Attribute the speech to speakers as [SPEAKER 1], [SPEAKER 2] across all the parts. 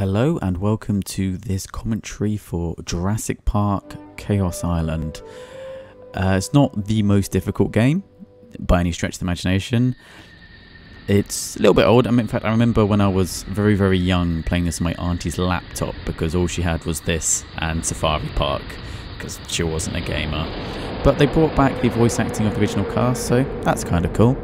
[SPEAKER 1] Hello and welcome to this commentary for Jurassic Park Chaos Island. It's not the most difficult game by any stretch of the imagination. It's a little bit old. In fact, I remember when I was very young playing this on my auntie's laptop because all she had was this and Safari Park because she wasn't a gamer. But they brought back the voice acting of the original cast, so that's kind of cool.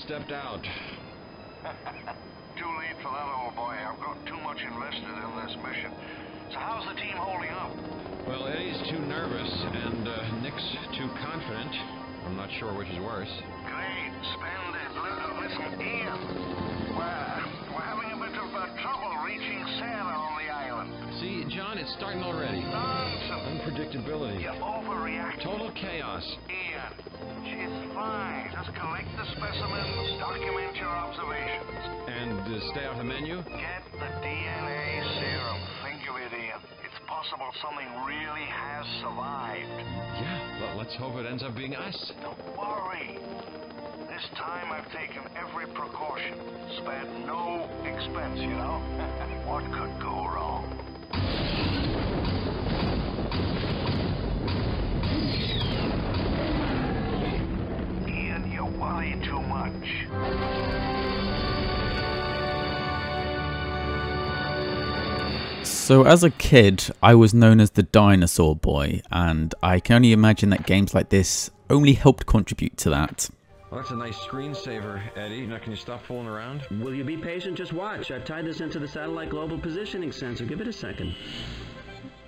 [SPEAKER 2] Stepped out.
[SPEAKER 3] Too late for that, old boy. I've got too much invested in this mission. So how's the team holding up?
[SPEAKER 2] Well, Eddie's too nervous and Nick's too confident. I'm not sure which is worse.
[SPEAKER 3] Great. Splendid. Listen, Ian. We're having a bit of trouble reaching Sarah on the island.
[SPEAKER 2] See, John, it's starting already.
[SPEAKER 3] Nonsense.
[SPEAKER 2] Unpredictability.
[SPEAKER 3] You overreact.
[SPEAKER 2] Total chaos.
[SPEAKER 3] Ian, she's fine. Just collect the specimens, document your observations.
[SPEAKER 2] And stay off the menu?
[SPEAKER 3] Get the DNA serum. Think of it, Ian. It's possible something really has survived.
[SPEAKER 2] Yeah, well, let's hope it ends up being us.
[SPEAKER 3] Don't worry. This time I've taken every precaution. Spared no expense, you know? What could go wrong? Ian, you worry too much.
[SPEAKER 1] So as a kid, I was known as the Dinosaur Boy, and I can only imagine that games like this only helped contribute to that.
[SPEAKER 2] Well, that's a nice screensaver, Eddie. Now, can you stop fooling around?
[SPEAKER 4] Will you be patient? Just watch. I've tied this into the satellite global positioning sensor. Give it a second.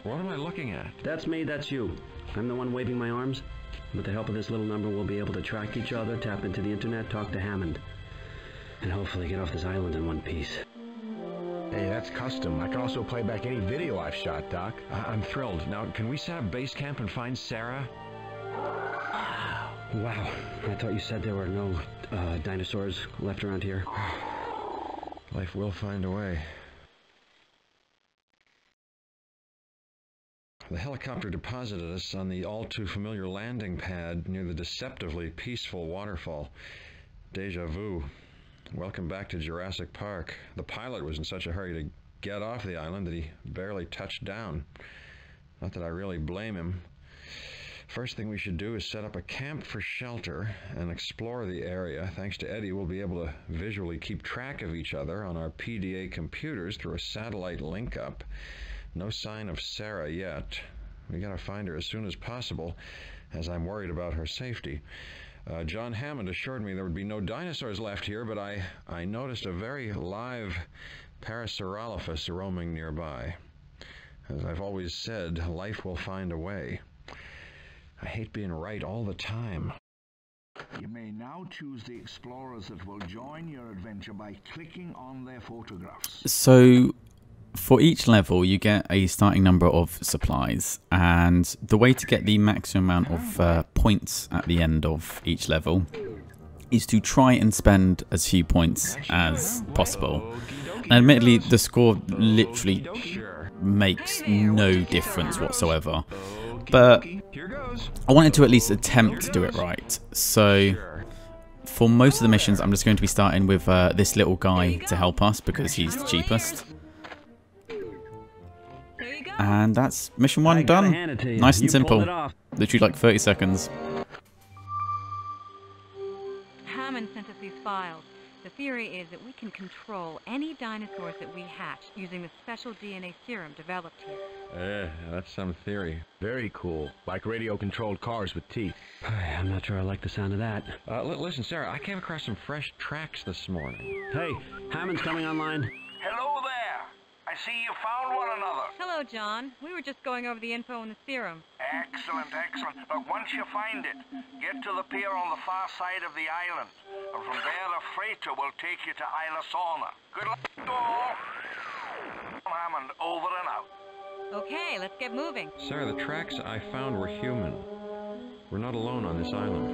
[SPEAKER 2] What am I looking at?
[SPEAKER 4] That's me, that's you. I'm the one waving my arms. With the help of this little number, we'll be able to track each other, tap into the internet, talk to Hammond, and hopefully get off this island in one piece.
[SPEAKER 5] Hey, that's custom. I can also play back any video I've shot, Doc.
[SPEAKER 2] I'm thrilled. Now, can we set up base camp and find Sarah?
[SPEAKER 4] Wow. I thought you said there were no dinosaurs left around here.
[SPEAKER 2] Life will find a way. The helicopter deposited us on the all-too-familiar landing pad near the deceptively peaceful waterfall. Deja vu. Welcome back to Jurassic Park. The pilot was in such a hurry to get off the island that he barely touched down. Not that I really blame him. First thing we should do is set up a camp for shelter and explore the area. Thanks to Eddie, we'll be able to visually keep track of each other on our PDA computers through a satellite link-up. No sign of Sarah yet. We gotta find her as soon as possible, as I'm worried about her safety. John Hammond assured me there would be no dinosaurs left here, but I noticed a very live Parasaurolophus roaming nearby. As I've always said, life will find a way. I hate being right all the time.
[SPEAKER 3] You may now choose the explorers that will join your adventure by clicking on their photographs.
[SPEAKER 1] So for each level you get a starting number of supplies, and the way to get the maximum amount of points at the end of each level is to try and spend as few points as possible. And admittedly, the score literally makes no difference whatsoever, but I wanted to at least attempt to do it right. So for most of the missions I'm just going to be starting with this little guy to help us because he's the cheapest. And that's mission one done. Nice and simple. Literally like 30 seconds.
[SPEAKER 6] Hammond sent us these files. The theory is that we can control any dinosaurs that we hatch using the special DNA serum developed here.
[SPEAKER 2] That's some theory.
[SPEAKER 5] Very cool. Like radio-controlled cars with teeth.
[SPEAKER 4] I'm not sure I like the sound of that.
[SPEAKER 2] Listen, Sarah, I came across some fresh tracks this morning.
[SPEAKER 4] Hey, Hammond's coming online.
[SPEAKER 3] Hello there. I see you found one another.
[SPEAKER 6] Hello, John. We were just going over the info on the serum.
[SPEAKER 3] Excellent, excellent. But once you find it, get to the pier on the far side of the island. And from there, the freighter will take you to Isla Sorna. Good luck to all. Hammond, over and out.
[SPEAKER 6] Okay, let's get moving.
[SPEAKER 2] Sarah, the tracks I found were human. We're not alone on this island.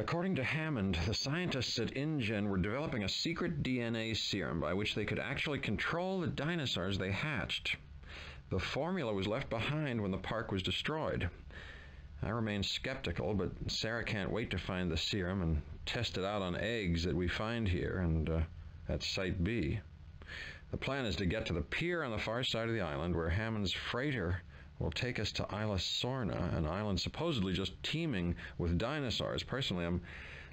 [SPEAKER 2] According to Hammond, the scientists at InGen were developing a secret DNA serum by which they could actually control the dinosaurs they hatched. The formula was left behind when the park was destroyed. I remain skeptical, but Sarah can't wait to find the serum and test it out on eggs that we find here and at Site B. The plan is to get to the pier on the far side of the island where Hammond's freighter will take us to Isla Sorna, an island supposedly just teeming with dinosaurs. Personally, I'm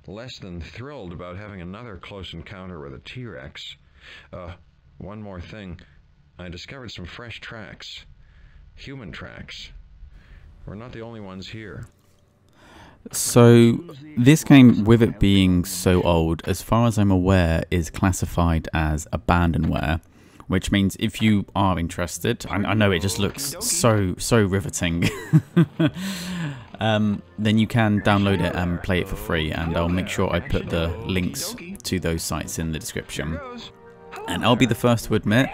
[SPEAKER 2] less than thrilled about having another close encounter with a T-Rex. One more thing. I discovered some fresh tracks. Human tracks. We're not the only ones here.
[SPEAKER 1] So, this game, with it being so old, as far as I'm aware, is classified as abandonware. Which means if you are interested, I know it just looks so riveting, then you can download it and play it for free, and I'll make sure I put the links to those sites in the description. And I'll be the first to admit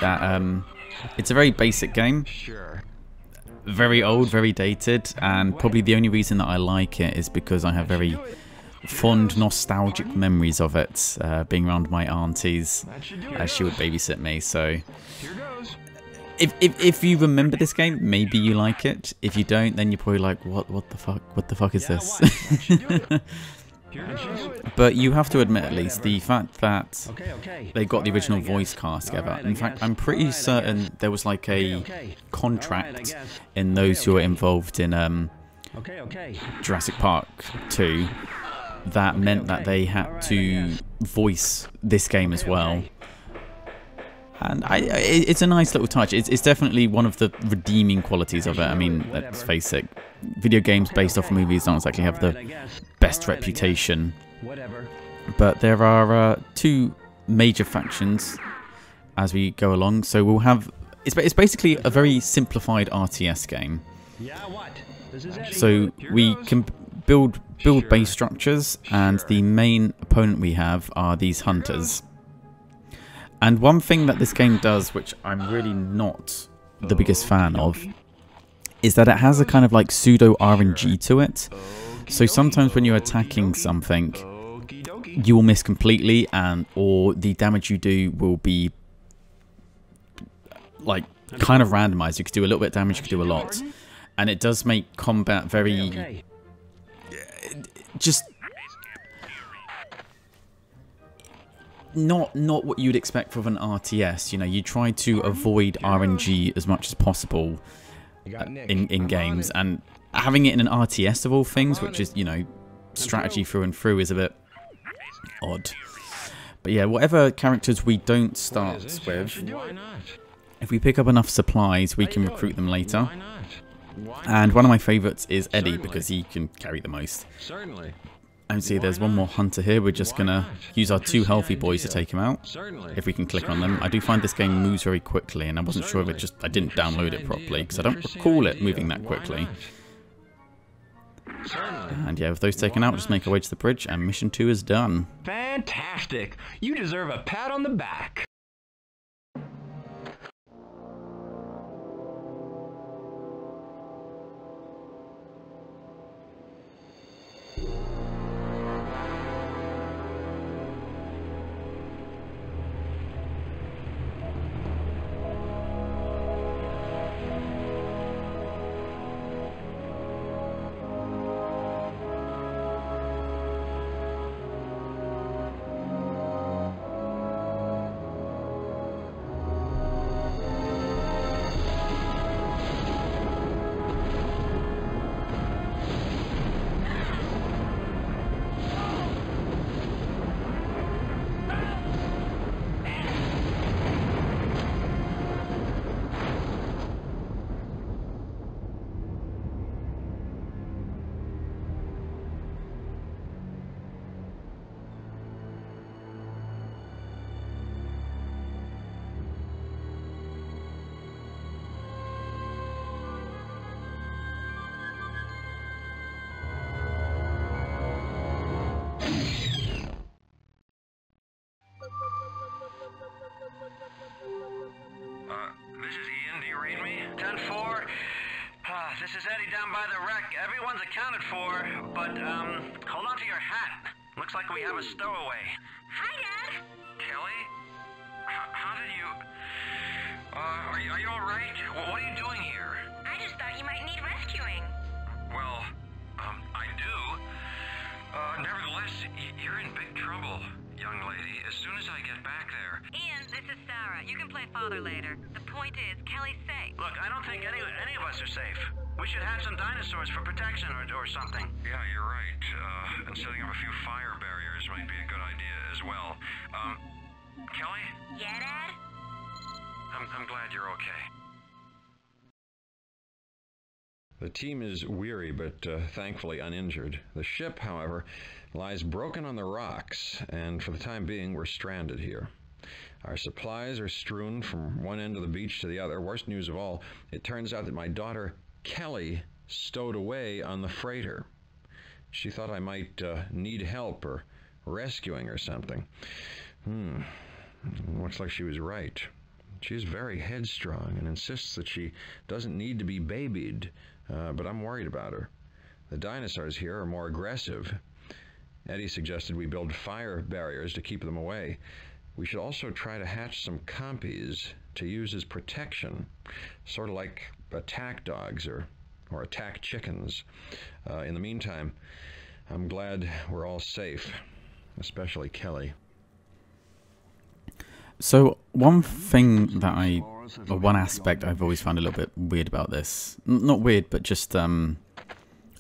[SPEAKER 1] that it's a very basic game, very old, very dated, and probably the only reason that I like it is because I have very fond, nostalgic memories of it, being around my aunties as she would babysit me. So if you remember this game, maybe you like it. If you don't, then you're probably like, what the fuck is this? But you have to admit, at least, the fact that they got the original voice cast together. In fact, I'm pretty certain there was like a contract in those who were involved in Jurassic Park 2 that meant that they had to voice this game as well. And it's a nice little touch. It's definitely one of the redeeming qualities of it. I mean, let's face it, video games based off movies don't exactly have the best reputation. But there are two major factions as we go along. So we'll have... It's basically a very simplified RTS game. So we can build base structures, and the main opponent we have are these hunters. And one thing that this game does, which I'm really not the biggest fan of, is that it has a kind of like pseudo RNG to it. So sometimes when you're attacking something, you will miss completely, or the damage you do will be like kind of randomized. You could do a little bit of damage, you could do a lot. And it does make combat very... just... Not what you'd expect from an RTS. You know, you try to avoid RNG as much as possible in games, and having it in an RTS of all things, which is, you know, strategy through and through, is a bit odd. But yeah, whatever characters we don't start with, if we pick up enough supplies, we can recruit them later. And one of my favourites is Eddie, because he can carry the most.
[SPEAKER 2] Certainly.
[SPEAKER 1] And see, there's one more hunter here. We're just going to use our two healthy boys to take him out, if we can click on them. I do find this game moves very quickly, and I wasn't sure if it just... I didn't download it properly, because I don't recall it moving that quickly. And yeah, with those taken out, just make our way to the bridge, and mission 2 is done.
[SPEAKER 5] Fantastic! You deserve a pat on the back.
[SPEAKER 3] This is Ian. Do you read me? 10-4. This is Eddie down by the wreck. Everyone's accounted for, but, hold on to your hat. Looks like we have a stowaway.
[SPEAKER 7] Hi, Dad.
[SPEAKER 3] Kelly? How did you... Are you alright? What are you doing here?
[SPEAKER 7] I just thought you might need rescuing.
[SPEAKER 3] Well, I do. Nevertheless, you're in big trouble, young lady, as soon as I get back there.
[SPEAKER 6] Ian, this is Sarah. You can play father later. The point is, Kelly's safe.
[SPEAKER 3] Look, I don't think any of us are safe. We should have some dinosaurs for protection or something. Yeah, you're right. And setting up a few fire barriers might be a good idea as well. Kelly?
[SPEAKER 7] Yeah, Dad?
[SPEAKER 3] I'm glad you're okay.
[SPEAKER 2] The team is weary, but thankfully uninjured. The ship, however, lies broken on the rocks, and for the time being, we're stranded here. Our supplies are strewn from one end of the beach to the other. Worst news of all, it turns out that my daughter, Kelly, stowed away on the freighter. She thought I might need help or rescuing or something. Looks like she was right. She is very headstrong and insists that she doesn't need to be babied, but I'm worried about her. The dinosaurs here are more aggressive. Eddie suggested we build fire barriers to keep them away. We should also try to hatch some compies to use as protection, sort of like attack dogs or attack chickens. In the meantime, I'm glad we're all safe, especially Kelly.
[SPEAKER 1] So one thing that or one aspect I've always found a little bit weird about this, not weird, but just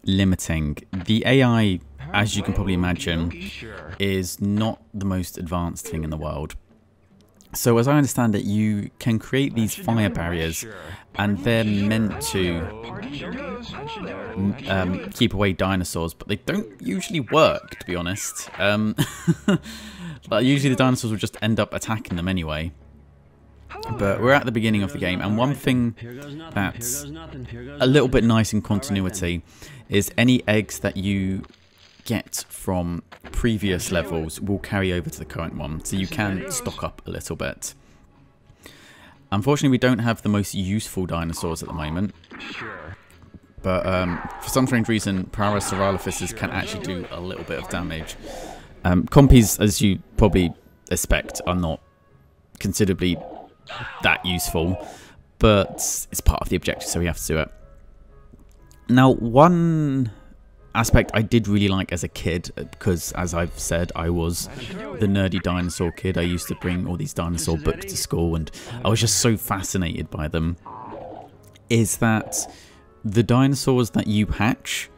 [SPEAKER 1] limiting. The AI, as you can probably imagine, is not the most advanced thing in the world. So as I understand it, you can create these fire barriers, and they're meant to keep away dinosaurs, but they don't usually work, to be honest. But usually the dinosaurs will just end up attacking them anyway. But we're at the beginning of the game, and one thing that's a little bit nice in continuity is any eggs that you get from previous levels will carry over to the current one, so you can stock up a little bit. Unfortunately, we don't have the most useful dinosaurs at the moment. But for some strange reason, Parasaurolophuses can actually do a little bit of damage. Compies, as you probably expect, are not considerably that useful, but it's part of the objective, so we have to do it. Now, one aspect I did really like as a kid, because as I've said, I was the nerdy dinosaur kid. I used to bring all these dinosaur books to school, and I was just so fascinated by them, is that the dinosaurs that you hatch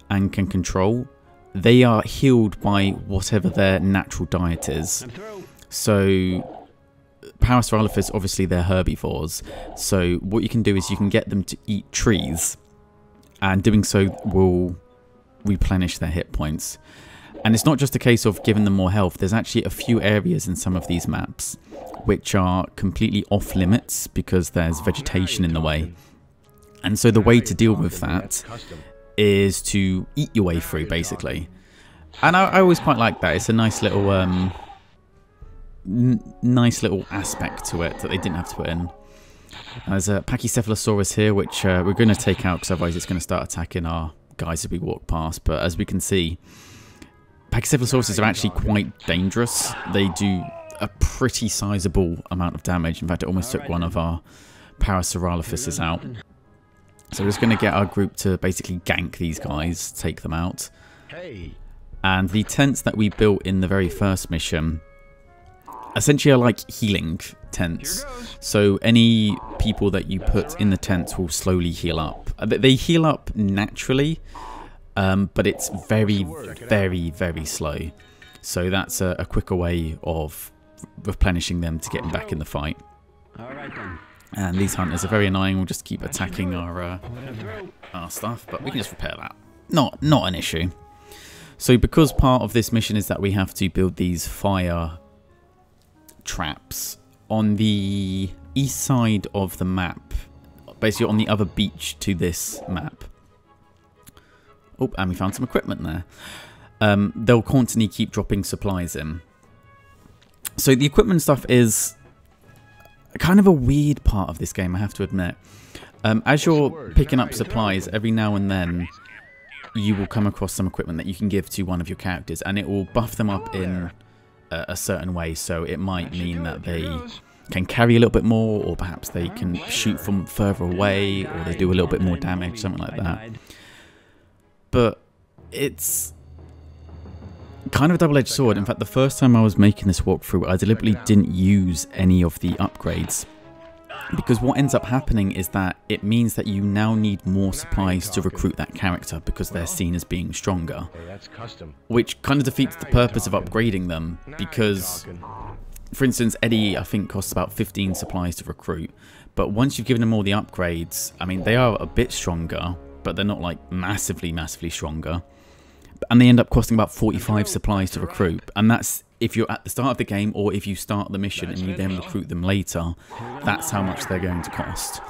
[SPEAKER 1] and can control, they are healed by whatever their natural diet is. So Parasaurolophus, obviously they're herbivores, so what you can do is you can get them to eat trees, and doing so will replenish their hit points. And it's not just a case of giving them more health. There's actually a few areas in some of these maps which are completely off limits because there's vegetation in the way. And so the way to deal with that is to eat your way through, basically. And I always quite like that. It's a nice little aspect to it that they didn't have to put in. There's a Pachycephalosaurus here, which we're going to take out because otherwise it's going to start attacking our guys as we walk past. But as we can see, Pachycephalosauruses are actually quite dangerous. They do a pretty sizable amount of damage. In fact, it almost took one of our Parasaurolophuses out. So we're just going to get our group to basically gank these guys, take them out. And the tents that we built in the very first mission essentially are like healing tents. So any people that you put in the tents will slowly heal up. They heal up naturally, but it's very, very, very slow. So that's a quicker way of replenishing them to get them back in the fight. And these hunters are very annoying. We'll just keep attacking our stuff, but we can just repair that. Not an issue. So because part of this mission is that we have to build these fire traps on the east side of the map, basically on the other beach to this map. Oh, and we found some equipment there. They'll constantly keep dropping supplies in. So the equipment stuff is kind of a weird part of this game, I have to admit. As you're picking up supplies, every now and then you will come across some equipment that you can give to one of your characters, and it will buff them up in a certain way. So it might mean that they can carry a little bit more, or perhaps they can shoot from further away, or they do a little bit more damage, something like that. But it's kind of a double-edged sword. In fact, the first time I was making this walkthrough, I deliberately didn't use any of the upgrades, because what ends up happening is that it means that you now need more supplies to recruit that character, because they're seen as being stronger, which kind of defeats the purpose of upgrading them. Because, for instance, Eddie, I think, costs about 15 supplies to recruit, but once you've given them all the upgrades, I mean, they are a bit stronger, but they're not like massively stronger. And they end up costing about 45 supplies to recruit. And that's if you're at the start of the game, or if you start the mission and you then recruit them later, that's how much they're going to cost.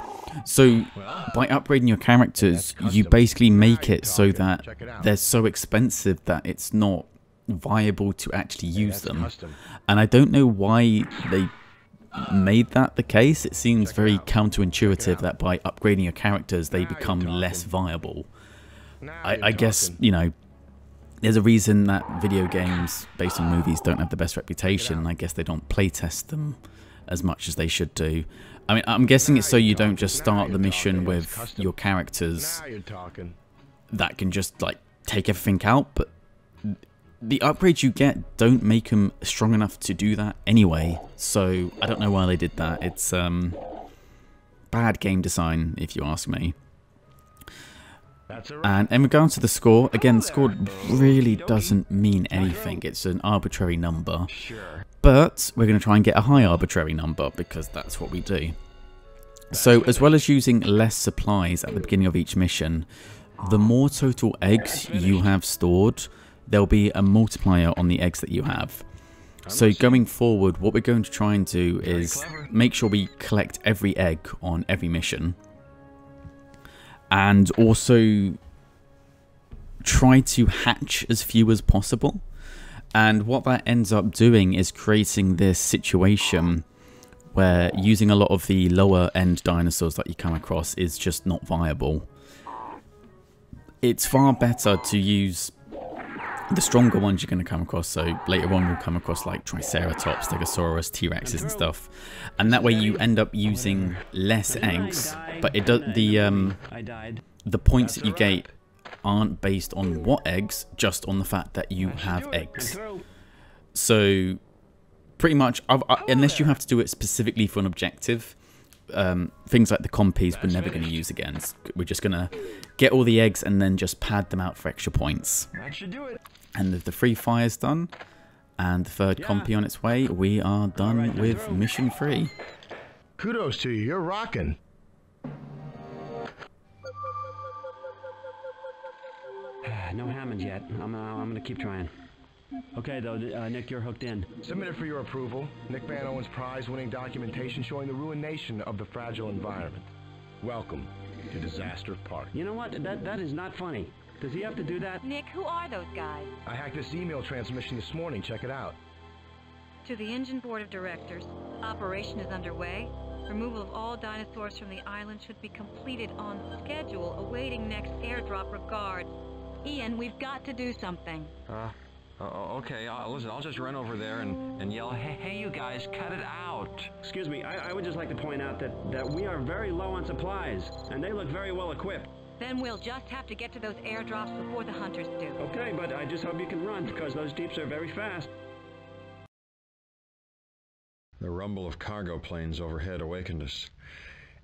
[SPEAKER 1] So by upgrading your characters, you basically make it so that they're so expensive that it's not viable to actually use them. And I don't know why they made that the case. It seems very counterintuitive that by upgrading your characters, they become less viable. I guess, you know, there's a reason that video games based on movies don't have the best reputation. I guess they don't playtest them as much as they should do. I mean, I'm guessing it's so you don't just start the mission with your characters that can just, like, take everything out. But the upgrades you get don't make them strong enough to do that anyway. So I don't know why they did that. It's bad game design, if you ask me. And in regards to the score, again, the score really doesn't mean anything. It's an arbitrary number. But we're going to try and get a high arbitrary number, because that's what we do. So as well as using less supplies at the beginning of each mission, the more total eggs you have stored, there'll be a multiplier on the eggs that you have. So going forward, what we're going to try and do is make sure we collect every egg on every mission. And also try to hatch as few as possible. And what that ends up doing is creating this situation where using a lot of the lower end dinosaurs that you come across is just not viable. It's far better to use the stronger ones you're going to come across. So later on we'll come across like Triceratops, Stegosaurus, T-Rexes and stuff. And that way you end up using less eggs, but it does the points that you get aren't based on what eggs, just on the fact that you have eggs. So pretty much, unless you have to do it specifically for an objective, things like the compies we're never going to use again. We're just going to get all the eggs and then just pad them out for extra points.
[SPEAKER 5] That should do it.
[SPEAKER 1] And if the free fire's done and the third compy on its way, we are done with mission 3.
[SPEAKER 5] Kudos to you, you're rocking.
[SPEAKER 4] No Hammond yet. I'm gonna keep trying. Okay, though, Nick, you're hooked in.
[SPEAKER 5] Submitted for your approval. Nick Van Owen's prize-winning documentation showing the ruination of the fragile environment. Welcome to Disaster Park.
[SPEAKER 4] You know what? That is not funny. Does he have to do that?
[SPEAKER 6] Nick, who are those guys?
[SPEAKER 5] I hacked this email transmission this morning. Check it out.
[SPEAKER 6] To the engine board of directors, operation is underway. Removal of all dinosaurs from the island should be completed on schedule, awaiting next airdrop. Regards. Ian, we've got to do something.
[SPEAKER 2] Okay, listen, I'll just run over there and yell, hey, you guys, cut it out.
[SPEAKER 4] Excuse me, I would just like to point out that we are very low on supplies, and they look very well equipped.
[SPEAKER 6] Then we'll just have to get to those airdrops before the hunters do.
[SPEAKER 4] Okay, but I just hope you can run, because those jeeps are very fast.
[SPEAKER 2] The rumble of cargo planes overhead awakened us.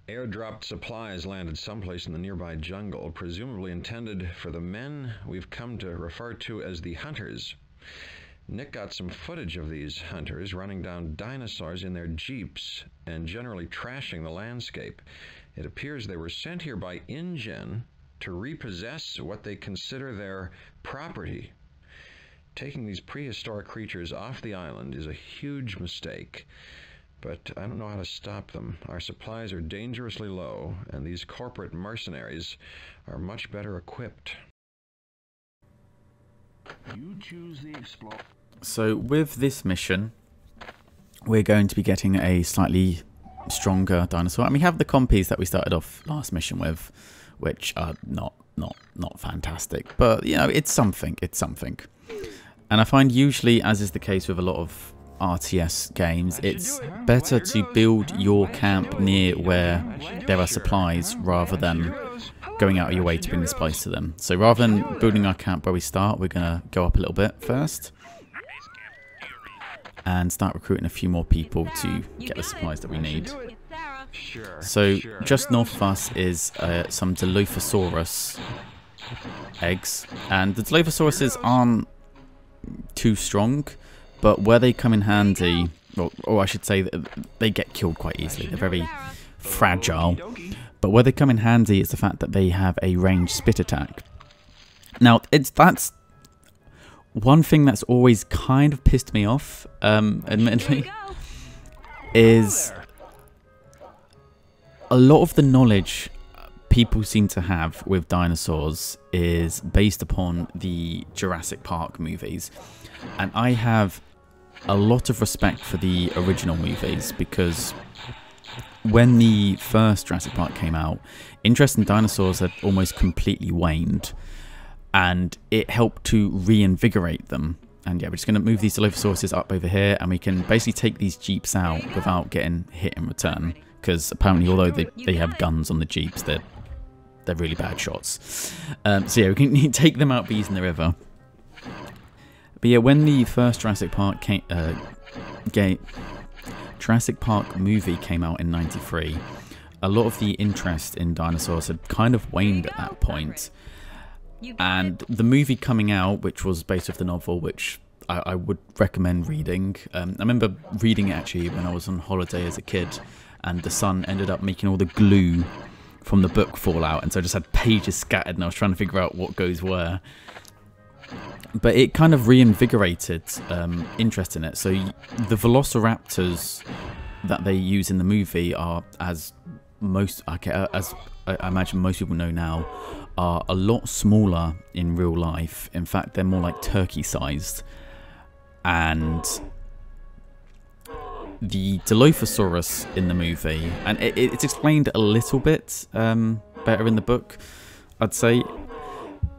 [SPEAKER 2] Airdropped supplies landed someplace in the nearby jungle, presumably intended for the men we've come to refer to as the hunters. Nick got some footage of these hunters running down dinosaurs in their jeeps and generally trashing the landscape. It appears they were sent here by InGen to repossess what they consider their property. Taking these prehistoric creatures off the island is a huge mistake, but I don't know how to stop them. Our supplies are dangerously low, and these corporate mercenaries are much better equipped.
[SPEAKER 5] You choose the Explorer.
[SPEAKER 1] So with this mission, we're going to be getting a slightly stronger dinosaur. And we have the compies that we started off last mission with, which are not fantastic, but you know, it's something. It's something. And I find usually, as is the case with a lot of RTS games, it's better to build your camp near where there are supplies rather than going out of your way to bring the supplies to them. So rather than building our camp where we start, we're going to go up a little bit first and start recruiting a few more people to get the supplies that we need. So just north of us is some Dilophosaurus eggs, and the Dilophosauruses aren't too strong, but where they come in handy, or I should say that they get killed quite easily. They're very fragile, but where they come in handy is the fact that they have a ranged spit attack. Now that's one thing that's always kind of pissed me off, admittedly, is a lot of the knowledge people seem to have with dinosaurs is based upon the Jurassic Park movies. And I have a lot of respect for the original movies, because when the first Jurassic Park came out, interest in dinosaurs had almost completely waned, and it helped to reinvigorate them. And yeah, we're just going to move these Dilophosaurus up over here, and we can basically take these jeeps out without getting hit in return, because apparently, although they have guns on the jeeps, they're really bad shots. So yeah, we can take them out by using the river. But yeah, when the first Jurassic Park Jurassic Park movie came out in '93, a lot of the interest in dinosaurs had kind of waned at that point. And the movie coming out, which was based off the novel, which I would recommend reading. I remember reading it actually when I was on holiday as a kid, and the sun ended up making all the glue from the book fall out, and so I just had pages scattered, and I was trying to figure out what goes where. But it kind of reinvigorated interest in it. So the velociraptors that they use in the movie are, as I imagine most people know now, are a lot smaller in real life. In fact, they're more like turkey-sized. And the Dilophosaurus in the movie, and it's explained a little bit better in the book, I'd say.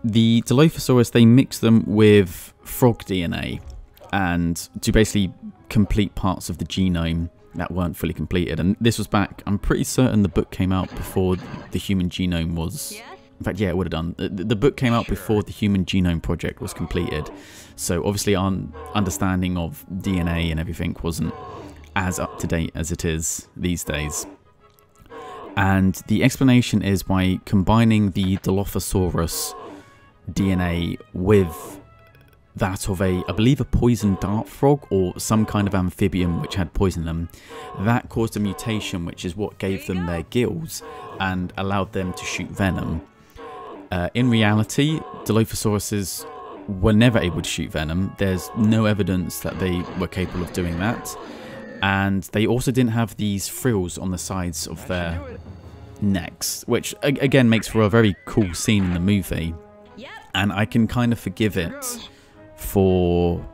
[SPEAKER 1] The Dilophosaurus, they mix them with frog DNA, and to basically complete parts of the genome that weren't fully completed. And this was back, I'm pretty certain the book came out before the human genome was... In fact, yeah, it would have done. The book came out before the Human Genome Project was completed. So obviously our understanding of DNA and everything wasn't as up to date as it is these days. And the explanation is by combining the Dilophosaurus DNA with that of I believe a poison dart frog or some kind of amphibian which had poisoned them. That caused a mutation, which is what gave them their gills and allowed them to shoot venom. In reality, Dilophosauruses were never able to shoot venom. There's no evidence that they were capable of doing that. And they also didn't have these frills on the sides of their necks, which again makes for a very cool scene in the movie. And I can kind of forgive it for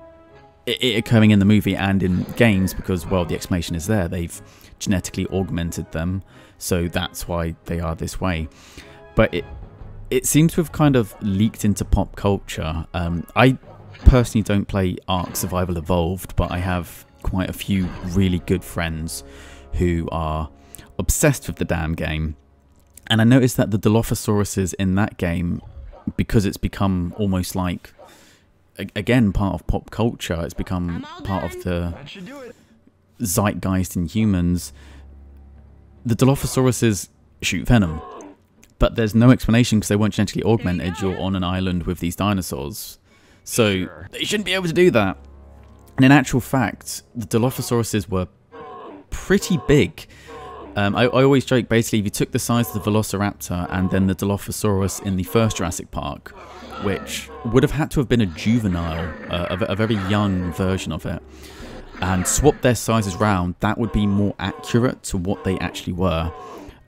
[SPEAKER 1] it occurring in the movie and in games because, well, the explanation is there. They've genetically augmented them, so that's why they are this way. But it seems to have kind of leaked into pop culture. I personally don't play Ark Survival Evolved, but I have quite a few really good friends who are obsessed with the damn game. And I noticed that the Dilophosauruses in that game, because it's become almost like, again, part of pop culture, it's become part of the zeitgeist in humans, the Dilophosauruses shoot venom. But there's no explanation because they weren't genetically augmented. You're on an island with these dinosaurs. So they shouldn't be able to do that. And in actual fact, the Dilophosauruses were pretty big. I always joke, basically, if you took the size of the Velociraptor and then the Dilophosaurus in the first Jurassic Park, which would have had to have been a juvenile, a very young version of it, and swapped their sizes round, that would be more accurate to what they actually were.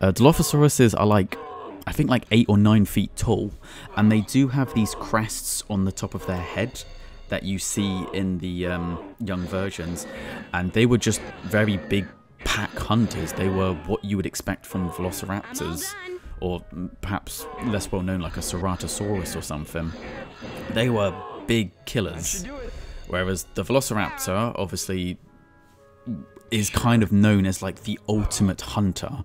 [SPEAKER 1] Dilophosauruses are like, I think like 8 or 9 feet tall, and they do have these crests on the top of their head that you see in the young versions, and they were just very big, pack hunters. They were what you would expect from velociraptors, or perhaps less well known like a Ceratosaurus or something. They were big killers, whereas the velociraptor obviously is kind of known as like the ultimate hunter,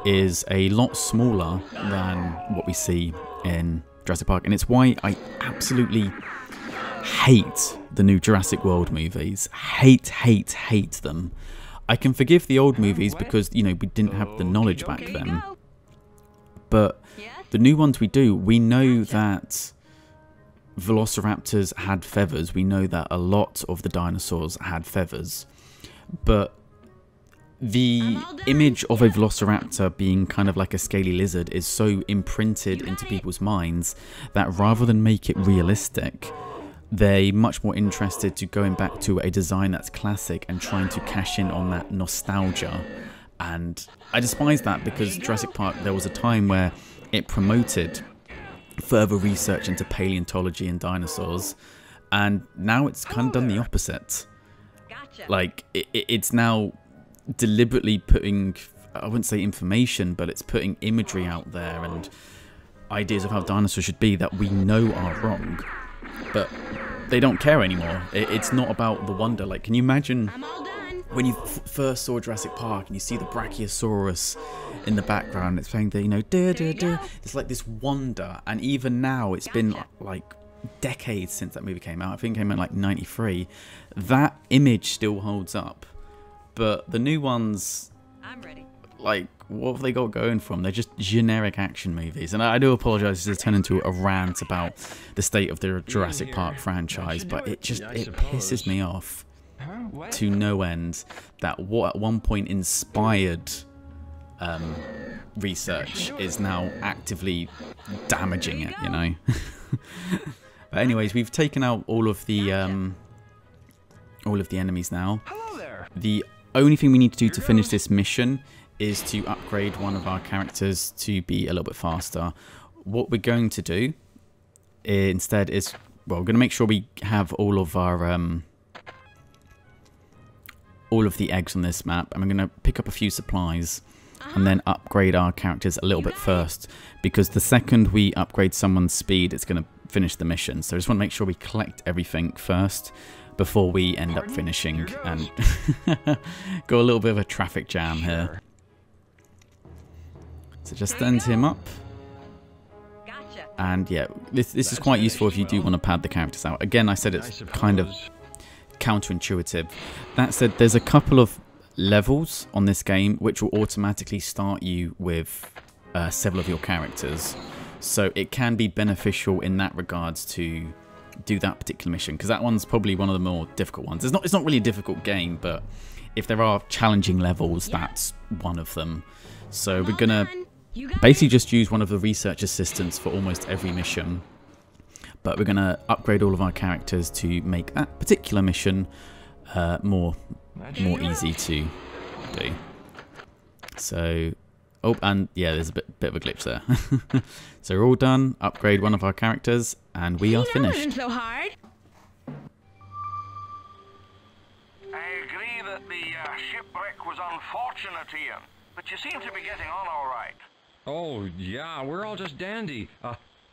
[SPEAKER 1] is a lot smaller than what we see in Jurassic Park, and it's why I absolutely hate the new Jurassic World movies. Hate them. I can forgive the old movies because, you know, we didn't have the knowledge back then. But the new ones we do, we know that velociraptors had feathers. We know that a lot of the dinosaurs had feathers. But the image of a velociraptor being kind of like a scaly lizard is so imprinted into people's minds that rather than make it realistic, they're much more interested to going back to a design that's classic and trying to cash in on that nostalgia. And I despise that, because Jurassic Park, there was a time where it promoted further research into paleontology and dinosaurs, and now it's kind of done the opposite. Like, it's now deliberately putting, I wouldn't say information, but it's putting imagery out there and ideas of how dinosaurs should be that we know are wrong, but they don't care anymore. It's not about the wonder. Like, can you imagine when you first saw Jurassic Park and you see the Brachiosaurus in the background, it's playing the, you know, it's like this wonder. And even now, it's been like decades since that movie came out. I think it came out like 93. That image still holds up. But the new ones,
[SPEAKER 6] I'm ready.
[SPEAKER 1] Like, what have they got going from? They're just generic action movies. And I do apologise to turn into a rant about the state of the Jurassic Park franchise, but it pisses me off to no end that what at one point inspired research is now actively damaging it, you know? But anyways, we've taken out all of the enemies now. The only thing we need to do to finish this mission is to upgrade one of our characters to be a little bit faster. What we're going to do instead is, well, we're going to make sure we have all of our all of the eggs on this map, and we're going to pick up a few supplies and then upgrade our characters a little bit first, because the second we upgrade someone's speed, it's going to finish the mission. So I just want to make sure we collect everything first before we end up finishing, and got a little bit of a traffic jam here. So just send him up. And yeah, this is quite useful if you do want to pad the characters out. Again, I said it's kind of counterintuitive. That said, there's a couple of levels on this game which will automatically start you with several of your characters. So it can be beneficial in that regards to do that particular mission, because that one's probably one of the more difficult ones. It's not really a difficult game, but if there are challenging levels, that's one of them. So we're gonna basically just use one of the research assistants for almost every mission, but we're gonna upgrade all of our characters to make that particular mission more easy to do. So, oh, and yeah, there's a bit of a glitch there. So we're all done. Upgrade one of our characters, and we are finished.
[SPEAKER 7] So hard.
[SPEAKER 3] I agree that the shipwreck was unfortunate, Ian, but you seem to be getting on all right.
[SPEAKER 2] Oh, yeah, we're all just dandy.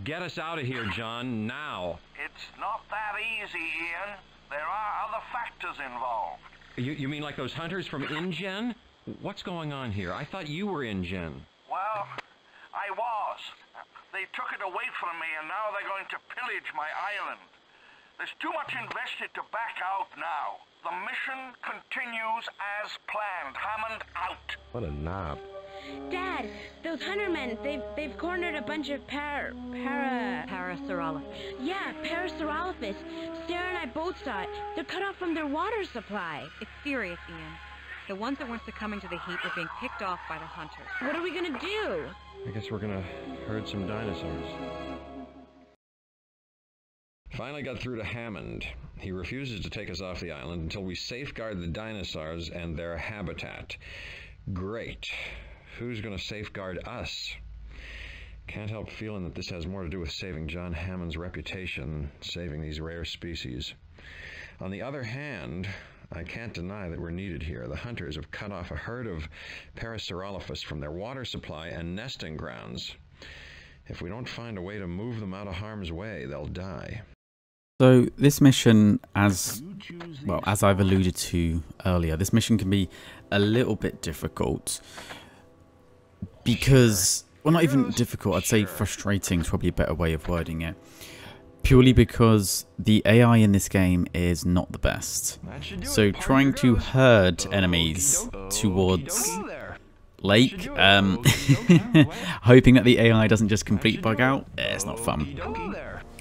[SPEAKER 2] Get us out of here, John, now.
[SPEAKER 3] It's not that easy, Ian. There are other factors involved.
[SPEAKER 2] You mean like those hunters from InGen? What's going on here? I thought you were InGen.
[SPEAKER 3] Well, I was. They took it away from me, and now they're going to pillage my island. There's too much invested to back out now. The mission continues as planned. Hammond out.
[SPEAKER 5] What a knob.
[SPEAKER 7] Dad, those huntermen, they've cornered a bunch of
[SPEAKER 6] Parasaurolophus.
[SPEAKER 7] Yeah, Parasaurolophus. Sarah and I both saw it. They're cut off from their water supply.
[SPEAKER 6] It's serious, Ian. The ones that weren't succumbing to the heat were being picked off by the hunters.
[SPEAKER 7] What are we gonna do?
[SPEAKER 2] I guess we're gonna herd some dinosaurs. Finally got through to Hammond. He refuses to take us off the island until we safeguard the dinosaurs and their habitat. Great. Who's gonna safeguard us? Can't help feeling that this has more to do with saving John Hammond's reputation than saving these rare species. On the other hand, I can't deny that we're needed here. The hunters have cut off a herd of Parasaurolophus from their water supply and nesting grounds. If we don't find a way to move them out of harm's way, they'll die.
[SPEAKER 1] So this mission, as I've alluded to earlier, this mission can be a little bit difficult because, well, not even difficult, I'd say frustrating is probably a better way of wording it. Purely because the AI in this game is not the best. So trying to herd enemies towards lake, hoping that the AI doesn't just completely bug out, it's not fun.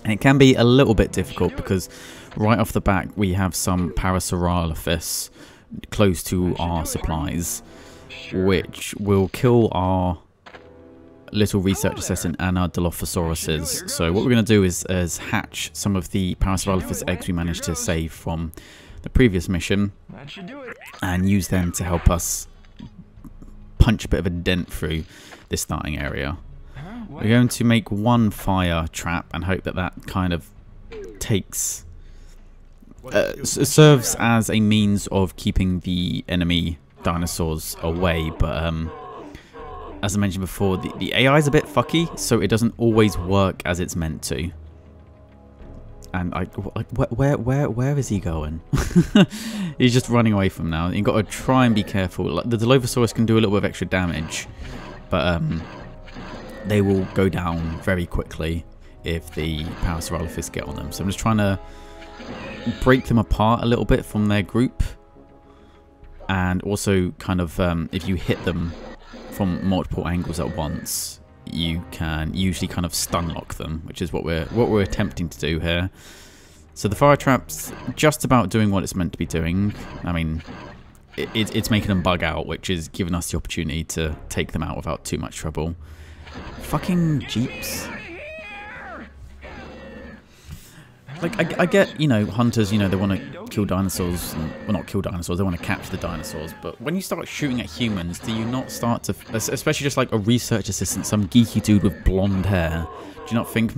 [SPEAKER 1] And it can be a little bit difficult because right off the bat we have some Parasaurolophus close to our supplies, which will kill our little research assistant and our Dilophosauruses. So what we're going to do is hatch some of the Parasaurolophus eggs we managed to save from the previous mission and use them to help us punch a bit of a dent through this starting area. We're going to make one fire trap and hope that that kind of takes serves as a means of keeping the enemy dinosaurs away, but as I mentioned before, the AI is a bit fucky, so it doesn't always work as it's meant to. And where is he going? He's just running away from now. You've got to try and be careful. Like, the Dilophosaurus can do a little bit of extra damage, but they will go down very quickly if the Parasaurolophus get on them. So I'm just trying to break them apart a little bit from their group, and also kind of if you hit them from multiple angles at once, you can usually kind of stun lock them, which is what we're attempting to do here. So the fire trap's just about doing what it's meant to be doing. I mean, it's making them bug out, which is giving us the opportunity to take them out without too much trouble. Fucking jeeps. Like, I get, you know, hunters, you know, they want to kill dinosaurs, well, not kill dinosaurs, they want to capture the dinosaurs, but when you start shooting at humans, do you not start to, especially just like a research assistant, some geeky dude with blonde hair, do you not think,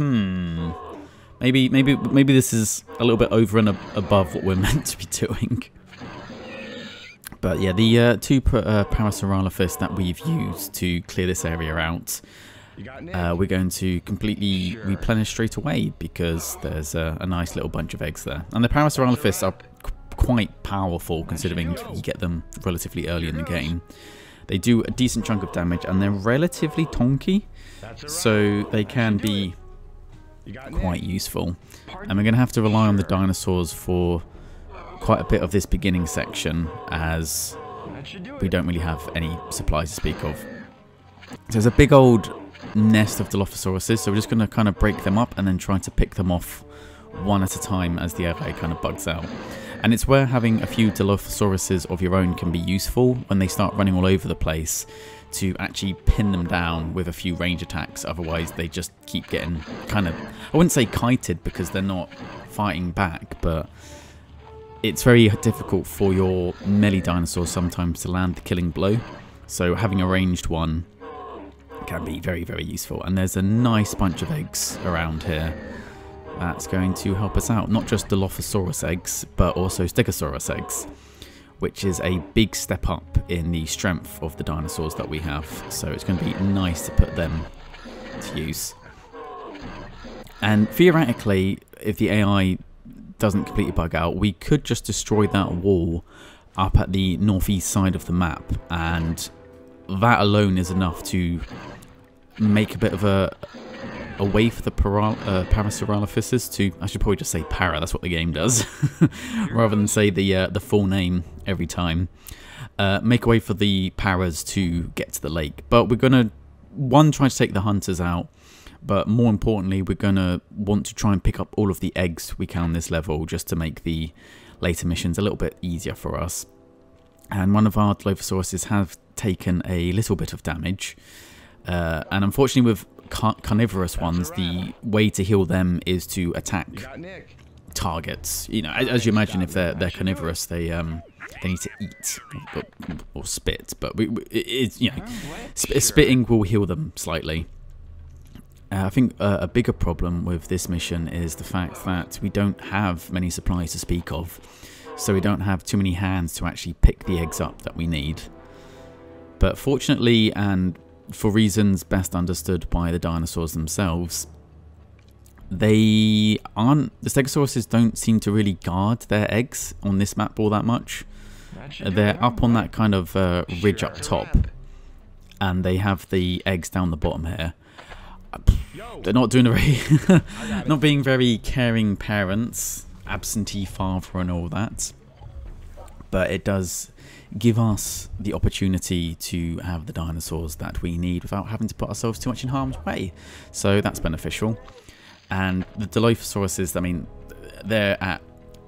[SPEAKER 1] maybe this is a little bit over and above what we're meant to be doing? But yeah, the two Parasaurolophus that we've used to clear this area out, we're going to completely replenish straight away because there's a nice little bunch of eggs there. And the Parasaurolophus are quite powerful considering you get them relatively early in the game. They do a decent chunk of damage and they're relatively tonky, so they can be quite useful. And we're going to have to rely on the dinosaurs for quite a bit of this beginning section as we don't really have any supplies to speak of. So there's a big old nest of Dilophosauruses, so we're just going to kind of break them up and then try to pick them off one at a time as the AI kind of bugs out. And it's where having a few Dilophosauruses of your own can be useful when they start running all over the place, to actually pin them down with a few range attacks. Otherwise they just keep getting kind of, I wouldn't say kited because they're not fighting back, but it's very difficult for your melee dinosaurs sometimes to land the killing blow. So having a ranged one can be very, very useful. And there's a nice bunch of eggs around here that's going to help us out. Not just Dilophosaurus eggs, but also Stegosaurus eggs, which is a big step up in the strength of the dinosaurs that we have. So it's going to be nice to put them to use. And theoretically, if the AI doesn't completely bug out, we could just destroy that wall up at the northeast side of the map, and that alone is enough to make a bit of a way for the Parasaurolophuses to, I should probably just say para, that's what the game does, rather than say the full name every time. Make a way for the paras to get to the lake. But we're going to, try to take the hunters out, but more importantly, we're going to want to try and pick up all of the eggs we can on this level, just to make the later missions a little bit easier for us. And one of our Dilophosauruses have taken a little bit of damage. And unfortunately with carnivorous ones, the way to heal them is to attack targets. You know, as you imagine, if they're carnivorous, they need to eat or spit. But it's, you know, spitting will heal them slightly. I think a bigger problem with this mission is the fact that we don't have many supplies to speak of. so we don't have too many hands to actually pick the eggs up that we need. But fortunately, and for reasons best understood by the dinosaurs themselves, the Stegosauruses don't seem to really guard their eggs on this map all that much. They're up on that kind of ridge up top, and they have the eggs down the bottom here. They're not doing a very, not being very caring parents, absentee father and all that. But it does give us the opportunity to have the dinosaurs that we need without having to put ourselves too much in harm's way. So that's beneficial. And the Dilophosaurus, I mean, they're at,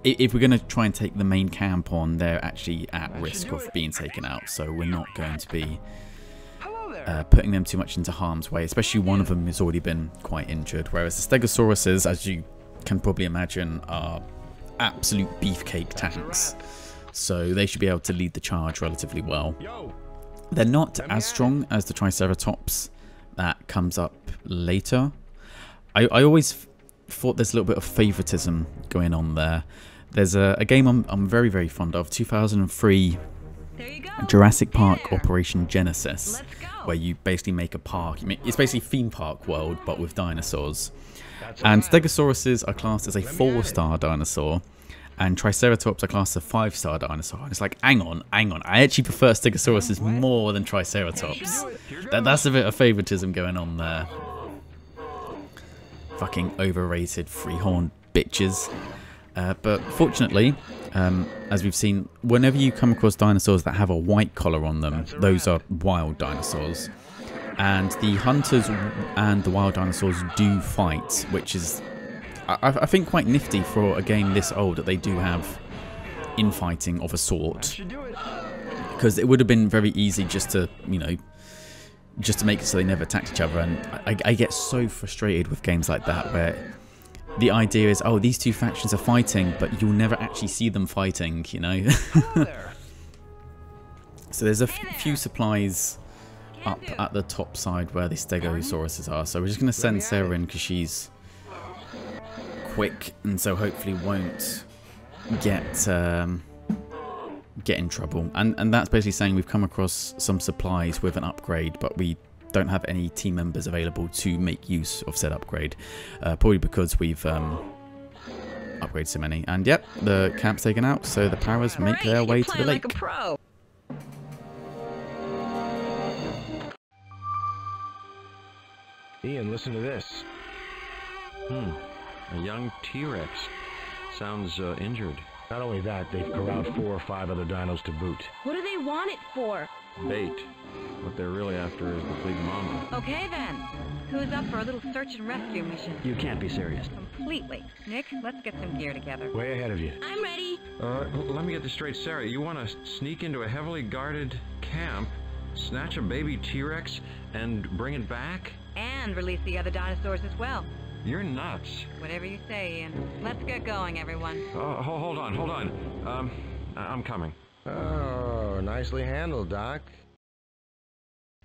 [SPEAKER 1] if we're going to try and take the main camp on, they're actually at risk of being taken out. So we're not going to be putting them too much into harm's way, especially one of them has already been quite injured. Whereas the Stegosauruses, as you can probably imagine, are absolute beefcake tanks. So they should be able to lead the charge relatively well. They're not as strong as the Triceratops that comes up later. I always thought there's a little bit of favoritism going on there. There's a game I'm very, very fond of, 2003 Jurassic Park Operation Genesis, where you basically make a park. It's basically theme park world, but with dinosaurs. And Stegosauruses are classed as a 4-star dinosaur, and Triceratops are classed as a 5-star dinosaur. And it's like, hang on, I actually prefer Stegosauruses more than Triceratops. That's a bit of favoritism going on there. Fucking overrated three-horned bitches. But fortunately, as we've seen, whenever you come across dinosaurs that have a white collar on them, those are wild dinosaurs. And the hunters and the wild dinosaurs do fight, which is, I think, quite nifty for a game this old, that they do have infighting of a sort. Because it would have been very easy just to, you know, just to make it so they never attacked each other. And I get so frustrated with games like that, where the idea is, oh, these two factions are fighting, but you'll never actually see them fighting, you know. So there's a few supplies up at the top side where the Stegosauruses are. So we're just going to send Sarah in because she's quick, and so hopefully won't get in trouble. And that's basically saying we've come across some supplies with an upgrade, but we don't have any team members available to make use of said upgrade, probably because we've upgraded so many. And yep, the camp's taken out, so the Paras make their way to the lake.
[SPEAKER 8] Like a pro.
[SPEAKER 5] Ian, listen to this.
[SPEAKER 2] A young T-Rex. Sounds injured.
[SPEAKER 5] Not only that, they've corralled 4 or 5 other dinos to boot.
[SPEAKER 7] What do they want it for?
[SPEAKER 2] Bait. What they're really after is the big mama.
[SPEAKER 6] Okay then. Who's up for a little search and rescue mission?
[SPEAKER 4] You can't be serious.
[SPEAKER 6] Completely. Nick, let's get some gear together.
[SPEAKER 5] Way ahead of you.
[SPEAKER 7] I'm ready.
[SPEAKER 2] Let me get this straight, Sarah. You want to sneak into a heavily guarded camp, snatch a baby T-Rex, and bring it back?
[SPEAKER 6] And release the other dinosaurs as well.
[SPEAKER 2] You're nuts.
[SPEAKER 6] Whatever you say, Ian. Let's get going, everyone.
[SPEAKER 2] Hold on. I'm coming.
[SPEAKER 5] Oh, nicely handled, Doc.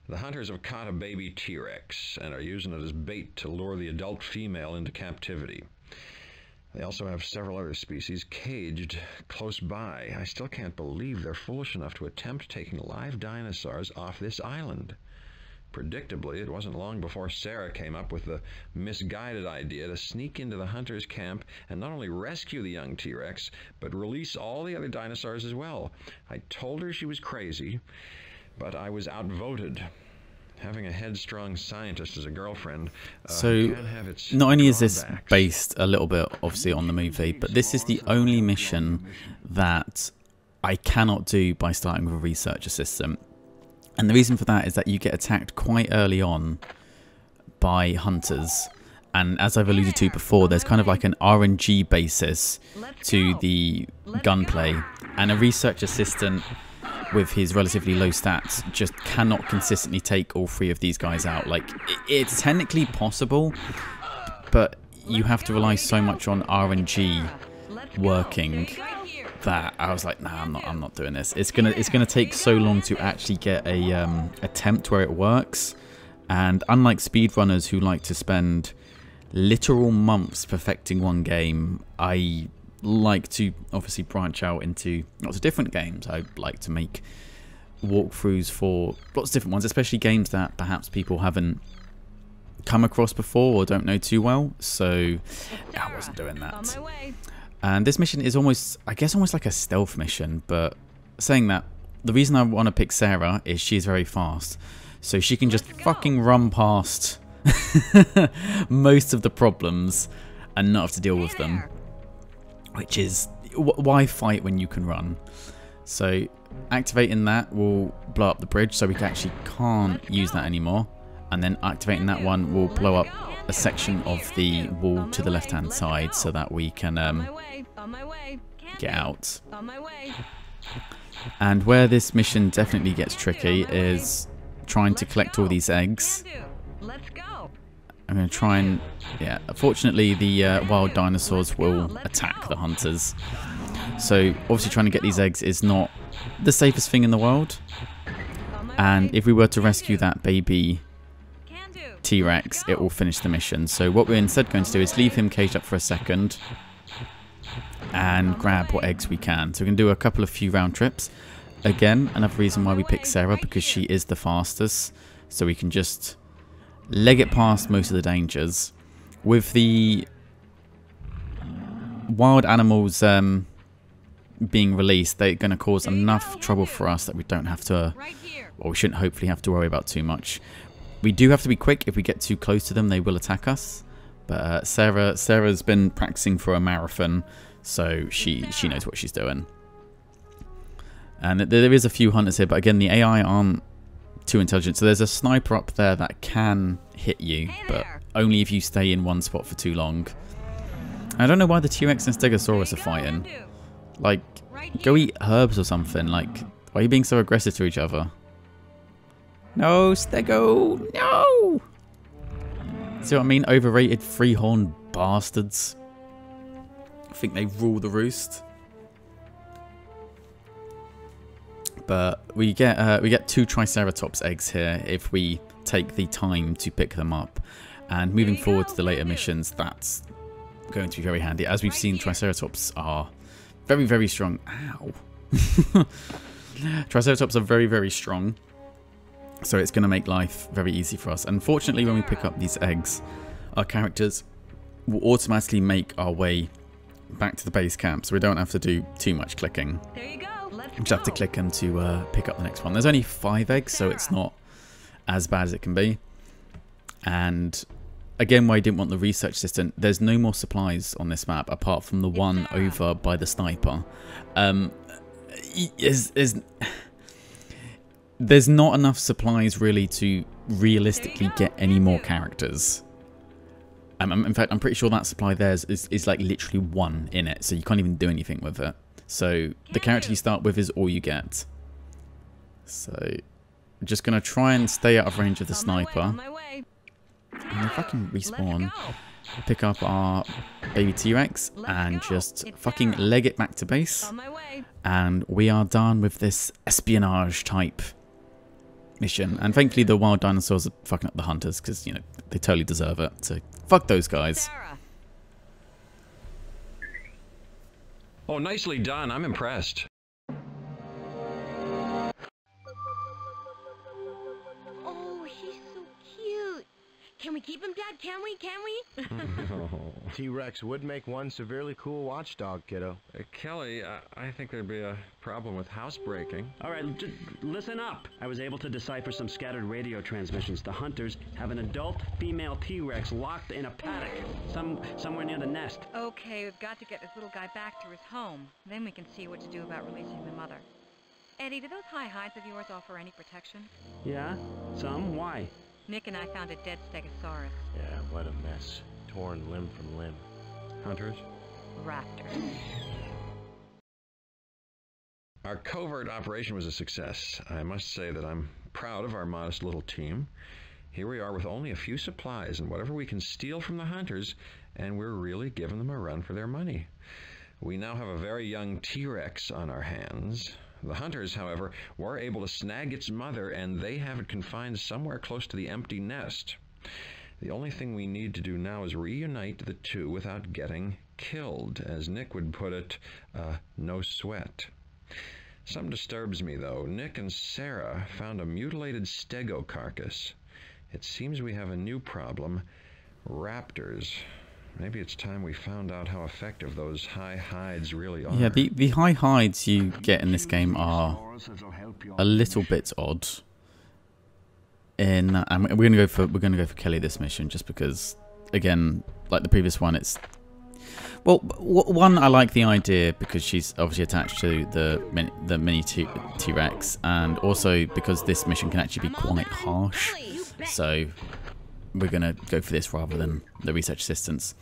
[SPEAKER 2] The hunters have caught a baby T-Rex and are using it as bait to lure the adult female into captivity. They also have several other species caged close by. I still can't believe they're foolish enough to attempt taking live dinosaurs off this island. Predictably, it wasn't long before Sarah came up with the misguided idea to sneak into the hunter's camp and not only rescue the young T-Rex, but release all the other dinosaurs as well. I told her she was crazy, but I was outvoted. Having a headstrong scientist as a girlfriend
[SPEAKER 1] so
[SPEAKER 2] can have its
[SPEAKER 1] not only is this
[SPEAKER 2] drawbacks.
[SPEAKER 1] based a little bit obviously on the movie, but this is the only mission that I cannot do by starting with a research assistant. And the reason for that is that you get attacked quite early on by hunters. And as I've alluded to before, there's kind of like an RNG basis to the gunplay. And a research assistant with his relatively low stats just cannot consistently take all 3 of these guys out. Like, it's technically possible, but you have to rely so much on RNG working that I was like, nah, I'm not doing this. It's gonna take so long to actually get a attempt where it works. And unlike speedrunners who like to spend literal months perfecting one game, I like to obviously branch out into lots of different games. I like to make walkthroughs for lots of different ones, especially games that perhaps people haven't come across before or don't know too well. So I wasn't doing that. And this mission is almost, I guess, almost like a stealth mission. But saying that, the reason I want to pick Sarah is she's very fast, so she can just fucking run past most of the problems and not have to deal with them. Which is, why fight when you can run? So activating that will blow up the bridge, so we actually can't use that anymore. And then activating that one will blow up a section of the wall to the left hand side so that we can get out. And where this mission definitely gets tricky is trying to collect all these eggs. I'm going to try and, yeah, fortunately the wild dinosaurs will attack the hunters. So obviously trying to get these eggs is not the safest thing in the world. And if we were to rescue that baby T-Rex, it will finish the mission. So what we're instead going to do is leave him caged up for a second and grab what eggs we can. So we can do a couple of few round trips. Again, another reason why we pick Sarah, because she is the fastest. So we can just leg it past most of the dangers. With the wild animals being released, they're going to cause enough trouble for us that we don't have to, or we shouldn't hopefully have to worry about too much. We do have to be quick. If we get too close to them, they will attack us. But Sarah's been practicing for a marathon, so she knows what she's doing. And there is a few hunters here, but again, the AI aren't too intelligent. So there's a sniper up there that can hit you, but only if you stay in one spot for too long. I don't know why the T-Rex and Stegosaurus are fighting. Like, go eat herbs or something. Like, why are you being so aggressive to each other? No, Stego! No! See what I mean? Overrated three-horned bastards. I think they rule the roost. But we get 2 Triceratops eggs here if we take the time to pick them up. And moving forward to the later missions, that's going to be very handy. As we've seen, Triceratops are very, very strong. Ow. Triceratops are very, very strong. So it's going to make life very easy for us. Unfortunately, when we pick up these eggs, our characters will automatically make our way back to the base camp. So we don't have to do too much clicking.
[SPEAKER 7] There you go. Let's
[SPEAKER 1] We just have to click them to pick up the next one. There's only 5 eggs, so it's not as bad as it can be. And again, why I didn't want the research assistant, there's no more supplies on this map apart from the one over by the sniper. There's not enough supplies really to realistically get any more characters. In fact, I'm pretty sure that supply there is like literally 1 in it, so you can't even do anything with it. So the character you start with is all you get. So I'm just going to try and stay out of range of the sniper. And if I can respawn, pick up our baby T-Rex and just fucking leg it back to base. And we are done with this espionage type mission. And thankfully the wild dinosaurs are fucking up the hunters because, you know, they totally deserve it. So fuck those guys.
[SPEAKER 2] Oh, nicely done. I'm impressed.
[SPEAKER 7] Oh, he's so cute. Can we keep him, Dad? Can we? Can we?
[SPEAKER 5] T-Rex would make one severely cool watchdog, kiddo.
[SPEAKER 2] Kelly, I think there'd be a problem with housebreaking.
[SPEAKER 4] All right, just listen up. I was able to decipher some scattered radio transmissions. The hunters have an adult female T-Rex locked in a paddock somewhere near the nest.
[SPEAKER 6] Okay, we've got to get this little guy back to his home. Then we can see what to do about releasing the mother. Eddie, do those high hides of yours offer any protection?
[SPEAKER 4] Yeah? Some? Why?
[SPEAKER 6] Nick and I found a dead Stegosaurus.
[SPEAKER 5] Yeah, what a mess. Torn limb from limb.
[SPEAKER 2] Hunters?
[SPEAKER 6] Raptors.
[SPEAKER 2] Our covert operation was a success. I must say that I'm proud of our modest little team. Here we are with only a few supplies and whatever we can steal from the hunters, and we're really giving them a run for their money. We now have a very young T-Rex on our hands. The hunters, however, were able to snag its mother, and they have it confined somewhere close to the empty nest. The only thing we need to do now is reunite the two without getting killed, as Nick would put it, no sweat. Something disturbs me, though. Nick and Sarah found a mutilated stego carcass. It seems we have a new problem. Raptors. Maybe it's time we found out how effective those high hides really are.
[SPEAKER 1] Yeah, the high hides you get in this game are a little bit odd. And we're gonna go for Kelly this mission just because, again, like the previous one, it's well, one, I like the idea because she's obviously attached to the mini T-Rex, and also because this mission can actually be quite harsh. So we're going to go for this rather than the research assistants.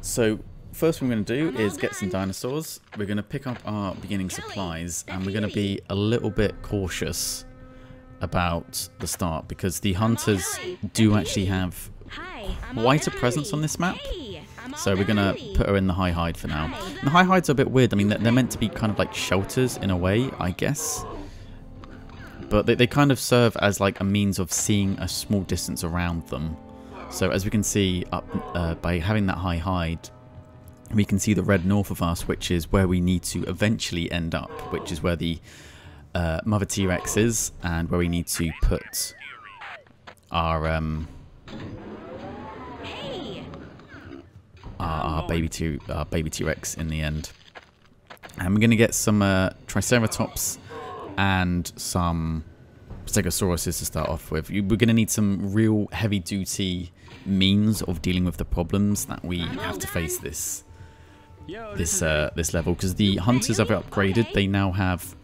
[SPEAKER 1] So first what we're going to do is get some dinosaurs. We're going to pick up our beginning supplies, and we're going to be a little bit cautious about the start because the hunters do actually have quite a presence on this map. So we're going to put her in the high hide for now. And the high hides are a bit weird. I mean, they're meant to be kind of like shelters in a way, I guess. But they kind of serve as like a means of seeing a small distance around them. So as we can see up by having that high hide, we can see the red north of us, which is where we need to eventually end up, which is where the mother T-Rex is, and where we need to put our baby T-Rex in the end. And we're going to get some Triceratops and some Stegosauruses to start off with. We're going to need some real heavy-duty means of dealing with the problems that we have to face this level, because the hunters have upgraded. They now have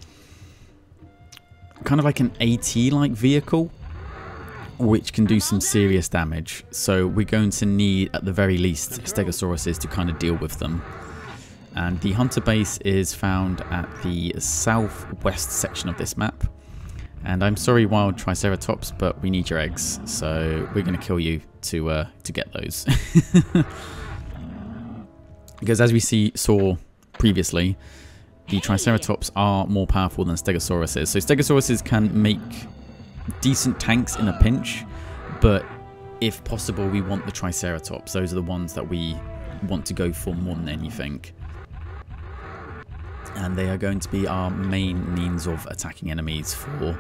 [SPEAKER 1] kind of like an AT-like vehicle, which can do some serious damage. So we're going to need, at the very least, Stegosauruses to kind of deal with them. And the hunter base is found at the southwest section of this map. And I'm sorry, wild Triceratops, but we need your eggs, so we're going to kill you to get those. Because as we saw previously, the Triceratops are more powerful than Stegosauruses. So Stegosauruses can make decent tanks in a pinch, but if possible, we want the Triceratops. Those are the ones that we want to go for more than anything. And they are going to be our main means of attacking enemies for,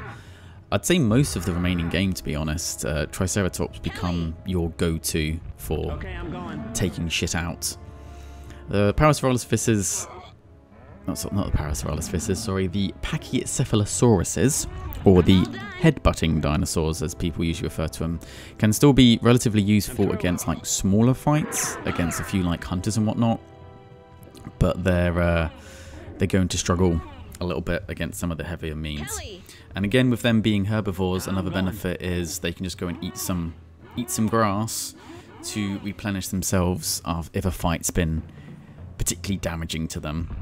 [SPEAKER 1] I'd say, most of the remaining game, to be honest. Triceratops become your go-to for taking shit out. The Parasaurolophus, not the Parasaurolophus, sorry, the Pachycephalosauruses, or the headbutting dinosaurs, as people usually refer to them, can still be relatively useful against like smaller fights, against a few like hunters and whatnot. But they're going to struggle a little bit against some of the heavier means. And again, with them being herbivores, another benefit is they can just go and eat some grass to replenish themselves if a fight's been particularly damaging to them.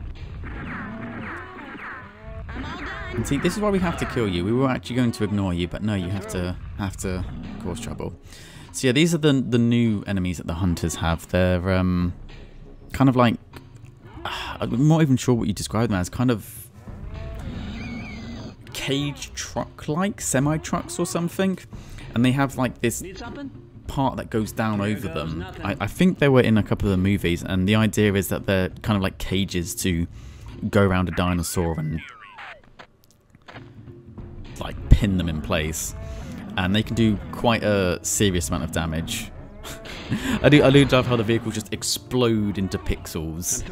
[SPEAKER 1] And see, this is why we have to kill you. We were actually going to ignore you, but no, you have to cause trouble. So yeah, these are the new enemies that the hunters have. They're kind of like, I'm not even sure what you describe them as, kind of cage truck-like, semi-trucks or something. And they have like this part that goes down over them. I think they were in a couple of the movies, and the idea is that they're kind of like cages to go around a dinosaur and like pin them in place. And they can do quite a serious amount of damage. I do love how the vehicles just explode into pixels.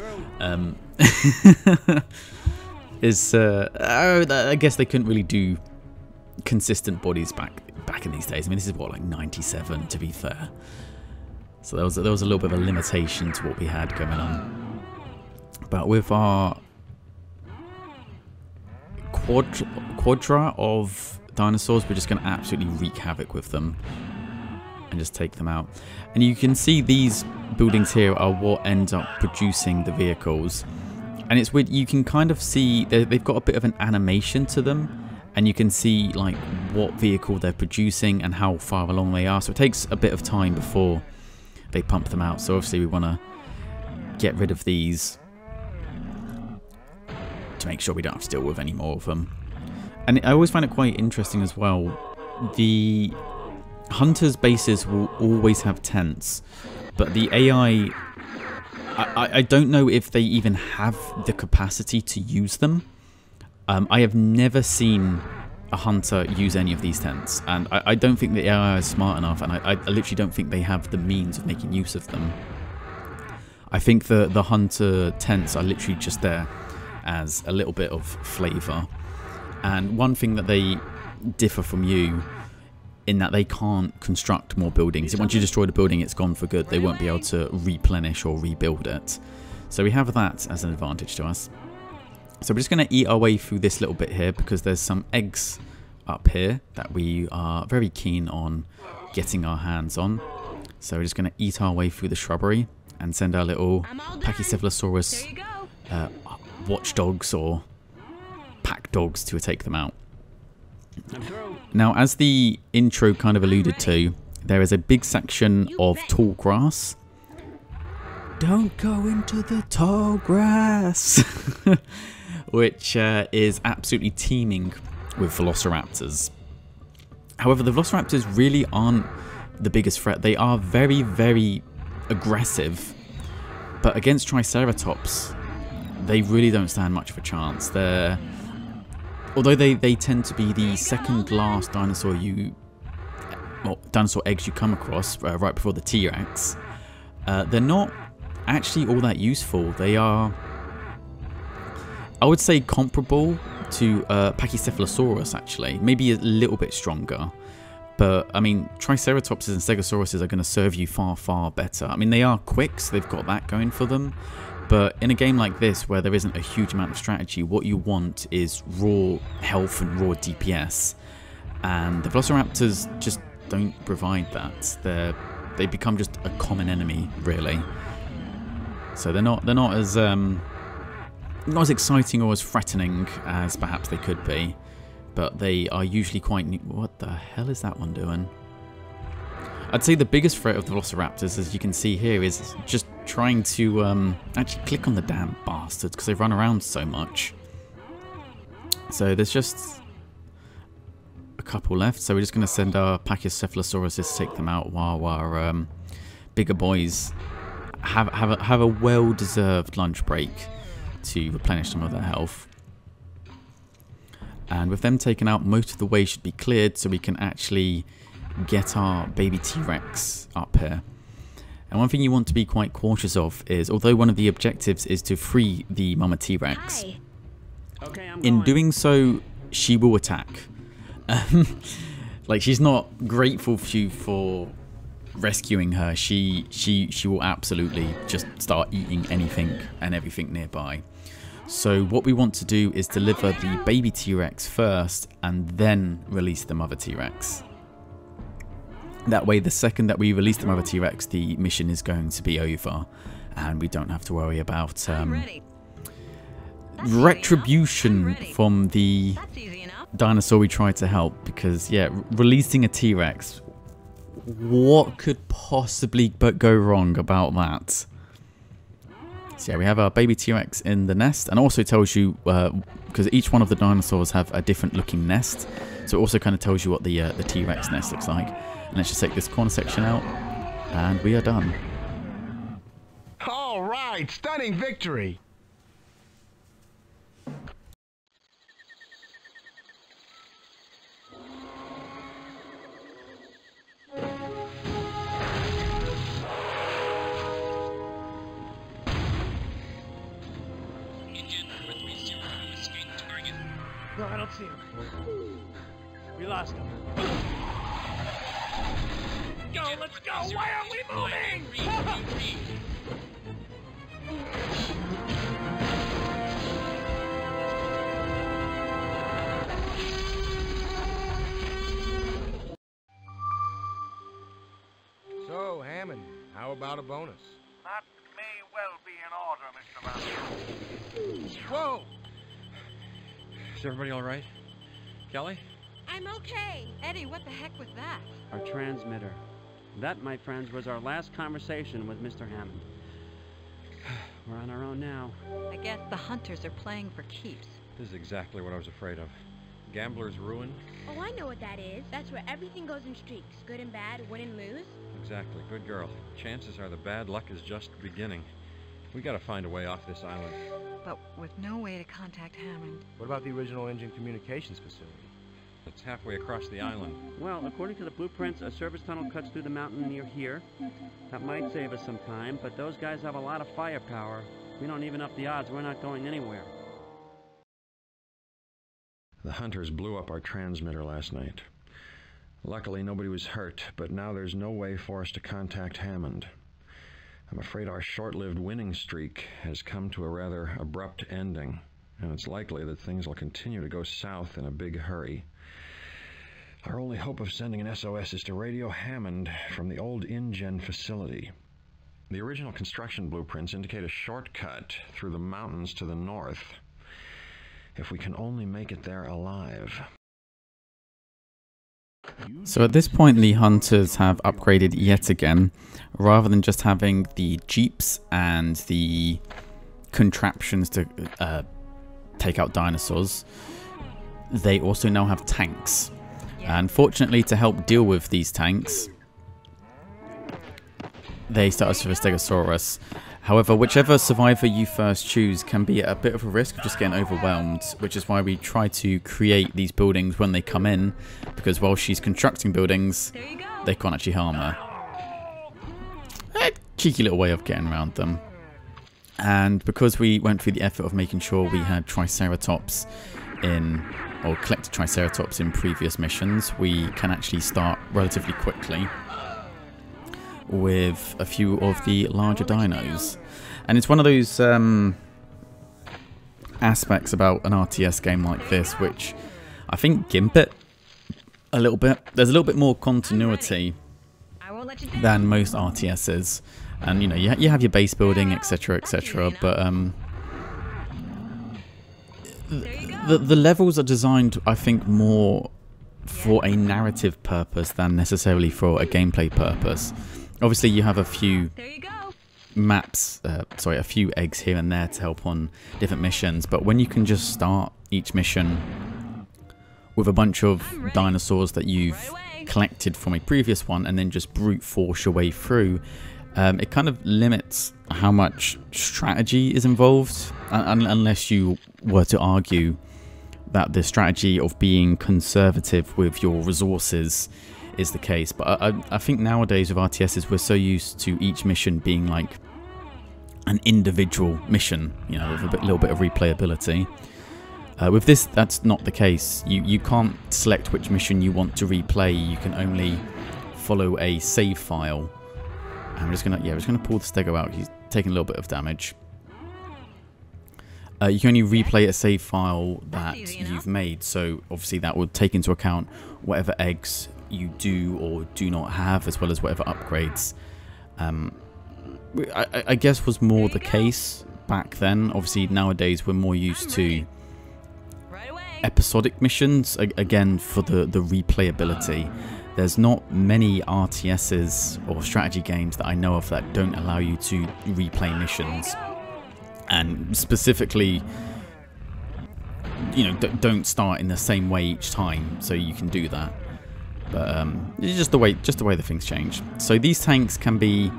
[SPEAKER 1] I guess they couldn't really do consistent bodies back in these days. I mean, this is what, like 97, to be fair. So there was a little bit of a limitation to what we had going on. But with our quadra of dinosaurs, we're just going to absolutely wreak havoc with them and just take them out. And you can see these buildings here are what end up producing the vehicles. And it's weird, you can kind of see they've got a bit of an animation to them, and you can see like what vehicle they're producing and how far along they are. So it takes a bit of time before they pump them out. So obviously we want to get rid of these to make sure we don't have to deal with any more of them. And I always find it quite interesting as well. The hunters' bases will always have tents, but the AI I don't know if they even have the capacity to use them. I have never seen a hunter use any of these tents, and I don't think the AI is smart enough, and I literally don't think they have the means of making use of them. I think the hunter tents are literally just there as a little bit of flavour. And one thing that they differ from you in that they can't construct more buildings. Once you destroy the building, it's gone for good. They won't be able to replenish or rebuild it. So we have that as an advantage to us. So we're just going to eat our way through this little bit here because there's some eggs up here that we are very keen on getting our hands on. So we're just going to eat our way through the shrubbery and send our little Pachycephalosaurus watchdogs or pack dogs to take them out. Now, as the intro kind of alluded to, there is a big section of tall grass. Don't go into the tall grass! Which is absolutely teeming with velociraptors. However, the velociraptors really aren't the biggest threat. They are very, very aggressive. But against Triceratops, they really don't stand much of a chance. Although they tend to be the second last dinosaur dinosaur eggs you come across right before the T-Rex, they're not actually all that useful. They are, I would say, comparable to Pachycephalosaurus actually, maybe a little bit stronger. But I mean, Triceratopses and Stegosauruses are going to serve you far, far better. I mean, they are quick, so they've got that going for them. But in a game like this, where there isn't a huge amount of strategy, what you want is raw health and raw DPS. And the Velociraptors just don't provide that. They become just a common enemy, really. So they're not as exciting or as threatening as perhaps they could be. But they are usually quite new. What the hell is that one doing? I'd say the biggest threat of the Velociraptors, as you can see here, is just trying to actually click on the damn bastards because they run around so much. So there's just a couple left. So we're just going to send our Pachycephalosauruses to take them out while our bigger boys have a well-deserved lunch break to replenish some of their health. And with them taken out, most of the way should be cleared so we can actually get our baby T-Rex up here. And one thing you want to be quite cautious of is, although one of the objectives is to free the mama T-Rex, in doing so, she will attack. Like, she's not grateful for you for rescuing her. She will absolutely just start eating anything and everything nearby. So what we want to do is deliver the baby T-Rex first and then release the mother T-Rex. That way, the second that we release the mother T-Rex, the mission is going to be over, and we don't have to worry about retribution from the dinosaur we tried to help. Because, yeah, releasing a T-Rex, what could possibly go wrong about that? So yeah, we have our baby T-Rex in the nest, and also tells you, because each one of the dinosaurs have a different looking nest, so it also kind of tells you what the T-Rex nest looks like. And let's just take this corner section out, and we are done.
[SPEAKER 5] All right, stunning victory.
[SPEAKER 8] No, I don't see him. We lost him. Go, let's go! Why aren't we moving?
[SPEAKER 5] So, Hammond, how about a bonus?
[SPEAKER 3] That may well be in order, Mr. Van.
[SPEAKER 5] Whoa!
[SPEAKER 2] Is everybody all right? Kelly?
[SPEAKER 7] I'm okay.
[SPEAKER 6] Eddie, what the heck was that?
[SPEAKER 4] Our transmitter. That, my friends, was our last conversation with Mr. Hammond. We're on our own now.
[SPEAKER 6] I guess the hunters are playing for keeps.
[SPEAKER 2] This is exactly what I was afraid of. Gambler's ruin?
[SPEAKER 7] Oh, I know what that is. That's where everything goes in streaks. Good and bad, win and lose.
[SPEAKER 2] Exactly. Good girl. Chances are the bad luck is just beginning. We gotta find a way off this island.
[SPEAKER 6] But with no way to contact Hammond.
[SPEAKER 5] What about the original engine communications facility?
[SPEAKER 2] It's halfway across the island.
[SPEAKER 4] Well, according to the blueprints, a service tunnel cuts through the mountain near here. That might save us some time, but those guys have a lot of firepower. We don't even up the odds, we're not going anywhere.
[SPEAKER 2] The hunters blew up our transmitter last night. Luckily, nobody was hurt, but now there's no way for us to contact Hammond. I'm afraid our short-lived winning streak has come to a rather abrupt ending, and it's likely that things will continue to go south in a big hurry. Our only hope of sending an SOS is to radio Hammond from the old InGen facility. The original construction blueprints indicate a shortcut through the mountains to the north. If we can only make it there alive.
[SPEAKER 1] So at this point the hunters have upgraded yet again. Rather than just having the jeeps and the contraptions to take out dinosaurs, they also now have tanks. And fortunately, to help deal with these tanks, they start us with a Stegosaurus. However, whichever survivor you first choose can be a bit of a risk of just getting overwhelmed, which is why we try to create these buildings when they come in, because while she's constructing buildings, they can't actually harm her. A cheeky little way of getting around them. And because we went through the effort of making sure we had Triceratops in, or collected Triceratops in previous missions, we can actually start relatively quickly with a few of the larger dinos. And it's one of those aspects about an RTS game like this which I think gimp it a little bit. There's a little bit more continuity than most RTSs, and you know, you have your base building, etc, etc, but the levels are designed, I think, more for a narrative purpose than necessarily for a gameplay purpose. Obviously, you have a few maps, a few eggs here and there to help on different missions, but when you can just start each mission with a bunch of dinosaurs that you've collected from a previous one and then just brute force your way through, it kind of limits how much strategy is involved, unless you were to argue that the strategy of being conservative with your resources is the case. But I think nowadays with RTSs we're so used to each mission being like an individual mission, you know, with a little bit of replayability. With this, that's not the case. You can't select which mission you want to replay. You can only follow a save file. I'm just gonna pull the Stego out. He's taking a little bit of damage. You can only replay a save file that you've made. So obviously that would take into account whatever eggs you do or do not have, as well as whatever upgrades. I guess was more the case back then. Obviously nowadays we're more used to episodic missions, again for the replayability. There's not many RTSs or strategy games that I know of that don't allow you to replay missions, and specifically, you know, don't start in the same way each time, so you can do that. But it's just the way the things change. So these tanks can be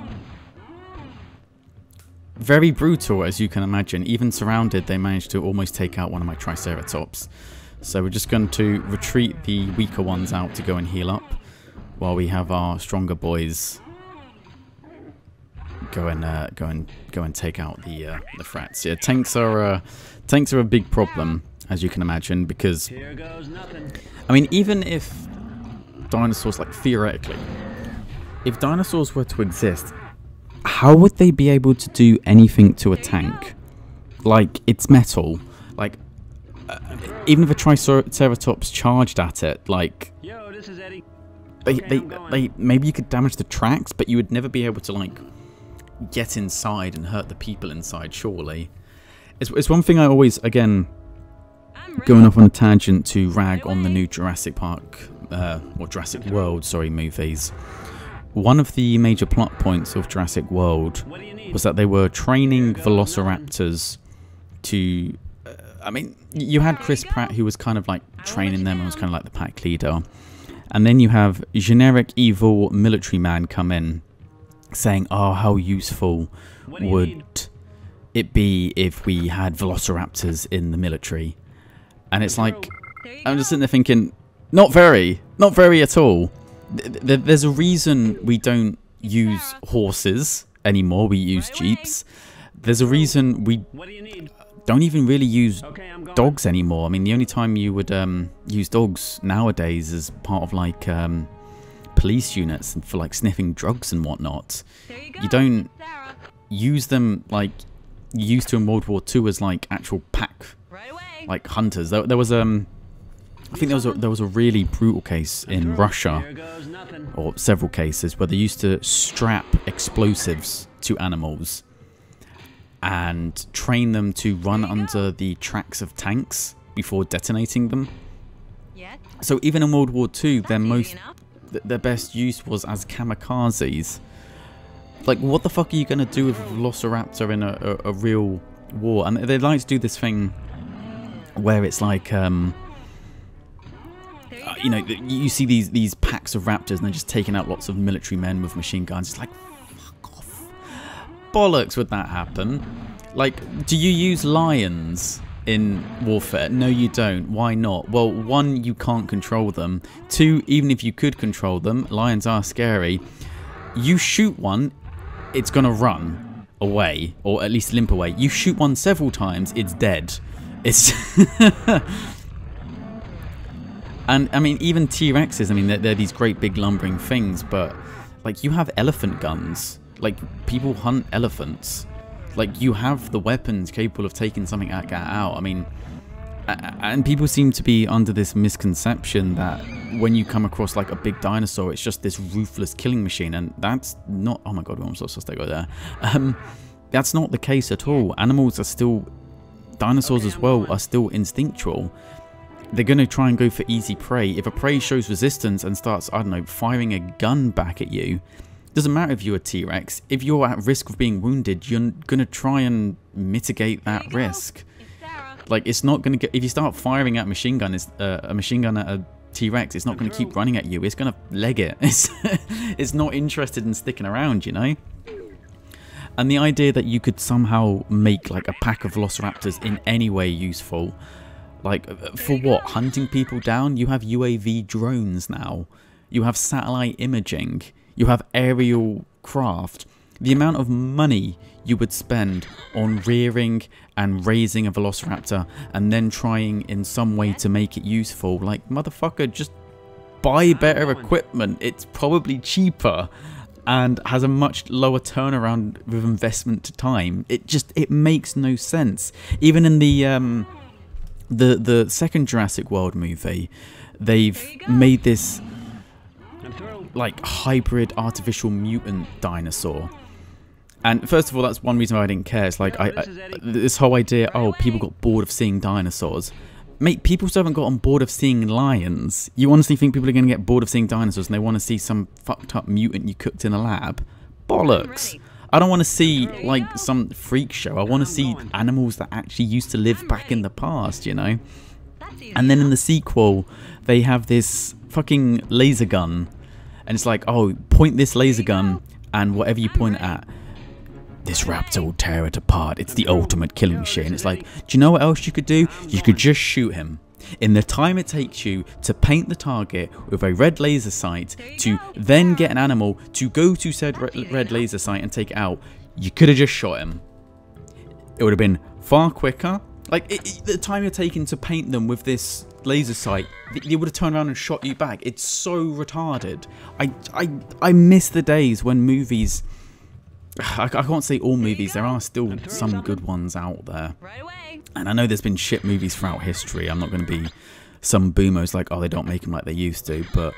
[SPEAKER 1] very brutal, as you can imagine. Even surrounded, they managed to almost take out one of my Triceratops. So we're just going to retreat the weaker ones out to go and heal up, while we have our stronger boys go and take out the threats. Yeah, tanks are a big problem, as you can imagine, because I mean, even if dinosaurs, like theoretically, if dinosaurs were to exist, how would they be able to do anything to a tank? Like, it's metal. Like, even if a Triceratops charged at it, like,
[SPEAKER 4] Yo, this is Eddie.
[SPEAKER 1] They maybe you could damage the tracks, but you would never be able to like get inside and hurt the people inside. Surely, it's one thing I always, again, going off on a tangent to rag on the new Jurassic Park or Jurassic World, sorry, movies. One of the major plot points of Jurassic World was that they were training velociraptors to. I mean, you had Chris Pratt, who was kind of like training them and was kind of like the pack leader. And then you have generic evil military man come in saying, oh, how useful would it be if we had velociraptors in the military? And it's like, I'm just sitting there thinking, not very at all. There's a reason we don't use horses anymore, we use jeeps. There's a reason we don't even really use dogs anymore. I mean, the only time you would use dogs nowadays is part of like police units and for like sniffing drugs and whatnot. You don't use them like you used to in World War II as like actual pack like hunters. There was I think there was a really brutal case in Russia, or several cases, where they used to strap explosives to animals and train them to run under the tracks of tanks before detonating them. So even in World War II, their best use was as kamikazes. Like, what the fuck are you gonna do with a velociraptor in a real war? And they like to do this thing where it's like, you know, you see these packs of raptors and they're just taking out lots of military men with machine guns. It's like, fuck off. Bollocks would that happen? Like, do you use lions in warfare? No, you don't. Why not? Well, one, you can't control them. Two, even if you could control them, lions are scary. You shoot one, it's gonna run away, or at least limp away. You shoot one several times, it's dead. It's... And, I mean, even T-Rexes, I mean, they're these great big lumbering things, but, like, you have elephant guns. Like, people hunt elephants. Like, you have the weapons capable of taking something like that out. I mean, and people seem to be under this misconception that when you come across, like, a big dinosaur, it's just this ruthless killing machine, and that's not... Oh, my God, I'm so supposed to go there. That's not the case at all. Animals are still... Dinosaurs as well are still instinctual. They're going to try and go for easy prey. If a prey shows resistance and starts, I don't know, firing a gun back at you, doesn't matter if you're a T-Rex. If you're at risk of being wounded, you're going to try and mitigate that risk. Like, it's not going to get... If you start firing at a machine gun at a T-Rex, it's not going to keep running at you. It's going to leg it. It's not interested in sticking around, you know? And the idea that you could somehow make, like, a pack of velociraptors in any way useful... Like, for what? Hunting people down? You have UAV drones now. You have satellite imaging. You have aerial craft. The amount of money you would spend on rearing and raising a velociraptor and then trying in some way to make it useful. Like, motherfucker, just buy better equipment. It's probably cheaper and has a much lower turnaround with investment to time. It makes no sense. Even in the second Jurassic World movie, they've made this like hybrid artificial mutant dinosaur. And first of all, that's one reason why I didn't care. It's like this whole idea, oh, people got bored of seeing dinosaurs. Mate, people still haven't got on board of seeing lions. You honestly think people are going to get bored of seeing dinosaurs and they want to see some fucked up mutant you cooked in a lab? Bollocks. I don't want to see, like, some freak show. I want to see animals that actually used to live back in the past, you know? And then in the sequel, they have this fucking laser gun. And it's like, oh, point this laser gun, and whatever you point at, this raptor will tear it apart. It's the ultimate killing machine. It's like, do you know what else you could do? You could just shoot him. In the time it takes you to paint the target with a red laser sight, to then get an animal to go to said red laser sight and take it out, you could have just shot him. It would have been far quicker. Like, the time you're taking to paint them with this laser sight, you would have turned around and shot you back. It's so retarded. I miss the days when movies... I can't say all movies, there are still some good ones out there. And I know there's been shit movies throughout history. I'm not going to be some boomers like, oh, they don't make them like they used to. But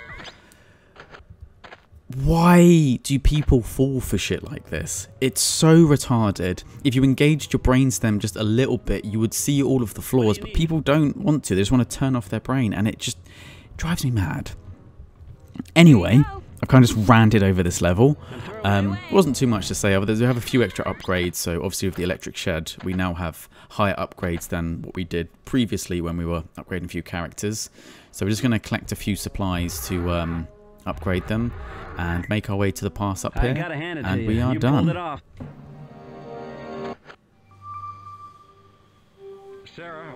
[SPEAKER 1] why do people fall for shit like this? It's so retarded. If you engaged your brainstem just a little bit, you would see all of the flaws. But people don't want to. They just want to turn off their brain. And it just drives me mad. Anyway... I've kind of just ranted over this level. Wasn't too much to say other than we have a few extra upgrades. So obviously with the electric shed, we now have higher upgrades than what we did previously when we were upgrading a few characters. So we're just going to collect a few supplies to upgrade them and make our way to the pass up here. And we are done.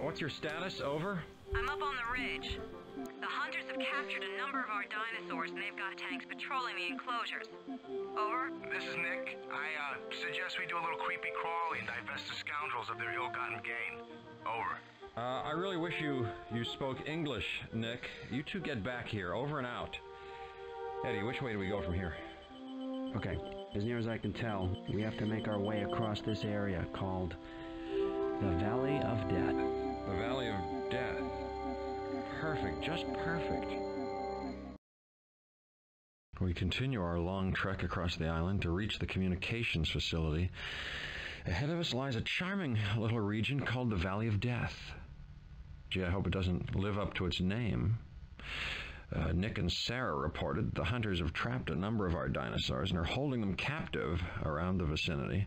[SPEAKER 2] What's your status? Over?
[SPEAKER 6] I'm up on the ridge. The hunters have captured a number of our dinosaurs, and they've got tanks patrolling the enclosures. Over.
[SPEAKER 3] This is Nick. I suggest we do a little creepy crawly and divest the scoundrels of their ill-gotten gain. Over.
[SPEAKER 2] I really wish you spoke English, Nick. You two get back here. Over and out. Eddie, which way do we go from here?
[SPEAKER 4] Okay, as near as I can tell, we have to make our way across this area called the Valley of Death.
[SPEAKER 2] The Valley of Death. Perfect, just perfect. We continue our long trek across the island to reach the communications facility. Ahead of us lies a charming little region called the Valley of Death. Gee, I hope it doesn't live up to its name. Nick and Sarah reported the hunters have trapped a number of our dinosaurs and are holding them captive around the vicinity.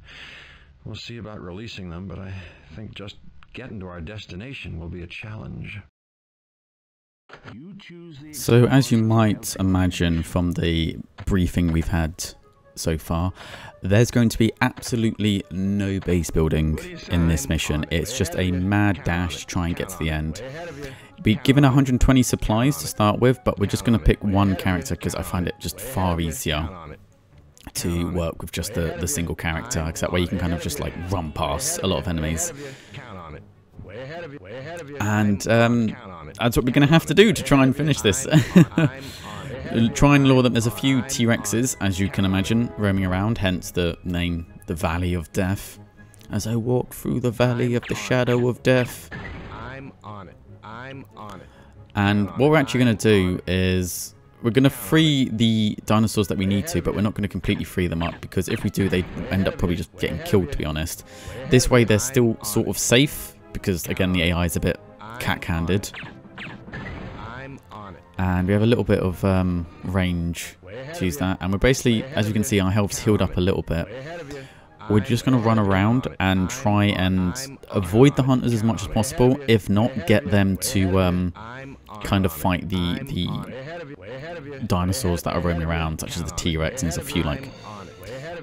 [SPEAKER 2] We'll see about releasing them, but I think just getting to our destination will be a challenge.
[SPEAKER 1] So, as you might imagine from the briefing we've had so far, there's going to be absolutely no base building in this mission. It's just a mad dash to try and get to the end. Be given 120 supplies to start with, but we're just going to pick one character because I find it just far easier to work with just the single character, because that way you can kind of just like run past a lot of enemies. And that's what we're going to have to do to try and finish this. Try and lure them. There's a few T-Rexes, as you can imagine, roaming around, hence the name, the Valley of Death. As I walk through the Valley of the Shadow of Death.
[SPEAKER 5] I'm on it. I'm on it.
[SPEAKER 1] And what we're actually going to do is we're going to free the dinosaurs that we need to, but we're not going to completely free them up, because if we do, they end up probably just getting killed, to be honest. This way, they're still sort of safe, because, again, the AI is a bit cack-handed. And we have a little bit of range to use that. And we're basically, as you can see, our health's healed up a little bit. We're just going to run around and try and avoid the hunters as much as possible. If not, get them to kind of fight the dinosaurs that are roaming around, such as the T-Rex, and there's a few like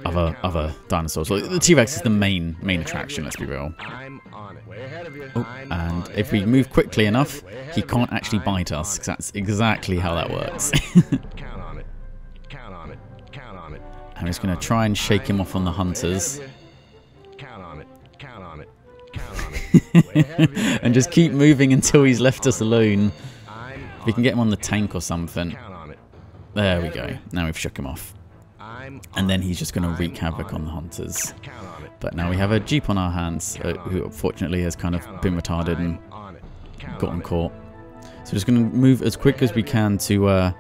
[SPEAKER 1] other dinosaurs. Well, the T-Rex is the main attraction, let's be real. Oh, and if we move quickly enough, he can't actually bite us, because that's exactly how that works. I'm just going to try and shake him off on the hunters. And just keep moving until he's left us alone. If we can get him on the tank or something. There we go. Now we've shook him off. And then he's just going to wreak havoc on the hunters. But now we have a Jeep on our hands, who unfortunately has kind of been retarded and gotten caught. So we're just going to move as quick as we can to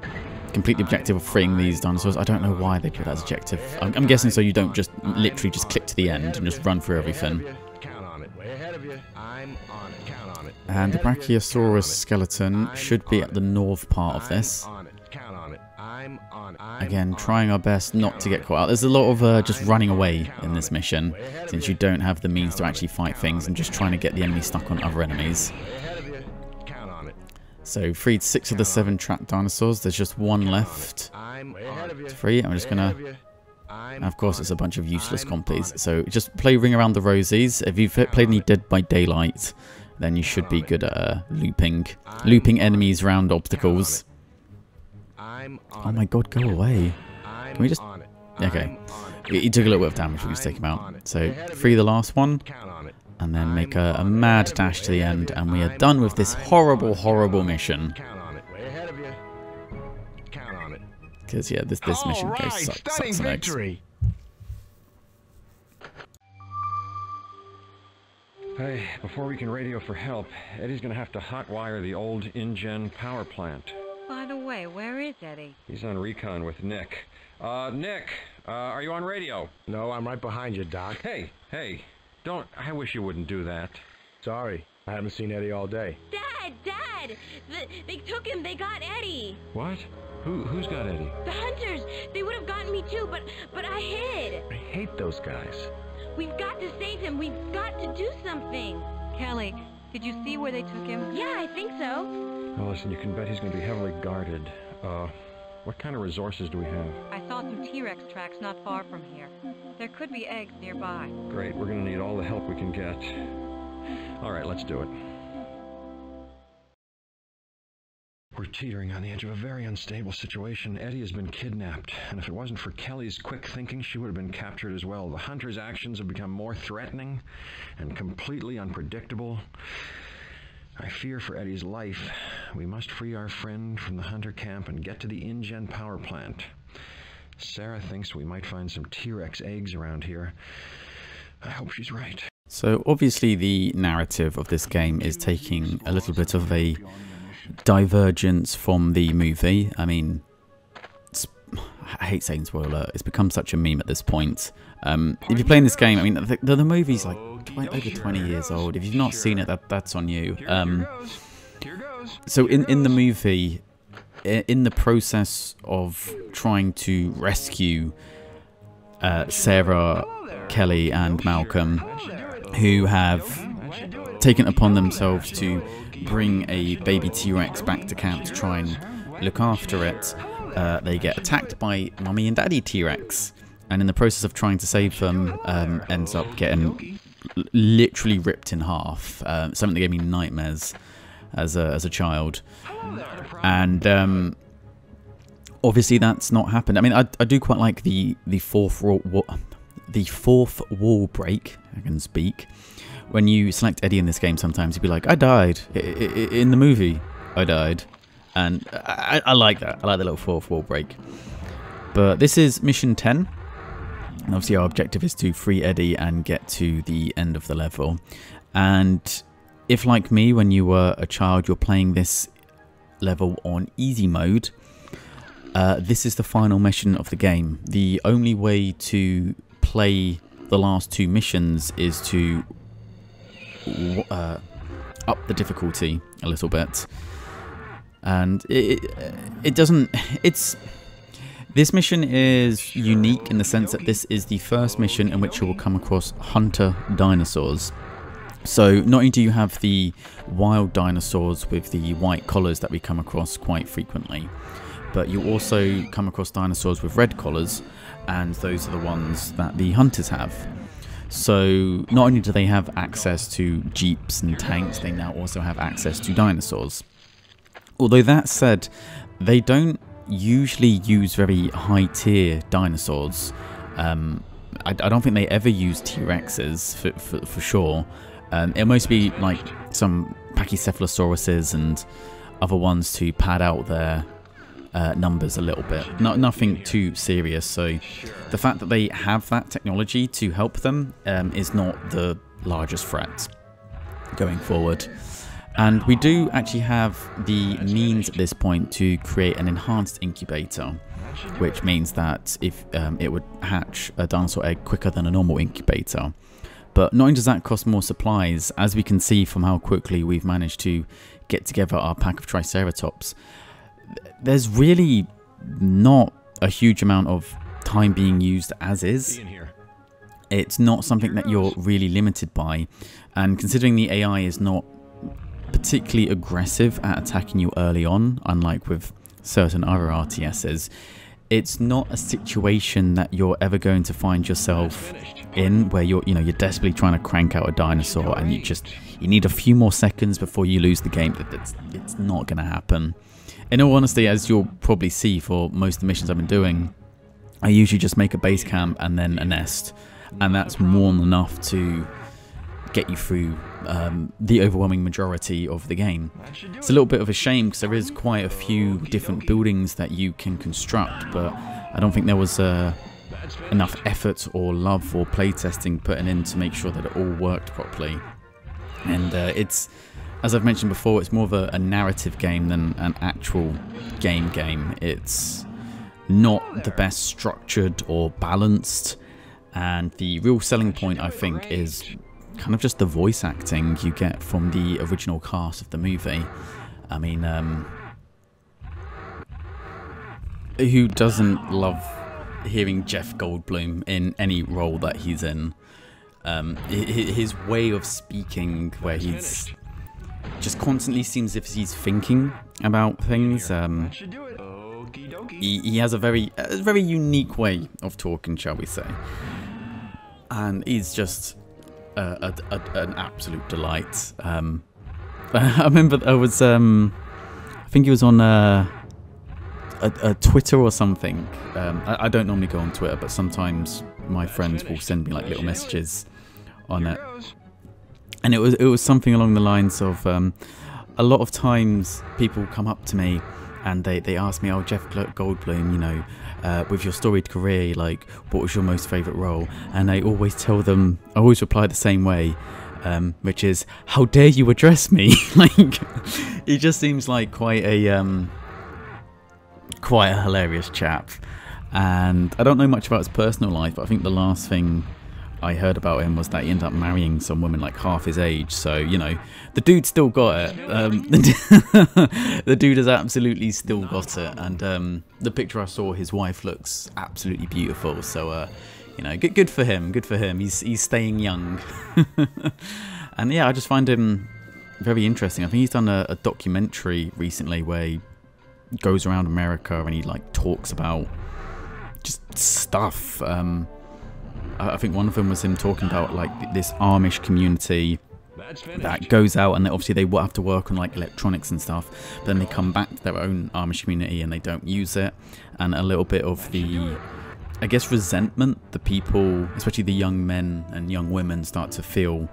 [SPEAKER 1] complete the objective of freeing these dinosaurs. I don't know why they put that as objective. I'm guessing so you don't just literally just click to the end and just run through everything. And the Brachiosaurus skeleton should be at the north part of this. Again, trying our best not to get caught out. There's a lot of just running away in this mission, since you don't have the means to actually fight things, and just trying to get the enemy stuck on other enemies. So, freed 6 of the 7 trapped dinosaurs. There's just one left to free. I'm just going to... And of course, it's a bunch of useless compies. So, just play Ring Around the Rosies. If you've played any Dead by Daylight, then you should be good at looping enemies around obstacles. Oh my god, go away. Can we just... Okay. He took a little bit of damage, we just take him out. So, free the last one. And then make a mad dash to the end. And we are done with this horrible, horrible mission. Because, yeah, this mission goes sucks and eggs.
[SPEAKER 2] Hey, before we can radio for help, Eddie's going to have to hotwire the old InGen power plant.
[SPEAKER 6] By the way, where is Eddie?
[SPEAKER 2] He's on recon with Nick. Nick, are you on radio?
[SPEAKER 5] No, I'm right behind you, Doc.
[SPEAKER 2] Hey, don't... I wish you wouldn't do that.
[SPEAKER 5] Sorry, I haven't seen Eddie all day.
[SPEAKER 7] Dad! They took him, they got Eddie!
[SPEAKER 2] What? Who's got Eddie?
[SPEAKER 7] The hunters! They would have gotten me too, but I hid!
[SPEAKER 5] I hate those guys.
[SPEAKER 7] We've got to save him, we've got to do something!
[SPEAKER 6] Kelly, did you see where they took him?
[SPEAKER 7] Yeah, I think so.
[SPEAKER 2] Well, listen, you can bet he's going to be heavily guarded. What kind of resources do we have?
[SPEAKER 6] I saw some T-Rex tracks not far from here. There could be eggs nearby.
[SPEAKER 2] Great, we're going to need all the help we can get. All right, let's do it. We're teetering on the edge of a very unstable situation. Eddie has been kidnapped, and if it wasn't for Kelly's quick thinking, she would have been captured as well. The hunter's actions have become more threatening and completely unpredictable. I fear for Eddie's life. We must free our friend from the hunter camp and get to the InGen power plant. Sarah thinks we might find some T-Rex eggs around here. I hope she's right.
[SPEAKER 1] So obviously the narrative of this game is taking a little bit of a divergence from the movie. I mean, I hate saying spoiler, it's become such a meme at this point. If you're playing this game, I mean, the movie's like over 20 years old. If you've not seen it, that's on you. So in the movie, in the process of trying to rescue Sarah, Kelly and Malcolm, who have taken it upon themselves to bring a baby T-Rex back to camp to try and look after it, they get attacked by Mummy and Daddy T-Rex, and in the process of trying to save them, ends up getting literally ripped in half. Something that gave me nightmares as a child. And obviously that's not happened. I mean, I do quite like the fourth wall break. I can speak. When you select Eddie in this game, sometimes you'd be like, I died. In the movie, I died. And I like that. I like the little fourth wall break. But this is mission 10. And obviously our objective is to free Eddie and get to the end of the level. And if, like me, when you were a child, you're playing this level on easy mode, this is the final mission of the game. The only way to play the last two missions is to up the difficulty a little bit. And it doesn't... This mission is unique in the sense that this is the first mission in which you will come across hunter dinosaurs. So not only do you have the wild dinosaurs with the white collars that we come across quite frequently, but you also come across dinosaurs with red collars, and those are the ones that the hunters have. So not only do they have access to jeeps and tanks, they now also have access to dinosaurs. Although that said, they don't usually use very high tier dinosaurs. I don't think they ever use T-Rexes for sure. It'll mostly be like some Pachycephalosauruses and other ones to pad out their numbers a little bit. Nothing too serious. So the fact that they have that technology to help them is not the largest threat going forward. And we do actually have the means at this point to create an enhanced incubator, which means that if it would hatch a dinosaur egg quicker than a normal incubator. But not only does that cost more supplies, as we can see from how quickly we've managed to get together our pack of Triceratops, there's really not a huge amount of time being used as is. It's not something that you're really limited by, and considering the AI is not particularly aggressive at attacking you early on, unlike with certain other RTSs, it's not a situation that you're ever going to find yourself in where you're desperately trying to crank out a dinosaur and you need a few more seconds before you lose the game. It's not going to happen. In all honesty, as you'll probably see for most of the missions I've been doing, I usually just make a base camp and then a nest, and that's more than enough to get you through the overwhelming majority of the game. It's a little bit of a shame because there is quite a few different buildings that you can construct, but I don't think there was enough effort or love or playtesting put in to make sure that it all worked properly. And it's, as I've mentioned before, it's more of a narrative game than an actual game. It's not the best structured or balanced, and the real selling point, I think, is kind of just the voice acting you get from the original cast of the movie. I mean, who doesn't love hearing Jeff Goldblum in any role that he's in? His way of speaking, where he's just constantly seems as if he's thinking about things. He has a very unique way of talking, shall we say, and he's just an absolute delight. I remember I I think he was on a Twitter or something. I don't normally go on Twitter, but sometimes my friends will send me like little messages on it, and it was something along the lines of a lot of times people come up to me and they ask me, oh, Jeff Goldblum, you know, with your storied career, like, what was your most favourite role? And I always tell them, I always reply the same way, which is, how dare you address me? Like, he just seems like quite a hilarious chap. And I don't know much about his personal life, but I think the last thing I heard about him was that he ended up marrying some woman like half his age. So, you know, the dude still got it. The dude has absolutely still got it. And the picture I saw, his wife looks absolutely beautiful. So, you know, good for him. Good for him. He's staying young. And yeah, I just find him very interesting. I think he's done a documentary recently where he goes around America and he like talks about just stuff. I think one of them was him talking about like this Amish community that goes out, and obviously they have to work on like electronics and stuff, but then they come back to their own Amish community and they don't use it, and a little bit of the, I guess, resentment the people, especially the young men and young women, start to feel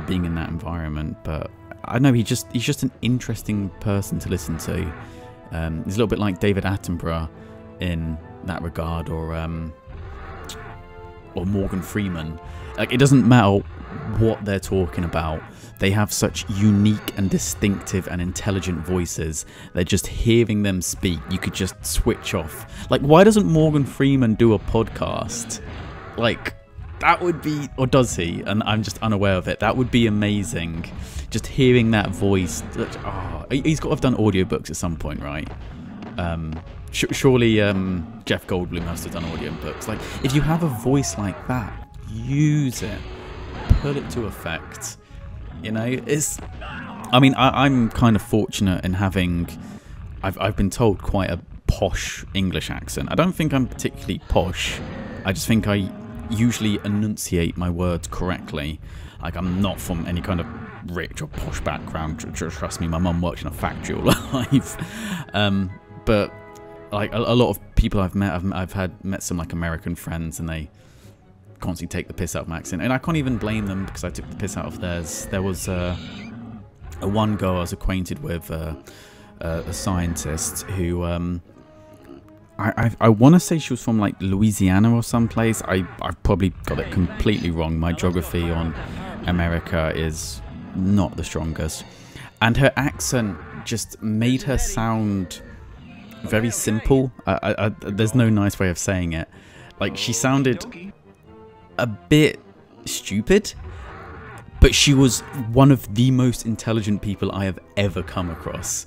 [SPEAKER 1] being in that environment. But I know he's just an interesting person to listen to. He's a little bit like David Attenborough in that regard, or Morgan Freeman. Like, it doesn't matter what they're talking about, they have such unique and distinctive and intelligent voices that just hearing them speak, you could just switch off. Like, why doesn't Morgan Freeman do a podcast? Like, that would be, or does he? And I'm just unaware of it. That would be amazing. Just hearing that voice. He's got to have done audiobooks at some point, right? Surely Jeff Goldblum must have done audiobooks. Like, if you have a voice like that, use it, put it to effect. You know, it's. I mean, I'm kind of fortunate in having, I've been told, quite a posh English accent. I don't think I'm particularly posh. I just think I usually enunciate my words correctly. Like, I'm not from any kind of rich or posh background. Trust me, my mum worked in a factory all her life. But like a lot of people I've met, I've met some like American friends, and they constantly take the piss out of my accent, and I can't even blame them because I took the piss out of theirs. There was a one girl I was acquainted with, a scientist who I want to say she was from like Louisiana or someplace. I've probably got it completely wrong. My geography on America is not the strongest, and her accent just made her sound very simple. There's no nice way of saying it. Like, she sounded a bit stupid, but she was one of the most intelligent people I have ever come across.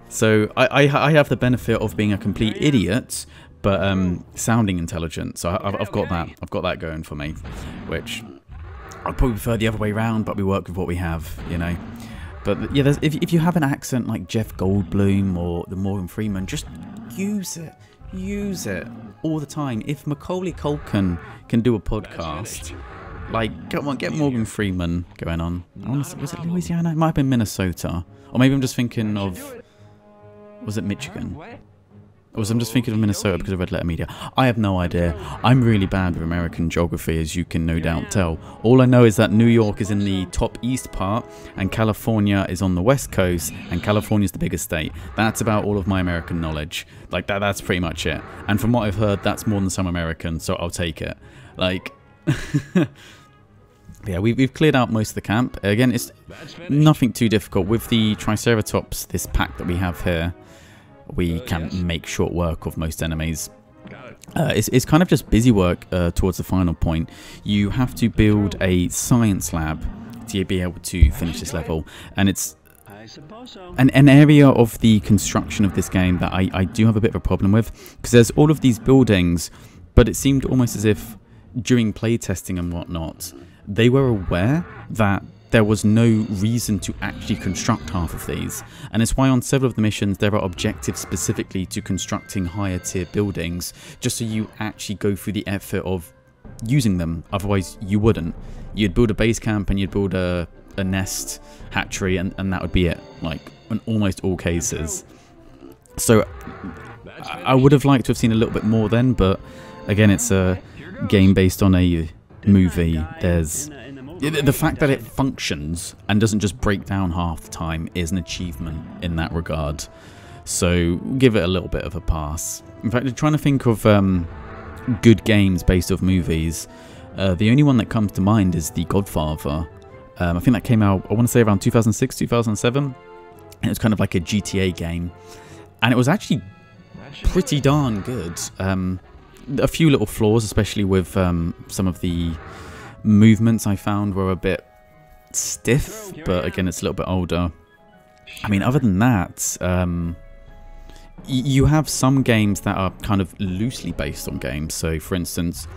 [SPEAKER 1] So I have the benefit of being a complete idiot, but sounding intelligent. So I've got that. I've got that going for me, which I'd probably prefer the other way around. But we work with what we have, you know. But yeah, if you have an accent like Jeff Goldblum or the Morgan Freeman, just use it. Use it all the time. If Macaulay Culkin can do a podcast, like, come on, get Morgan Freeman going on. Was it Louisiana? It might have been Minnesota. Or maybe I'm just thinking of, was it Michigan? Or was I'm just thinking of Minnesota because of Red Letter Media? I have no idea. I'm really bad with American geography, as you can no doubt tell. All I know is that New York is in the top east part, and California is on the west coast, and California's the biggest state. That's about all of my American knowledge. Like, that's pretty much it. And from what I've heard, that's more than some Americans, so I'll take it. Like, yeah, we've cleared out most of the camp. Again, it's nothing too difficult. With the Triceratops, this pack that we have here, we can make short work of most enemies. It's kind of just busy work towards the final point. You have to build a science lab to be able to finish this level, and it's an area of the construction of this game that I do have a bit of a problem with, because there's all of these buildings, but it seemed almost as if during playtesting and whatnot, they were aware that there was no reason to actually construct half of these, and it's why on several of the missions there are objectives specifically to constructing higher tier buildings, just so you actually go through the effort of using them. Otherwise you wouldn't. You'd build a base camp and you'd build a a nest hatchery, and that would be it, like in almost all cases. So I would have liked to have seen a little bit more then, but again, it's a game based on a movie. There's the fact that it functions and doesn't just break down half the time is an achievement in that regard. So give it a little bit of a pass. In fact, I'm trying to think of good games based off movies. The only one that comes to mind is The Godfather. I think that came out, I want to say around 2006, 2007. And it was kind of like a GTA game. And it was actually pretty darn good. A few little flaws, especially with some of the movements I found were a bit stiff. But again, it's a little bit older. I mean, other than that, you have some games that are kind of loosely based on games. So, for instance,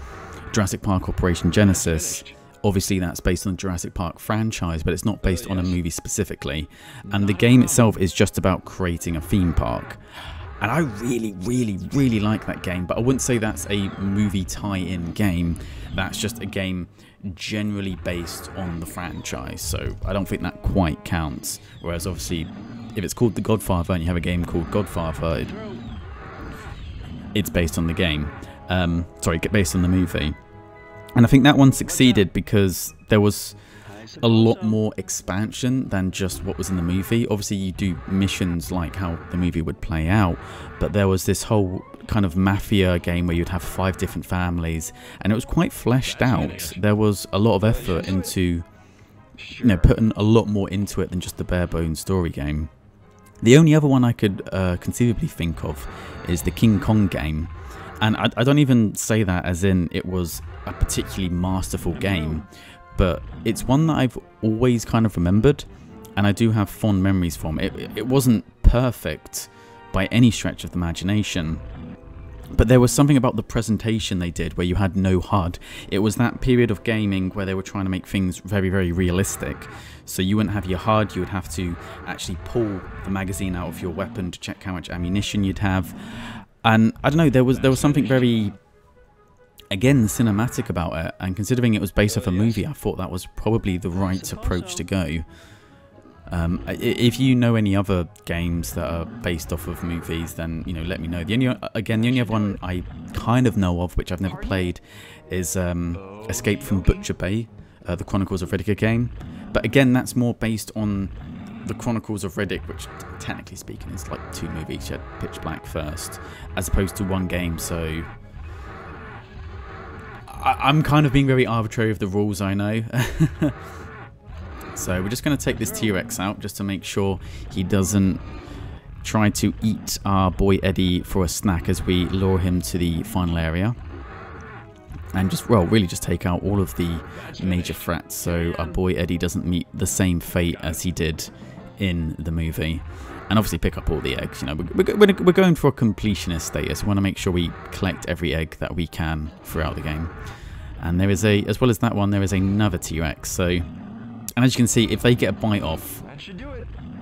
[SPEAKER 1] Jurassic Park Operation Genesis, obviously that's based on the Jurassic Park franchise, but it's not based on a movie specifically. And the game itself is just about creating a theme park. And I really, really, really like that game, but I wouldn't say that's a movie tie-in game. That's just a game generally based on the franchise, so I don't think that quite counts. Whereas obviously, if it's called The Godfather and you have a game called Godfather, it's based on the game. Sorry, based on the movie. And I think that one succeeded because there was a lot more expansion than just what was in the movie. Obviously, you do missions like how the movie would play out, but there was this whole kind of mafia game where you'd have 5 different families, and it was quite fleshed out. There was a lot of effort into, you know, putting a lot more into it than just the bare bones story game. The only other one I could conceivably think of is the King Kong game. And I don't even say that as in it was a particularly masterful game, but it's one that I've always kind of remembered, and I do have fond memories from. It wasn't perfect by any stretch of the imagination, but there was something about the presentation they did where you had no HUD. It was that period of gaming where they were trying to make things very, very realistic. So you wouldn't have your HUD, you would have to actually pull the magazine out of your weapon to check how much ammunition you'd have. And I don't know, there was something very, again, cinematic about it, and considering it was based off a movie, I thought that was probably the right approach to go. If you know any other games that are based off of movies, then, you know, let me know. The only other one I kind of know of, which I've never played, is Escape from Butcher Bay, the Chronicles of Riddick game. But again, that's more based on the Chronicles of Riddick, which technically speaking is like 2 movies. You had Pitch Black first, as opposed to 1 game, so I'm kind of being very arbitrary of the rules, I know. So we're just going to take this T-Rex out just to make sure he doesn't try to eat our boy Eddie for a snack as we lure him to the final area. And just, well, really just take out all of the major threats so our boy Eddie doesn't meet the same fate as he did in the movie. And obviously pick up all the eggs. You know, we're going for a completionist status. We want to make sure we collect every egg that we can throughout the game. And there is as well as that one, there is another T-Rex. So, and as you can see, if they get a bite off,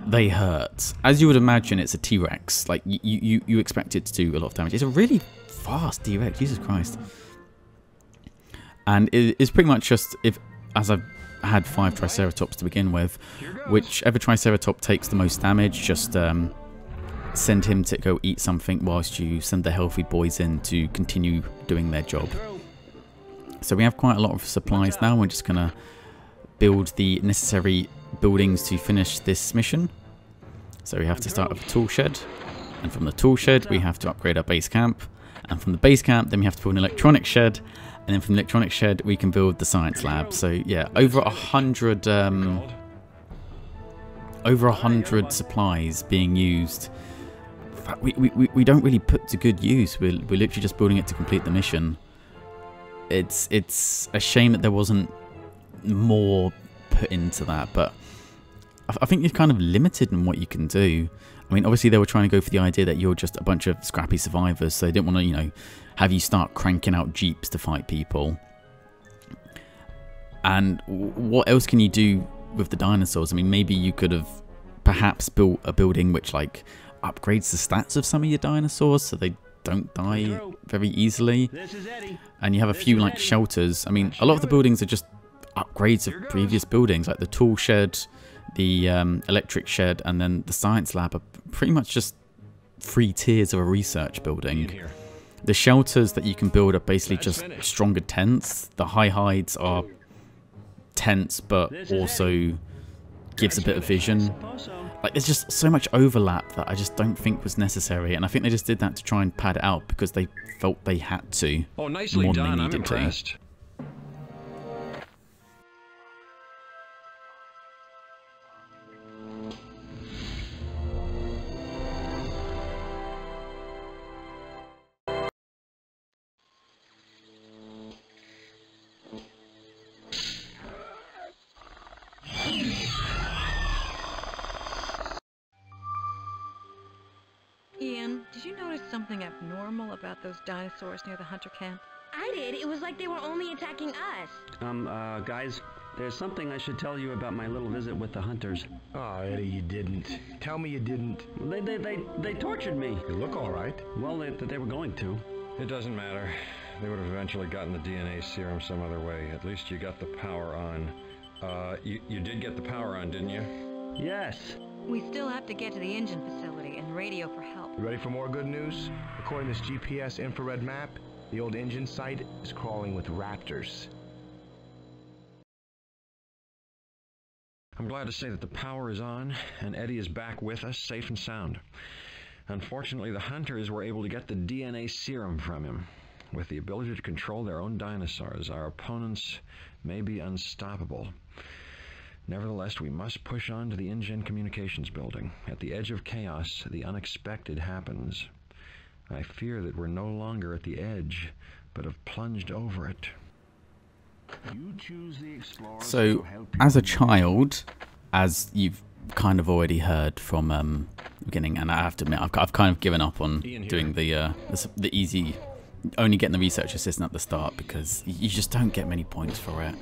[SPEAKER 1] they hurt. As you would imagine, it's a T-Rex. Like, you expect it to do a lot of damage. It's a really fast T-Rex, Jesus Christ. And it's pretty much just, as I've had 5 Triceratops to begin with, whichever Triceratops takes the most damage, just send him to go eat something whilst you send the healthy boys in to continue doing their job. So we have quite a lot of supplies now. We're just going to build the necessary buildings to finish this mission. So we have to start with a tool shed, and from the tool shed we have to upgrade our base camp, and from the base camp then we have to build an electronic shed, and then from the electronic shed we can build the science lab. So yeah, over 100 supplies being used. We don't really put to good use. We're literally just building it to complete the mission. It's a shame that there wasn't more put into that, but I think you're kind of limited in what you can do. I mean, obviously they were trying to go for the idea that you're just a bunch of scrappy survivors, so they didn't want to, you know, have you start cranking out jeeps to fight people. And what else can you do with the dinosaurs? I mean, maybe you could have perhaps built a building which, like, upgrades the stats of some of your dinosaurs so they don't die very easily. And you have a few, like, shelters. I mean, a lot of the buildings are just upgrades of previous buildings, like the tool shed, the electric shed, and then the science lab are pretty much just 3 tiers of a research building. The shelters that you can build are basically just stronger tents. The high hides are tents, but also gives a bit of vision. Like, there's just so much overlap that I just don't think was necessary, and I think they just did that to try and pad it out because they felt they had to.
[SPEAKER 2] Oh, nicely
[SPEAKER 1] more than
[SPEAKER 2] done.
[SPEAKER 1] they
[SPEAKER 2] I'm
[SPEAKER 1] needed
[SPEAKER 2] impressed.
[SPEAKER 1] to.
[SPEAKER 6] Ian, did you notice something abnormal about those dinosaurs near the hunter camp?
[SPEAKER 7] I did. It was like they were only attacking us.
[SPEAKER 4] Guys, there's something I should tell you about my little visit with the hunters.
[SPEAKER 5] Oh, Eddie, you didn't. Tell me you didn't.
[SPEAKER 4] They tortured me.
[SPEAKER 5] You look all right.
[SPEAKER 4] Well, they were going to.
[SPEAKER 2] It doesn't matter. They would have eventually gotten the DNA serum some other way. At least you got the power on. You did get the power on, didn't you?
[SPEAKER 4] Yes.
[SPEAKER 6] We still have to get to the engine facility and radio for help.
[SPEAKER 5] You ready for more good news? According to this GPS infrared map, the old engine site is crawling with raptors.
[SPEAKER 2] I'm glad to say that the power is on, and Eddie is back with us, safe and sound. Unfortunately, the hunters were able to get the DNA serum from him. With the ability to control their own dinosaurs, our opponents may be unstoppable. Nevertheless, we must push on to the InGen Communications building. At the edge of chaos, the unexpected happens. I fear that we're no longer at the edge, but have plunged over it.
[SPEAKER 5] You choose the explorers
[SPEAKER 1] So, as a child, as you've kind of already heard from the beginning, and I have to admit, I've kind of given up on doing the easy, only getting the research assistant at the start, because you just don't get many points for it.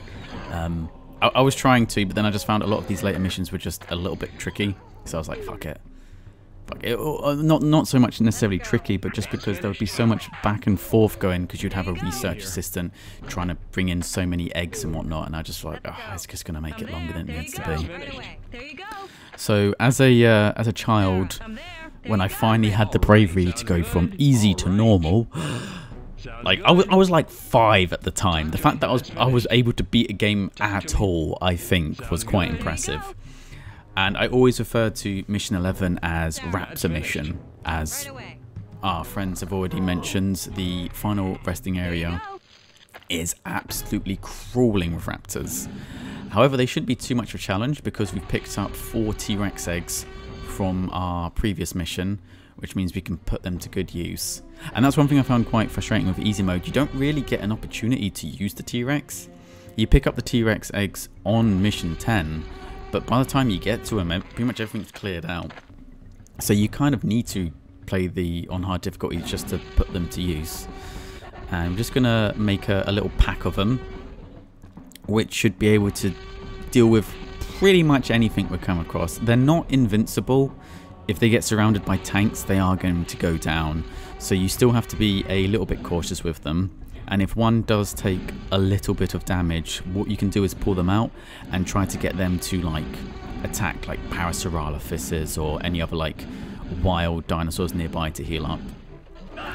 [SPEAKER 1] I was trying to, but then I just found a lot of these later missions were just a little bit tricky, so I was like, fuck it. Not so much necessarily tricky, but just because there would be so much back and forth going, because you'd have a research assistant trying to bring in so many eggs and whatnot, and I just like, oh, it's just going to make it longer than it needs to be. So as a child, when I finally had the bravery to go from easy to normal, like I was like 5 at the time. The fact that I was able to beat a game at all, I think, was quite impressive. And I always refer to Mission 11 as Raptor Mission, as our friends have already mentioned. The final resting area is absolutely crawling with raptors. However, they shouldn't be too much of a challenge because we've picked up 4 T-Rex eggs from our previous mission, which means we can put them to good use. And that's one thing I found quite frustrating with easy mode. You don't really get an opportunity to use the T-Rex. You pick up the T-Rex eggs on Mission 10, but by the time you get to them, pretty much everything's cleared out. So you kind of need to play the on hard difficulty just to put them to use. And I'm just going to make a little pack of them, which should be able to deal with pretty much anything we come across. They're not invincible. If they get surrounded by tanks, they are going to go down. So you still have to be a little bit cautious with them. And if one does take a little bit of damage, what you can do is pull them out and try to get them to like attack like Parasaurolophuses or any other like wild dinosaurs nearby to heal up.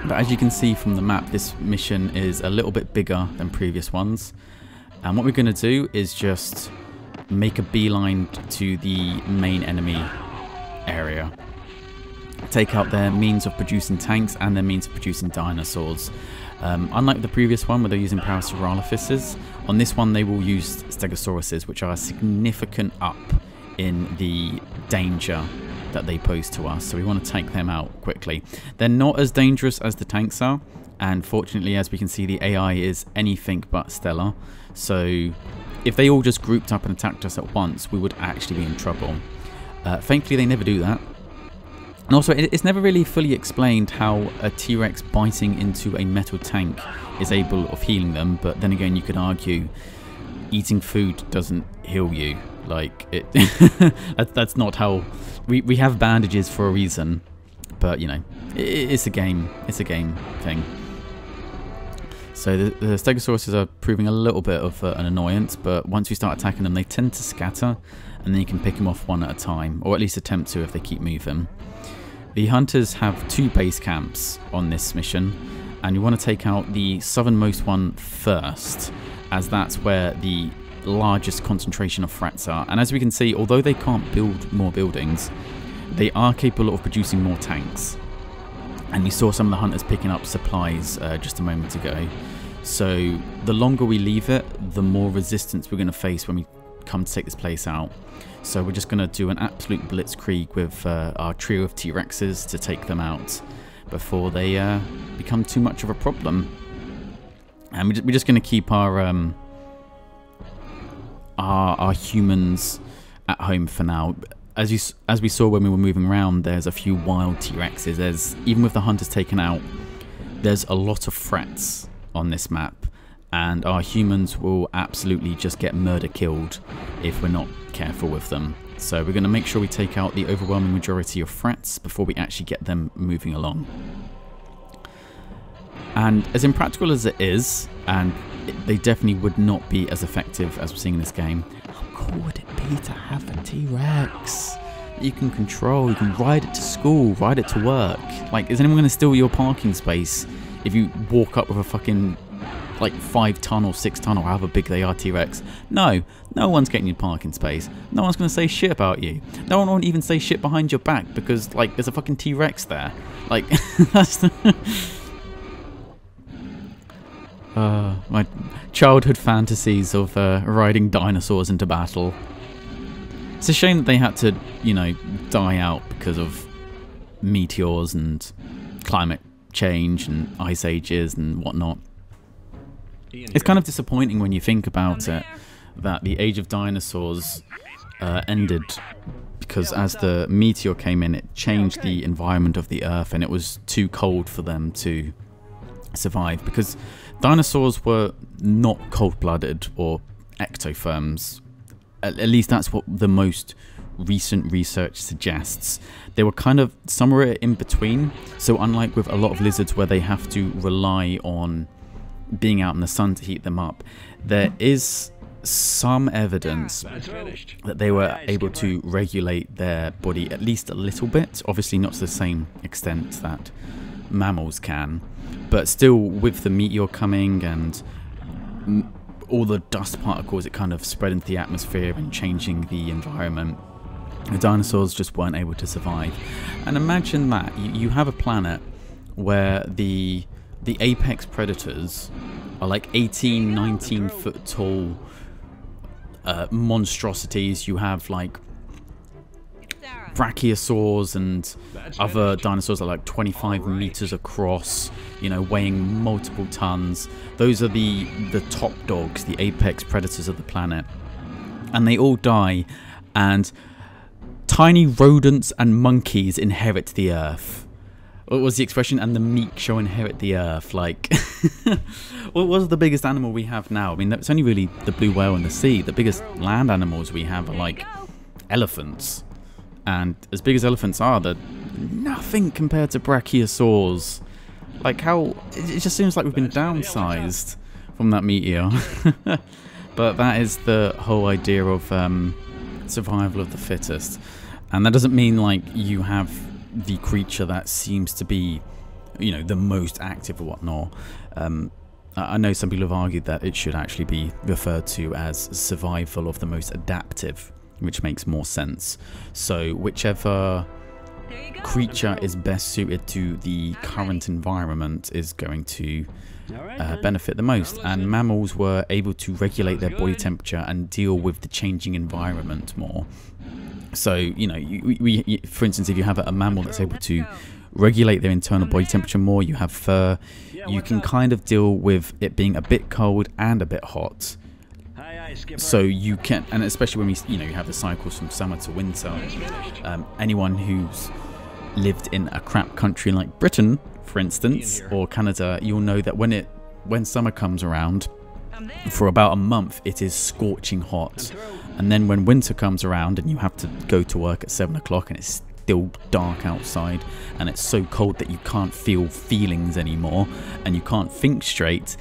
[SPEAKER 1] But as you can see from the map, this mission is a little bit bigger than previous ones. And what we're going to do is just make a beeline to the main enemy area. Take out their means of producing tanks and their means of producing dinosaurs. Unlike the previous one where they're using Parasaurolophuses, on this one they will use Stegosauruses, which are a significant up in the danger that they pose to us. So we want to take them out quickly. They're not as dangerous as the tanks are, and fortunately, as we can see, the AI is anything but stellar. So if they all just grouped up and attacked us at once, we would actually be in trouble. Thankfully, they never do that. And also, it's never really fully explained how a T-Rex biting into a metal tank is able of healing them. But then again, you could argue eating food doesn't heal you. Like, that's not how... We have bandages for a reason. But, you know, it's a game. It's a game thing. So the stegosauruses are proving a little bit of an annoyance, but once you start attacking them, they tend to scatter, and then you can pick them off one at a time, or at least attempt to if they keep moving. The hunters have 2 base camps on this mission, and you want to take out the southernmost one first, as that's where the largest concentration of threats are. And as we can see, although they can't build more buildings, they are capable of producing more tanks. And you saw some of the hunters picking up supplies just a moment ago. So the longer we leave it, the more resistance we're going to face when we come to take this place out. So we're just going to do an absolute blitzkrieg with our trio of T-Rexes to take them out before they become too much of a problem. And we're just going to keep our humans at home for now. As we saw when we were moving around, there's a few wild T-Rexes. Even with the hunters taken out, there's a lot of threats on this map, and our humans will absolutely just get murder killed if we're not careful with them. So we're going to make sure we take out the overwhelming majority of threats before we actually get them moving along. And as impractical as it is, and they definitely would not be as effective as we're seeing in this game, how cool would it be to have a T-Rex that you can control? You can ride it to school, ride it to work. Like, is anyone going to steal your parking space if you walk up with a fucking, like, 5-ton or 6-ton or however big they are T-Rex? No one's getting your parking space. No one's going to say shit about you. No one won't even say shit behind your back because, like, there's a fucking T-Rex there. Like, that's the... my childhood fantasies of riding dinosaurs into battle. It's a shame that they had to, you know, die out because of meteors and climate change and ice ages and whatnot. It's kind of disappointing when you think about it, that the age of dinosaurs ended because as the meteor came in, it changed the environment of the Earth, and it was too cold for them to survive, because dinosaurs were not cold-blooded or ectotherms. At least that's what the most recent research suggests. They were kind of somewhere in between. So unlike with a lot of lizards where they have to rely on being out in the sun to heat them up, there is some evidence that they were able to regulate their body at least a little bit. Obviously not to the same extent that mammals can, but still with the meteor coming and all the dust particles, it kind of spread into the atmosphere and changing the environment. The dinosaurs just weren't able to survive. And imagine that you have a planet where the apex predators are like 18, 19 foot tall monstrosities. You have like brachiosaurs and other dinosaurs that are like 25 meters across, you know, weighing multiple tons. Those are the top dogs, the apex predators of the planet. And they all die, and tiny rodents and monkeys inherit the earth. What was the expression? And the meek shall inherit the earth. Like, what was the biggest animal we have now? I mean, it's only really the blue whale in the sea. The biggest land animals we have are like elephants. And as big as elephants are, they're nothing compared to brachiosaurs. Like, how... It just seems like we've been downsized from that meteor. But that is the whole idea of survival of the fittest. And that doesn't mean, like, you have the creature that seems to be, you know, the most active or whatnot. I know some people have argued that it should actually be referred to as survival of the most adaptive, which makes more sense. So whichever creature is best suited to the current environment is going to benefit the most. And mammals were able to regulate their body temperature and deal with the changing environment more. So, you know, for instance, if you have a mammal that's able to regulate their internal body temperature more, you have fur, you can kind of deal with it being a bit cold and a bit hot. So you can, and especially when you have the cycles from summer to winter. Anyone who's lived in a crap country like Britain, for instance, or Canada, you'll know that when summer comes around, for about a month it is scorching hot, and then when winter comes around and you have to go to work at 7 o'clock and it's still dark outside and it's so cold that you can't feel feelings anymore and you can't think straight,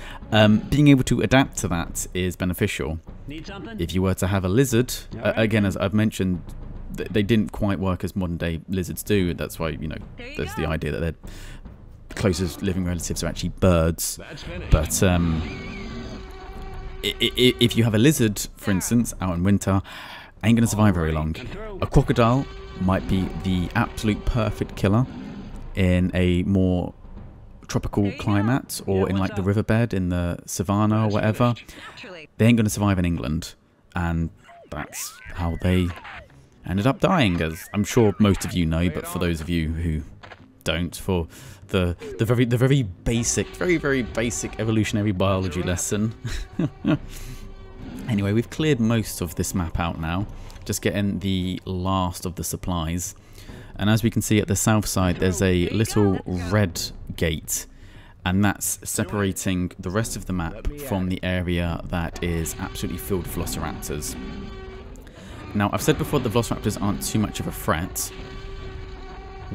[SPEAKER 1] being able to adapt to that is beneficial.
[SPEAKER 4] Need something?
[SPEAKER 1] If you were to have a lizard, again, as I've mentioned, they didn't quite work as modern day lizards do. That's why, you know, there's the idea that their closest living relatives are actually birds. But if you have a lizard, for instance, out in winter, ain't going to survive very long. A crocodile might be the absolute perfect killer in a more tropical climate, or in like the riverbed in the savannah or whatever. They ain't going to survive in England, and that's how they ended up dying, as I'm sure most of you know, but for those of you who don't, for the very basic, very basic evolutionary biology lesson. Anyway, we've cleared most of this map out now, just getting the last of the supplies. And as we can see at the south side, there's a little red gate, and that's separating the rest of the map from the area that is absolutely filled with velociraptors. Now, I've said before the velociraptors aren't too much of a threat.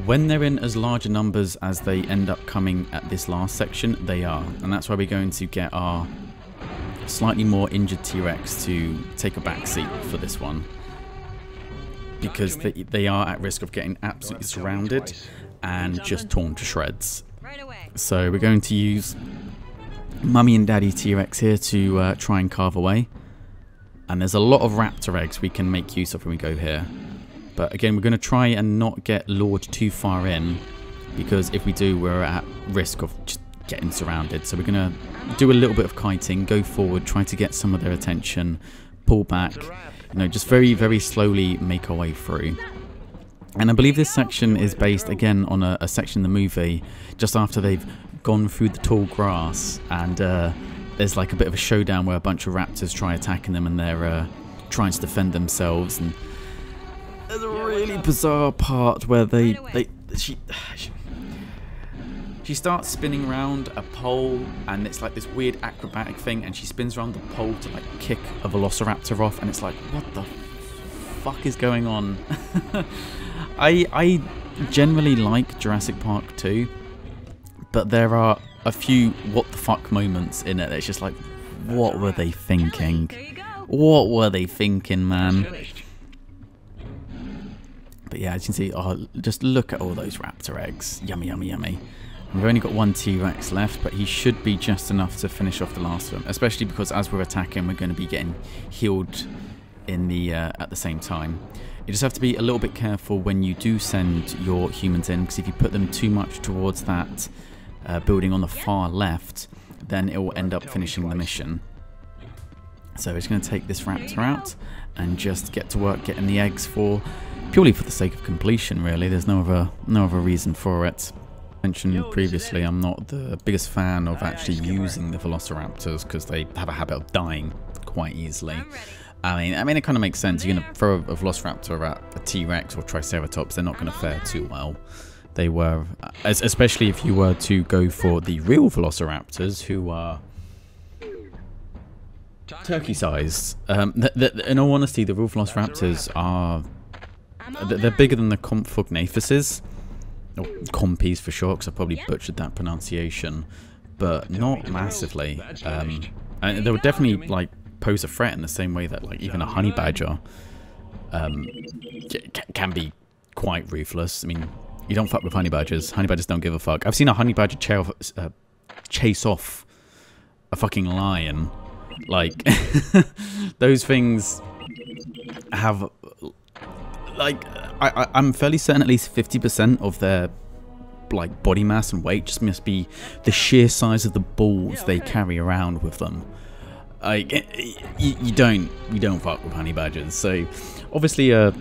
[SPEAKER 1] When they're in as large numbers as they end up coming at this last section, they are. And that's why we're going to get our slightly more injured T-Rex to take a back seat for this one. Because they are at risk of getting absolutely surrounded and just torn to shreds. So we're going to use Mummy and Daddy T-Rex here to try and carve away. And there's a lot of raptor eggs we can make use of when we go here. But again, we're going to try and not get lured too far in, because if we do, we're at risk of just getting surrounded. So we're going to do a little bit of kiting, go forward, try to get some of their attention, pull back, you know, just very slowly make our way through. And I believe this section is based again on a section in the movie just after they've gone through the tall grass, and there's like a bit of a showdown where a bunch of raptors try attacking them, and they're trying to defend themselves. And there's a really bizarre part where she starts spinning around a pole, and it's like this weird acrobatic thing, and she spins around the pole to like kick a velociraptor off, and it's like, what the fuck is going on? I generally like Jurassic Park 2, but there are a few what the fuck moments in it. It's just like, what were they thinking? What were they thinking, man? But yeah, as you can see, oh, just look at all those raptor eggs. Yummy, yummy, yummy. We've only got one T-Rex left, but he should be just enough to finish off the last of them, especially because as we're attacking, we're going to be getting healed in the at the same time. You just have to be a little bit careful when you do send your humans in, because if you put them too much towards that building on the far left, then it will end up finishing the mission. So we're just going to take this raptor out and just get to work getting the eggs purely for the sake of completion, really. There's no other reason for it. Mentioned previously, I'm not the biggest fan of actually using the velociraptors because they have a habit of dying quite easily. I mean, it kind of makes sense. You're going to throw a velociraptor at a T-Rex or Triceratops, they're not going to fare too well. They were, especially if you were to go for the real velociraptors, who are turkey-sized. In all honesty, the real velociraptors are, they're bigger than the Compsognathuses. Or compies for sure, because I probably butchered that pronunciation, but not massively. And they would definitely like pose a threat in the same way that like even a honey badger can be quite ruthless. I mean, you don't fuck with honey badgers. Honey badgers don't give a fuck. I've seen a honey badger chase off a fucking lion. Like those things have like. I'm fairly certain at least 50% of their like body mass and weight just must be the sheer size of the balls they carry around with them. Like you don't fuck with honey badgers. So obviously a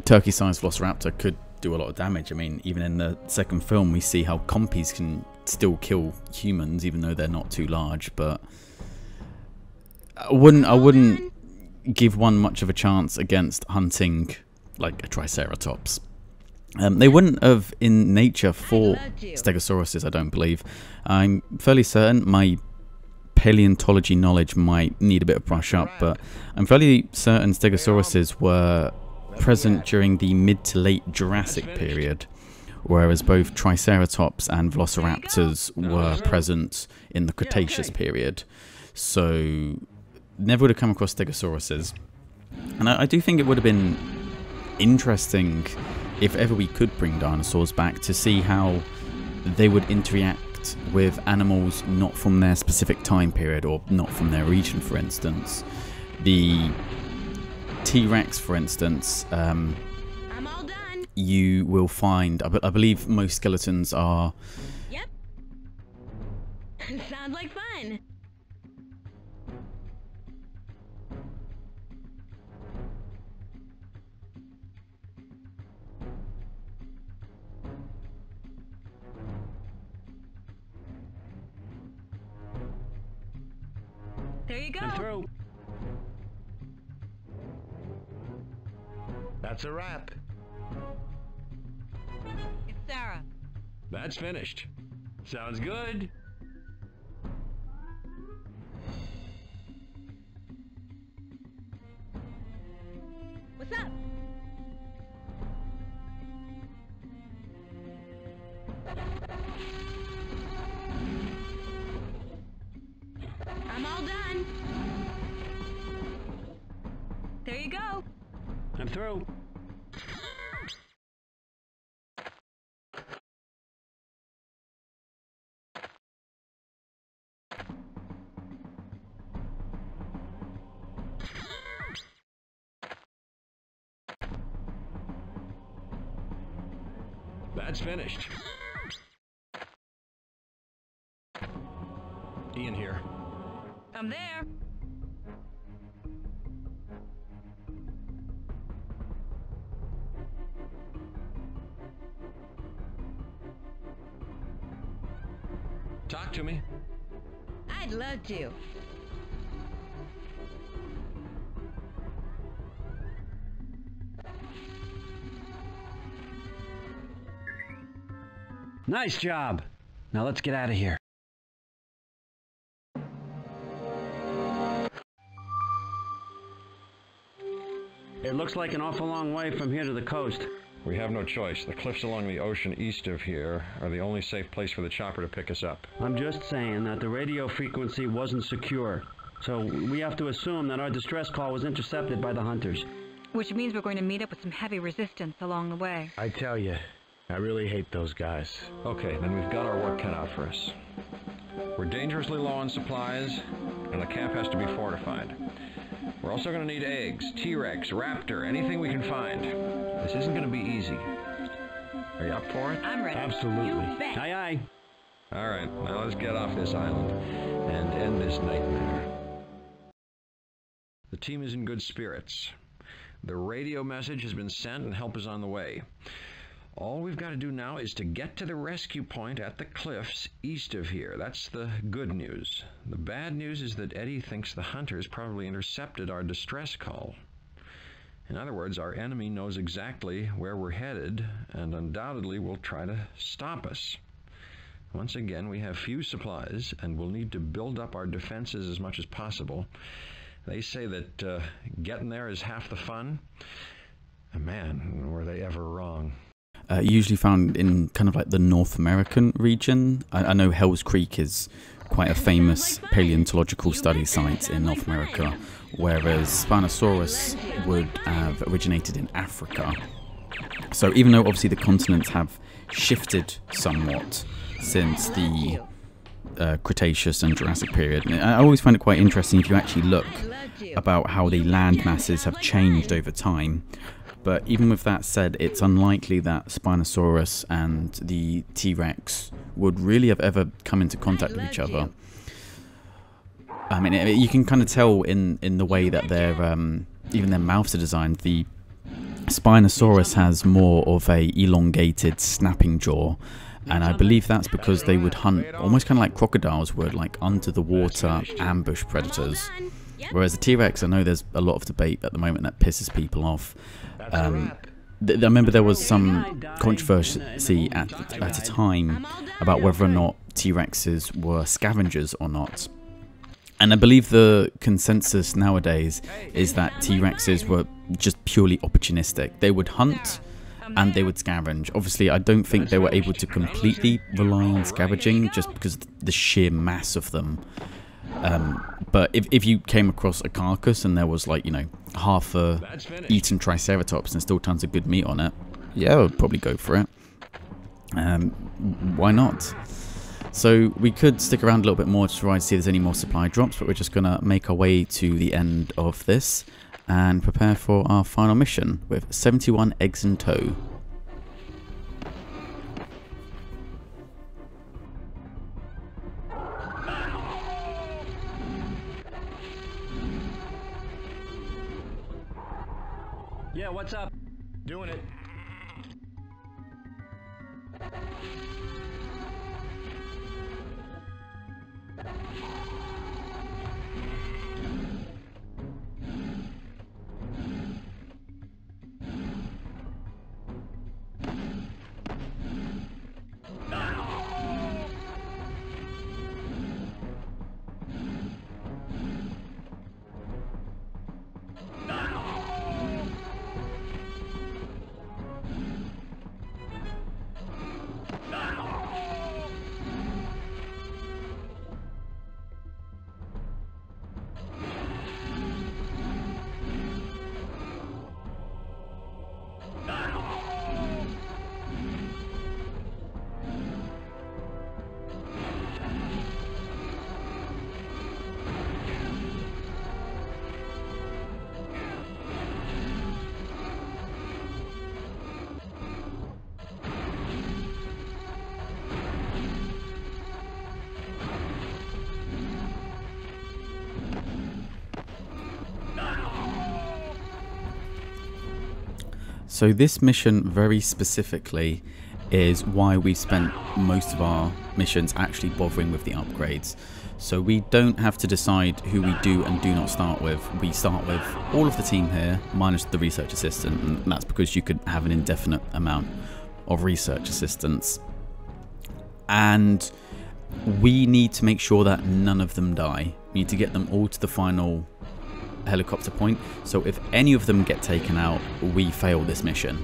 [SPEAKER 1] turkey-sized velociraptor could do a lot of damage. I mean, even in the second film we see how compies can still kill humans even though they're not too large. But I wouldn't give one much of a chance against hunting like a Triceratops. They wouldn't have in nature fought Stegosauruses, I don't believe. I'm fairly certain my paleontology knowledge might need a bit of brush up, but I'm fairly certain Stegosauruses were present during the mid to late Jurassic period, whereas both Triceratops and Velociraptors were present in the Cretaceous period. So never would have come across Stegosauruses. And I do think it would have been interesting if ever we could bring dinosaurs back to see how they would interact with animals not from their specific time period or not from their region, for instance. The T-Rex, for instance,
[SPEAKER 7] I'm all done.
[SPEAKER 1] you will find, I believe most skeletons are...
[SPEAKER 7] Yep. Sounds like fun.
[SPEAKER 6] There you go.
[SPEAKER 4] I'm through.
[SPEAKER 5] That's a wrap.
[SPEAKER 6] It's Sarah.
[SPEAKER 4] That's finished. Sounds good.
[SPEAKER 7] What's up? I'm all done.
[SPEAKER 6] There you go.
[SPEAKER 4] I'm through.
[SPEAKER 2] That's finished.
[SPEAKER 5] Ian here.
[SPEAKER 6] I'm there.
[SPEAKER 2] Talk to me.
[SPEAKER 7] I'd love to.
[SPEAKER 4] Nice job. Now let's get out of here. It looks like an awful long way from here to the coast.
[SPEAKER 2] We have no choice. The cliffs along the ocean east of here are the only safe place for the chopper to pick us up.
[SPEAKER 4] I'm just saying that the radio frequency wasn't secure. So we have to assume that our distress call was intercepted by the hunters.
[SPEAKER 6] Which means we're going to meet up with some heavy resistance along the way.
[SPEAKER 5] I tell you, I really hate those guys.
[SPEAKER 2] Okay, then we've got our work cut out for us. We're dangerously low on supplies, and the camp has to be fortified. We're also going to need eggs, T-Rex, Raptor, anything we can find. This isn't going to be easy. Are you up for it?
[SPEAKER 6] I'm ready.
[SPEAKER 5] Absolutely.
[SPEAKER 7] You bet.
[SPEAKER 4] Aye, aye.
[SPEAKER 2] All right, now let's get off this island and end this nightmare. The team is in good spirits. The radio message has been sent and help is on the way. All we've got to do now is to get to the rescue point at the cliffs east of here. That's the good news. The bad news is that Eddie thinks the hunters probably intercepted our distress call. In other words, our enemy knows exactly where we're headed and undoubtedly will try to stop us. Once again, we have few supplies and we'll need to build up our defenses as much as possible. They say that getting there is half the fun. And man, were they ever wrong.
[SPEAKER 1] Usually found in kind of like the North American region. I know Hell's Creek is quite a famous paleontological study site in North America, whereas Spinosaurus would have originated in Africa. So even though obviously the continents have shifted somewhat since the Cretaceous and Jurassic period, I always find it quite interesting if you actually look about how the land masses have changed over time. But even with that said, it's unlikely that Spinosaurus and the T-Rex would really have ever come into contact with each other. I mean, you can kind of tell in the way that their even their mouths are designed. The Spinosaurus has more of a elongated, snapping jaw, and I believe that's because they would hunt almost kind of like crocodiles would, like under the water ambush predators. Whereas the T-Rex, I know there's a lot of debate at the moment that pisses people off. I remember there was some controversy at a time about whether or not T-Rexes were scavengers or not. And I believe the consensus nowadays is that T-Rexes were just purely opportunistic. They would hunt and they would scavenge. Obviously, I don't think they were able to completely rely on scavenging just because of the sheer mass of them. But if you came across a carcass and there was, like, you know, half a eaten Triceratops and still tons of good meat on it, yeah, I would probably go for it. Why not? So we could stick around a little bit more to try and see if there's any more supply drops, but we're just going to make our way to the end of this and prepare for our final mission with 71 eggs in tow.
[SPEAKER 4] Yeah, what's up?
[SPEAKER 5] Doing it.
[SPEAKER 1] So this mission very specifically is why we spent most of our missions actually bothering with the upgrades. So we don't have to decide who we do and do not start with. We start with all of the team here, minus the research assistant, and that's because you could have an indefinite amount of research assistants. And we need to make sure that none of them die. We need to get them all to the final helicopter point, so if any of them get taken out, we fail this mission.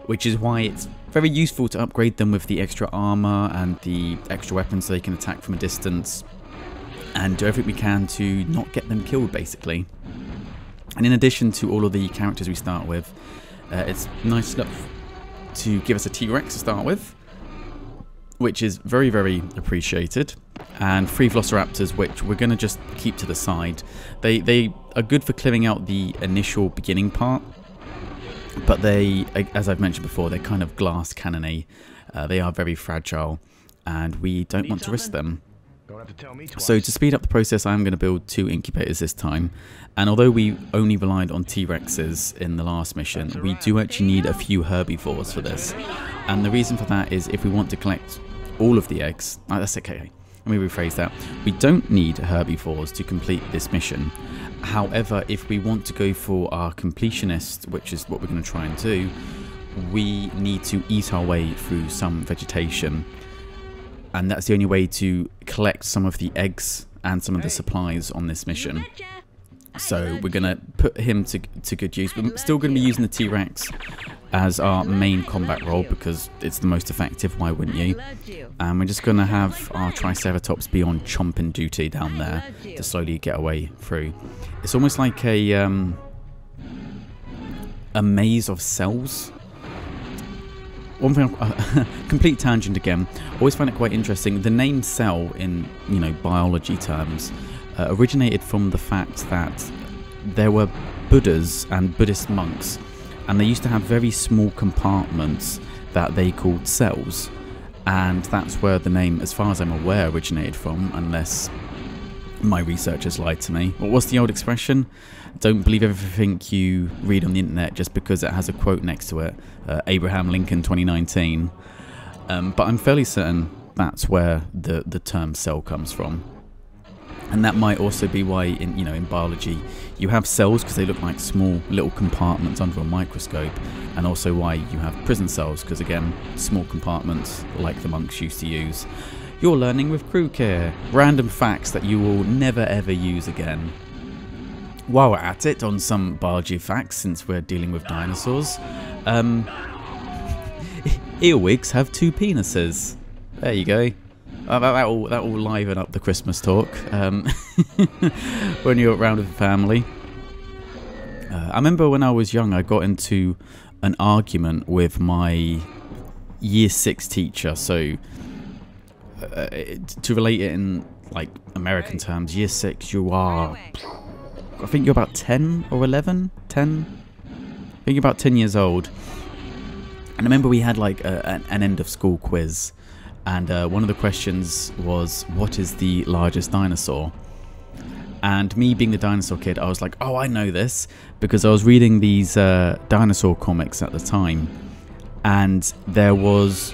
[SPEAKER 1] Which is why it's very useful to upgrade them with the extra armor and the extra weapons so they can attack from a distance, and do everything we can to not get them killed, basically. And in addition to all of the characters we start with, it's nice enough to give us a T-Rex to start with, which is very, very appreciated, and 3 Velociraptors, which we're going to just keep to the side. They are good for clearing out the initial beginning part, but they, as I've mentioned before, they're kind of glass cannon-y. They are very fragile, and we don't want to risk them.
[SPEAKER 5] Don't have to tell me twice.
[SPEAKER 1] So to speed up the process, I'm going to build 2 incubators this time. And although we only relied on T-Rexes in the last mission, we do actually need a few herbivores for this. And the reason for that is if we want to collect all of the eggs, that's okay, let me rephrase that. We don't need herbivores to complete this mission. However, if we want to go for our completionist, which is what we're going to try and do, we need to eat our way through some vegetation. And that's the only way to collect some of the eggs and some of the supplies on this mission. So we're going to put him to good use. We're still going to be using the T-Rex as our main combat role because it's the most effective, why wouldn't you? And we're just going to have our Triceratops be on chomping duty down there to slowly get away through. It's almost like a maze of cells. One thing, complete tangent again, always find it quite interesting. The name cell in, you know, biology terms originated from the fact that there were Buddhas and Buddhist monks, and they used to have very small compartments that they called cells, and that's where the name, as far as I'm aware, originated from, unless my researchers lied to me. Well, what's the old expression? Don't believe everything you read on the internet just because it has a quote next to it. Abraham Lincoln 2019. But I'm fairly certain that's where the term cell comes from. And that might also be why in biology you have cells, because they look like small little compartments under a microscope, and also why you have prison cells, because again, small compartments like the monks used to use. You're learning with Crew Care. Random facts that you will never ever use again. While we're at it, on some biology facts, since we're dealing with dinosaurs, earwigs have 2 penises. There you go. That will liven up the Christmas talk when you're around with the family. I remember when I was young, I got into an argument with my Year 6 teacher. So to relate it in like American terms, Year 6, you are, I think you're about 10 or 11, 10. I think you're about 10 years old. And I remember we had like an end of school quiz. And one of the questions was, what is the largest dinosaur? And me being the dinosaur kid, I was like, oh, I know this. Because I was reading these dinosaur comics at the time. And there was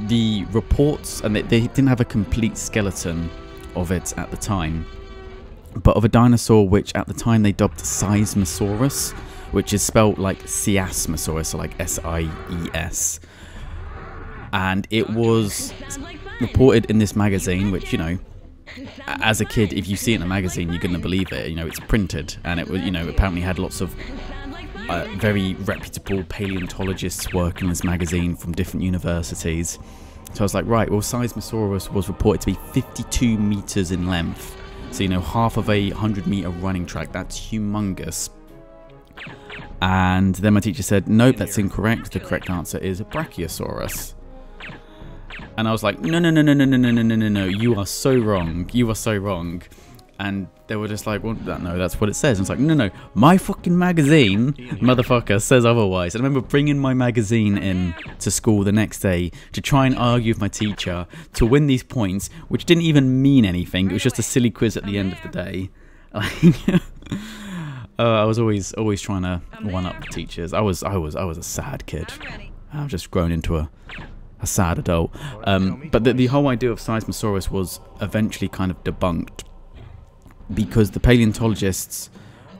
[SPEAKER 1] the reports, and they didn't have a complete skeleton of it at the time. But of a dinosaur which at the time they dubbed Seismosaurus, which is spelled like Siasmosaurus, so like S-I-E-S. And it was reported in this magazine, which, you know, as a kid, if you see it in a magazine, you're going to believe it. You know, it's printed, and it was, you know, apparently had lots of very reputable paleontologists working in this magazine from different universities. So I was like, right, well, Seismosaurus was reported to be 52 meters in length. So, you know, half of a 100-meter running track. That's humongous. And then my teacher said, nope, that's incorrect. The correct answer is a Brachiosaurus. And I was like, no, you are so wrong. You are so wrong. And they were just like, well, no, that's what it says. And it's like, no, my fucking magazine, motherfucker, says otherwise. And I remember bringing my magazine in to school the next day to try and argue with my teacher to win these points, which didn't even mean anything. It was just a silly quiz at the end of the day. I was always trying to one up the teachers. I was a sad kid. I've just grown into a sad adult. But the whole idea of Seismosaurus was eventually kind of debunked, because the paleontologists,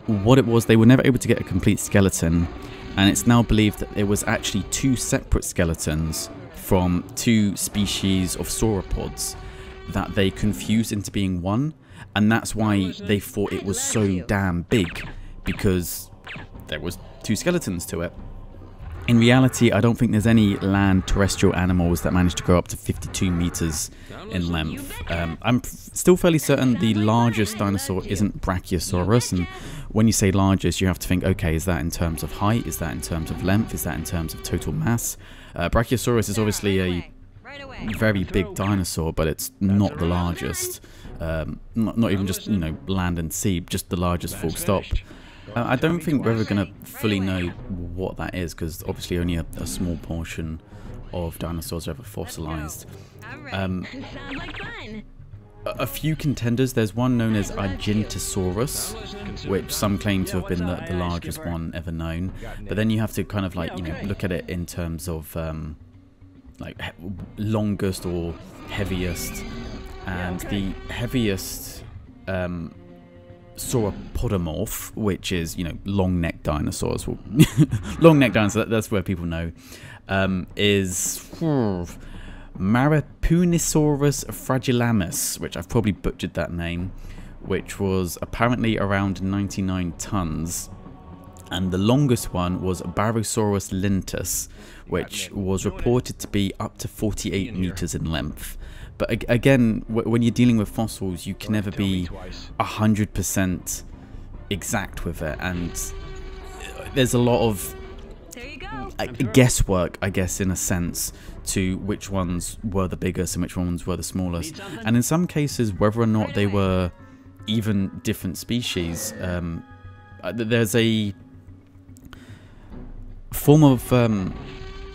[SPEAKER 1] what it was, they were never able to get a complete skeleton, and it's now believed that it was actually 2 separate skeletons from 2 species of sauropods that they confused into being one, and that's why they thought it was so damn big, because there was 2 skeletons to it. In reality, I don't think there's any land terrestrial animals that manage to grow up to 52 meters in length. I'm still fairly certain the largest dinosaur isn't Brachiosaurus, and when you say largest, you have to think, okay, is that in terms of height? Is that in terms of length? Is that in terms of total mass? Brachiosaurus is obviously a very big dinosaur, but it's not the largest. Not even just, you know, land and sea, just the largest full stop. I don't think we're ever going to fully know what that is, because obviously only a small portion of dinosaurs are ever fossilized. A few contenders. There's one known as Argentosaurus, which some claim to have been the largest one ever known. But then you have to kind of like, you know, look at it in terms of like longest or heaviest. And the heaviest sauropodomorph, which is, you know, long-necked dinosaurs, well, long-necked dinosaurs, that's where people know, is Marapunisaurus fragilamus, which I've probably butchered that name, which was apparently around 99 tons. And the longest one was Barosaurus lentus, which was reported to be up to 48 meters in length. But again, when you're dealing with fossils, you can never be 100% exact with it, and there's a lot of guesswork, I guess, in a sense, to which ones were the biggest and which ones were the smallest. And in some cases, whether or not they were even different species. There's a form of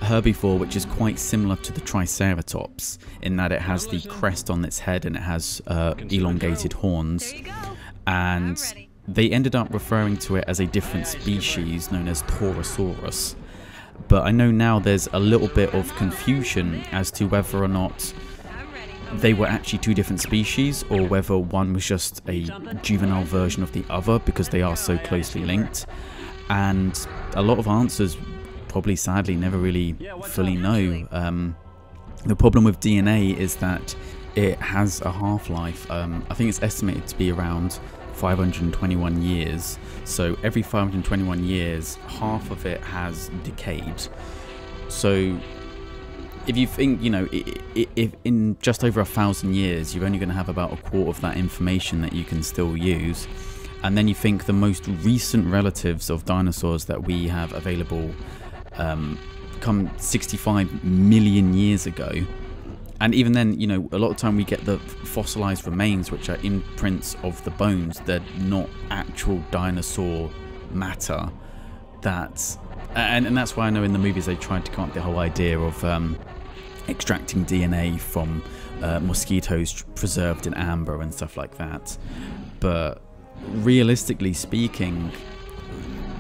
[SPEAKER 1] herbivore which is quite similar to the Triceratops, in that it has the crest on its head and it has elongated horns, and they ended up referring to it as a different species known as Torosaurus. But I know now there's a little bit of confusion as to whether or not they were actually 2 different species, or whether one was just a juvenile version of the other, because they are so closely linked. And a lot of answers probably sadly never really fully know. The problem with DNA is that it has a half-life. I think it's estimated to be around 521 years. So every 521 years, half of it has decayed. So if you think, you know, if in just over 1,000 years, you're only going to have about a quarter of that information that you can still use. And then you think the most recent relatives of dinosaurs that we have available come 65 million years ago. And even then, you know, a lot of time we get the fossilized remains, which are imprints of the bones. They're not actual dinosaur matter. And that's why I know in the movies they tried to come up with the whole idea of extracting DNA from mosquitoes preserved in amber and stuff like that. But realistically speaking,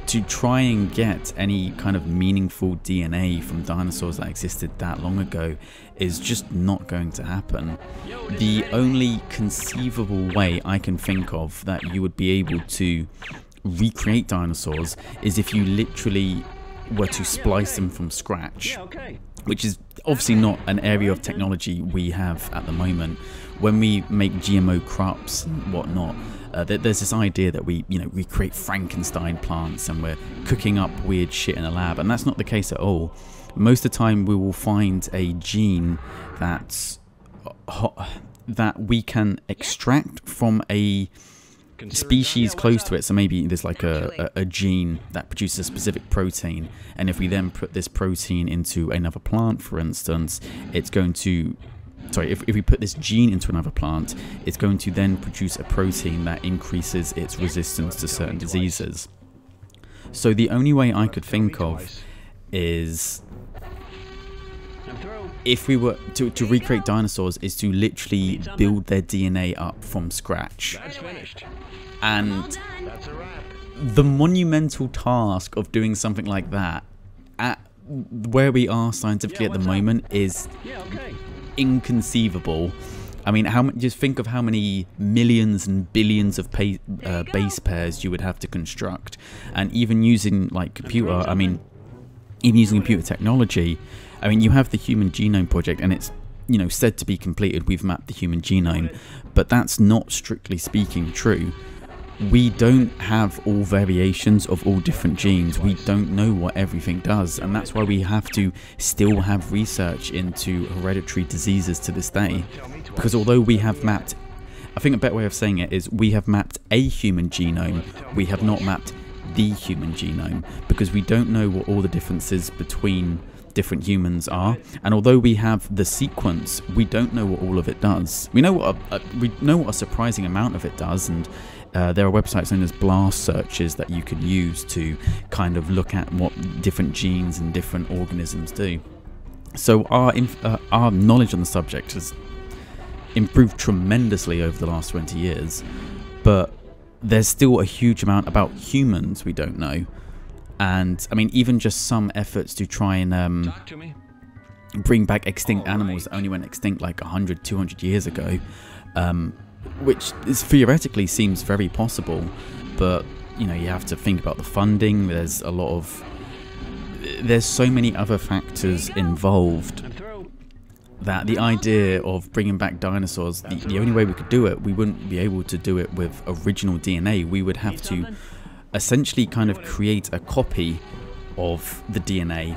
[SPEAKER 1] to try and get any kind of meaningful DNA from dinosaurs that existed that long ago is just not going to happen. The only conceivable way I can think of that you would be able to recreate dinosaurs is if you literally were to splice them from scratch, which is obviously not an area of technology we have at the moment. When we make GMO crops and whatnot, there's this idea that we create Frankenstein plants and we're cooking up weird shit in a lab, and that's not the case at all. Most of the time we will find a gene that we can extract from a species close to it. So maybe there's like a gene that produces a specific protein, and if we then put this protein into another plant, for instance, it's going to if we put this gene into another plant, it's going to then produce a protein that increases its resistance to certain diseases. So the only way I could think of is, if we were to recreate dinosaurs, is to literally build their DNA up from scratch. And the monumental task of doing something like that at where we are scientifically at the moment is inconceivable. I mean, just think of how many millions and billions of base pairs you would have to construct, and even using like even using computer technology. I mean, you have the Human Genome Project, and it's said to be completed. We've mapped the human genome, but that's not strictly speaking true. We don't have all variations of all different genes. We don't know what everything does, and that's why we have to still have research into hereditary diseases to this day. Because although we have mapped, I think a better way of saying it is, we have mapped a human genome, we have not mapped the human genome, because we don't know what all the differences between different humans are. And although we have the sequence, we don't know what all of it does. We know what a surprising amount of it does, and there are websites known as blast searches that you can use to kind of look at what different genes and different organisms do. So our knowledge on the subject has improved tremendously over the last 20 years, but there's still a huge amount about humans we don't know. And I mean, even just some efforts to try and bring back extinct animals that only went extinct like 100, 200 years ago, which is theoretically seems very possible, but you have to think about the funding. There's so many other factors involved that the idea of bringing back dinosaurs, the only way we could do it, we wouldn't be able to do it with original DNA. We would have to essentially kind of create a copy of the DNA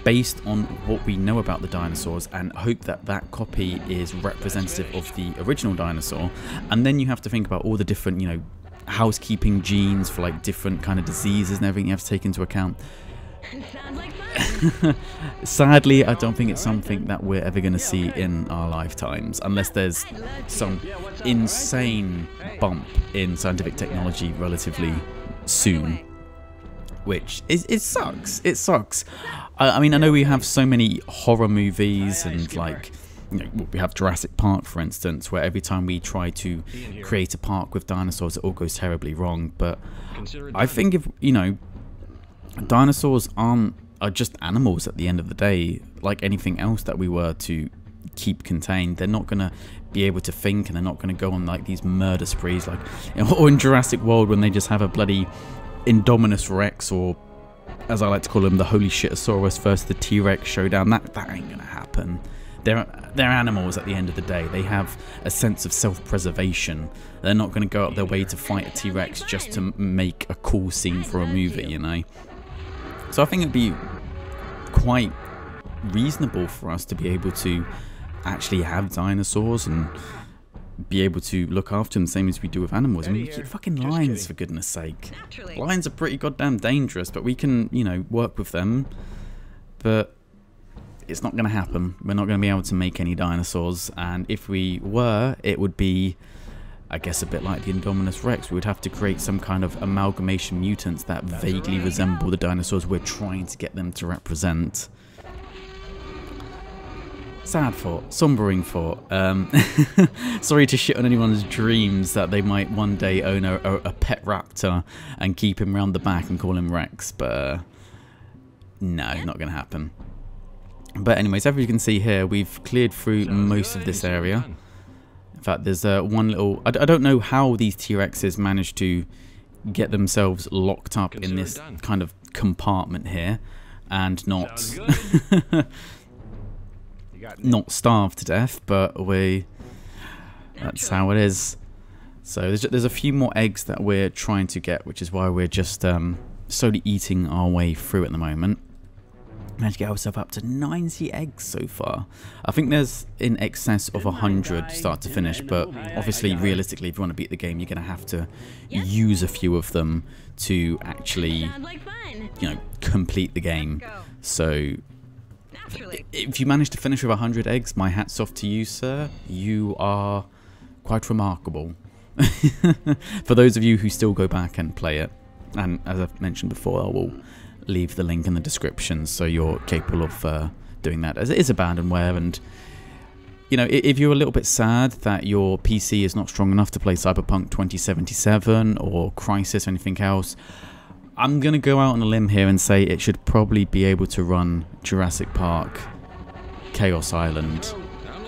[SPEAKER 1] based on what we know about the dinosaurs, and hope that that copy is representative of the original dinosaur. And then you have to think about all the different housekeeping genes for like different kind of diseases and everything you have to take into account. Sadly, I don't think it's something that we're ever going to see in our lifetimes, unless there's some insane bump in scientific technology relatively soon, which it sucks. It sucks. I mean, I know we have so many horror movies, and like we have Jurassic Park, for instance, where every time we try to create a park with dinosaurs, it all goes terribly wrong. But I think if dinosaurs are just animals at the end of the day, like anything else that we were to keep contained. They're not going to be able to think, and they're not going to go on like these murder sprees, like or in Jurassic World when they just have a bloody Indominus Rex, or as I like to call them, the Holy Shitosaurus versus the T-Rex showdown. That ain't going to happen. they're animals at the end of the day. They have a sense of self-preservation. They're not going to go out their way to fight a T-Rex just to make a cool scene for a movie, you know. So I think it'd be quite reasonable for us to be able to actually have dinosaurs and be able to look after them the same as we do with animals. I mean, we keep fucking lions, for goodness sake. Lions are pretty goddamn dangerous, but we can, you know, work with them. But it's not going to happen. We're not going to be able to make any dinosaurs, and if we were, it would be, I guess, a bit like the Indominus Rex. We would have to create some kind of amalgamation mutants that vaguely resemble the dinosaurs we're trying to get them to represent. Sad thought, sombering thought. Sorry to shit on anyone's dreams that they might one day own a pet raptor and keep him round the back and call him Rex, but no, not going to happen. But anyways, as you can see here, we've cleared through most of this area. In fact, there's one little... I don't know how these T-Rexes managed to get themselves locked up in this kind of compartment here and not... not starved to death, but that's how it is. So there's a few more eggs that we're trying to get, which is why we're just slowly eating our way through at the moment. Managed to get ourselves up to 90 eggs so far. I think there's in excess of 100 start to finish, but obviously, realistically, if you want to beat the game, you're going to have to use a few of them to actually, you know, complete the game. So if you manage to finish with 100 eggs, my hat's off to you, sir. You are quite remarkable. For those of you who still go back and play it, and as I've mentioned before, I will leave the link in the description so you're capable of doing that, as it is abandonware. And you know, if you're a little bit sad that your PC is not strong enough to play Cyberpunk 2077 or Crisis or anything else, I'm gonna go out on a limb here and say it should probably be able to run Jurassic Park Chaos Island.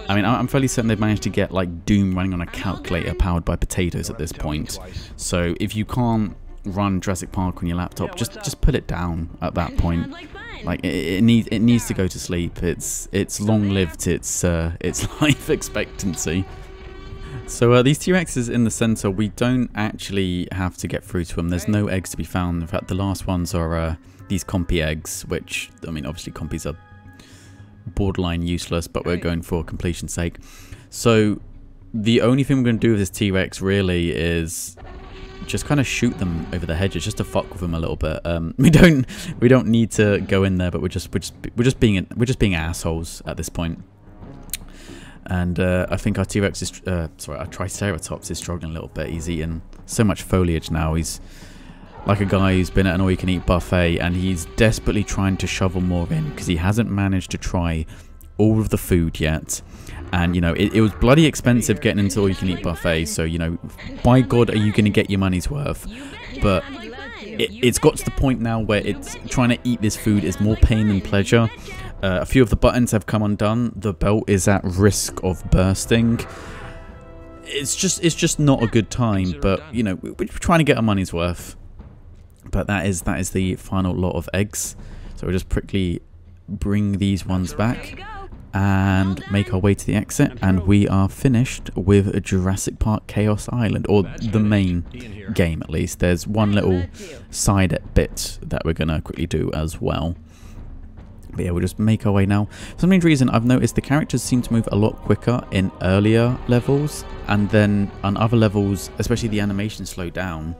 [SPEAKER 1] I mean, I'm fairly certain they've managed to get like Doom running on a calculator powered by potatoes at this point. So if you can't run Jurassic Park on your laptop, just put it down at that point. Like it needs to go to sleep. It's long lived its life expectancy. So these T-Rexes in the center, we don't actually have to get through to them. There's no eggs to be found. In fact, the last ones are these compy eggs, which, I mean, obviously compies are borderline useless, but we're going for completion's sake. So the only thing we're going to do with this T-Rex really is just kind of shoot them over the hedges, just to fuck with them a little bit. We don't need to go in there, but we're just being assholes at this point. And I think our T-Rex is, our Triceratops is struggling a little bit. He's eating so much foliage now. He's like a guy who's been at an all-you-can-eat buffet, and he's desperately trying to shovel more in because he hasn't managed to try all of the food yet. And, you know, it was bloody expensive getting into all-you-can-eat buffet, so, you know, by God, are you going to get your money's worth? But it's got to the point now where it's trying to eat this food is more pain than pleasure. A few of the buttons have come undone. The belt is at risk of bursting. It's just not a good time, but, you know, we're trying to get our money's worth. But that is the final lot of eggs. So we'll just quickly bring these ones back and make our way to the exit, and we are finished with Jurassic Park Chaos Island, or the main game at least. There's one little side bit that we're gonna quickly do as well. But yeah, we'll just make our way now. For some reason, I've noticed the characters seem to move a lot quicker in earlier levels, and then on other levels, especially the animation slowed down.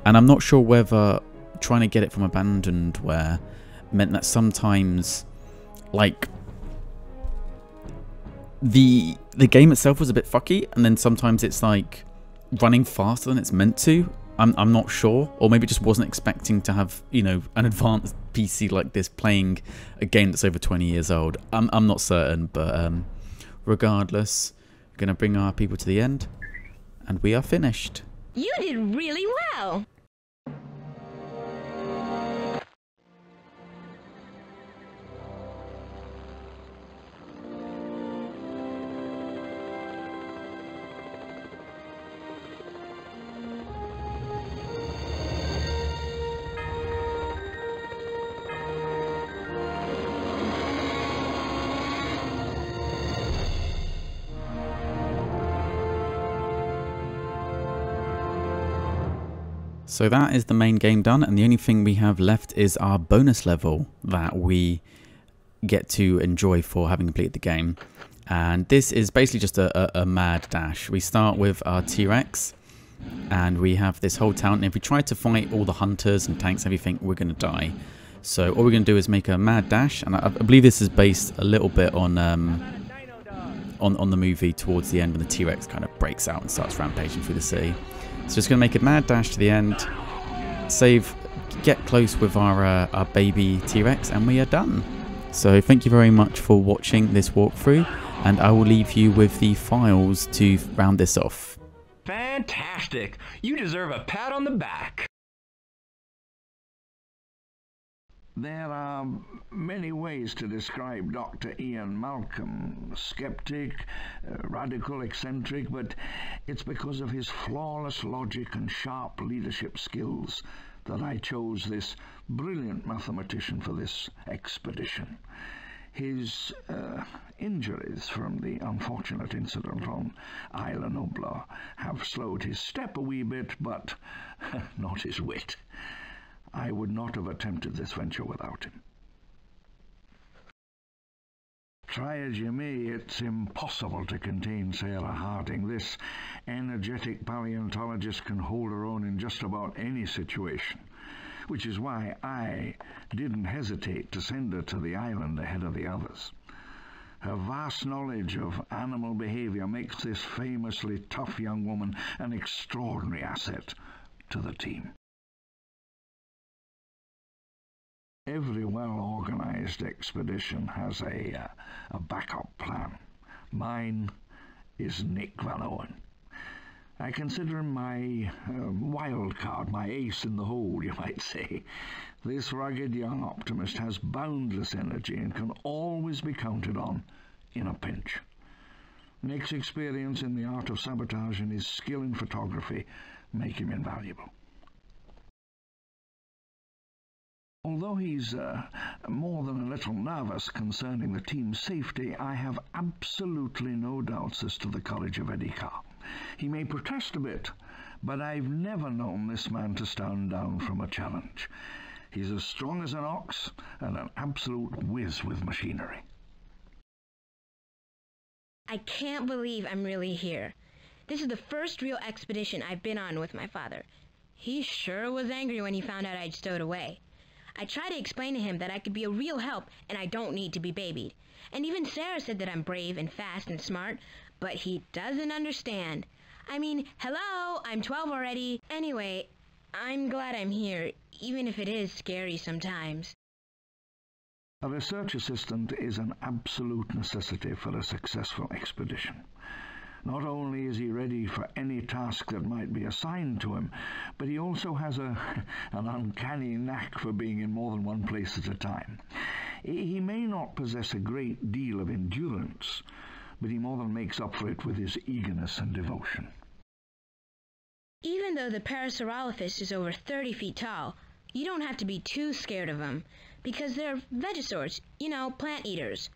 [SPEAKER 1] And I'm not sure whether trying to get it from abandonware meant that sometimes, like, the game itself was a bit fucky, and then sometimes it's like running faster than it's meant to. I'm not sure, or maybe just wasn't expecting to have, you know, an advanced PC like this playing a game that's over 20 years old. I'm not certain, but regardless, we're gonna bring our people to the end, and we are finished.
[SPEAKER 7] You did really well.
[SPEAKER 1] So that is the main game done, and the only thing we have left is our bonus level that we get to enjoy for having completed the game. And this is basically just a mad dash. We start with our T-Rex, and we have this whole town, and if we try to fight all the hunters and tanks, everything, we're going to die. So all we're going to do is make a mad dash, and I believe this is based a little bit on the movie towards the end when the T-Rex kind of breaks out and starts rampaging through the city. So just going to make a mad dash to the end, save, get close with our baby T-Rex, and we are done. So thank you very much for watching this walkthrough, and I will leave you with the files to round this off.
[SPEAKER 9] Fantastic! You deserve a pat on the back.
[SPEAKER 3] There are many ways to describe Dr. Ian Malcolm. Skeptic, radical, eccentric, but it's because of his flawless logic and sharp leadership skills that I chose this brilliant mathematician for this expedition. His injuries from the unfortunate incident on Isla Nublar have slowed his step a wee bit, but not his wit. I would not have attempted this venture without him. Try as you may, it's impossible to contain Sarah Harding. This energetic paleontologist can hold her own in just about any situation, which is why I didn't hesitate to send her to the island ahead of the others. Her vast knowledge of animal behavior makes this famously tough young woman an extraordinary asset to the team. Every well-organized expedition has a backup plan. Mine is Nick Van Owen. I consider him my wild card, my ace in the hole, you might say. This rugged young optimist has boundless energy and can always be counted on in a pinch. Nick's experience in the art of sabotage and his skill in photography make him invaluable. Although he's more than a little nervous concerning the team's safety, I have absolutely no doubts as to the courage of Eddie Carr. He may protest a bit, but I've never known this man to stand down from a challenge. He's as strong as an ox and an absolute whiz with machinery.
[SPEAKER 7] I can't believe I'm really here. This is the first real expedition I've been on with my father. He sure was angry when he found out I'd stowed away. I tried to explain to him that I could be a real help and I don't need to be babied. And even Sarah said that I'm brave and fast and smart, but he doesn't understand. I mean, hello, I'm 12 already. Anyway, I'm glad I'm here, even if it is scary sometimes.
[SPEAKER 3] A research assistant is an absolute necessity for a successful expedition. Not only is he ready for any task that might be assigned to him, but he also has an uncanny knack for being in more than one place at a time. He may not possess a great deal of endurance, but he more than makes up for it with his eagerness and devotion.
[SPEAKER 7] Even though the Parasaurolophus is over 30 feet tall, you don't have to be too scared of them, because they're vegisaurs, you know, plant eaters.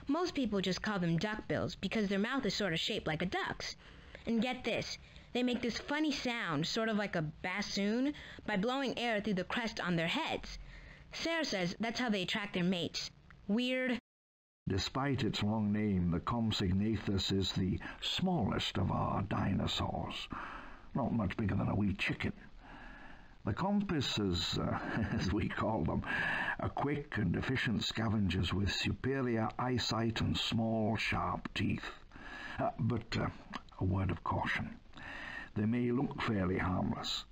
[SPEAKER 7] Most people just call them duckbills because their mouth is sort of shaped like a duck's. And get this, they make this funny sound, sort of like a bassoon, by blowing air through the crest on their heads. Sarah says that's how they attract their mates. Weird.
[SPEAKER 3] Despite its long name, the Compsognathus is the smallest of our dinosaurs, not much bigger than a wee chicken. The Compasses, as we call them, are quick and efficient scavengers with superior eyesight and small, sharp teeth. But a word of caution. They may look fairly harmless,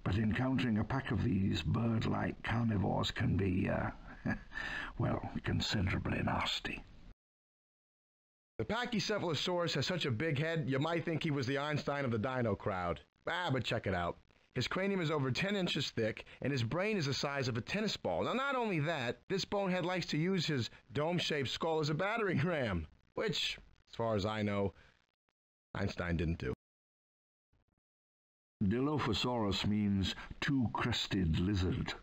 [SPEAKER 3] but encountering a pack of these bird-like carnivores can be, well, considerably nasty.
[SPEAKER 5] The Pachycephalosaurus has such a big head, you might think he was the Einstein of the dino crowd. But check it out. His cranium is over 10 inches thick, and his brain is the size of a tennis ball. Now, not only that, this bonehead likes to use his dome-shaped skull as a battering ram, which, as far as I know, Einstein didn't do.
[SPEAKER 3] Dilophosaurus means two-crested lizard,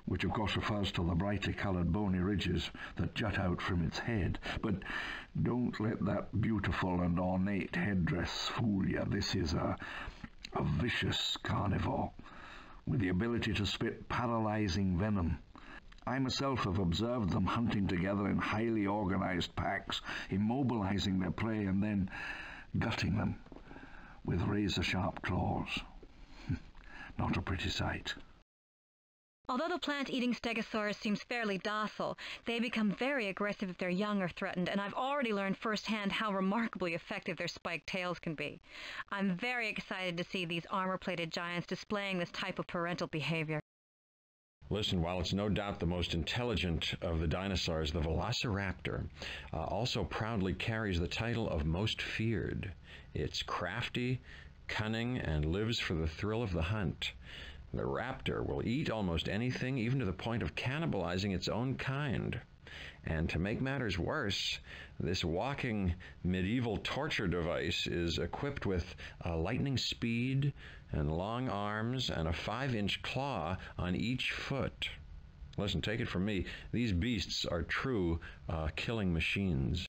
[SPEAKER 3] which of course refers to the brightly coloured bony ridges that jut out from its head. But don't let that beautiful and ornate headdress fool you. This is a vicious carnivore,
[SPEAKER 10] with the ability to spit paralyzing venom. I myself have observed them hunting together in highly organized packs, immobilizing their prey and then gutting them with razor-sharp claws. Not a pretty sight.
[SPEAKER 6] Although the plant-eating stegosaurus seems fairly docile, they become very aggressive if their young are threatened, and I've already learned firsthand how remarkably effective their spiked tails can be. I'm very excited to see these armor-plated giants displaying this type of parental behavior.
[SPEAKER 2] Listen, while it's no doubt the most intelligent of the dinosaurs, the velociraptor also proudly carries the title of most feared. It's crafty, cunning, and lives for the thrill of the hunt. The raptor will eat almost anything, even to the point of cannibalizing its own kind. And to make matters worse, this walking medieval torture device is equipped with lightning speed and long arms and a 5-inch claw on each foot. Listen, take it from me, these beasts are true killing machines.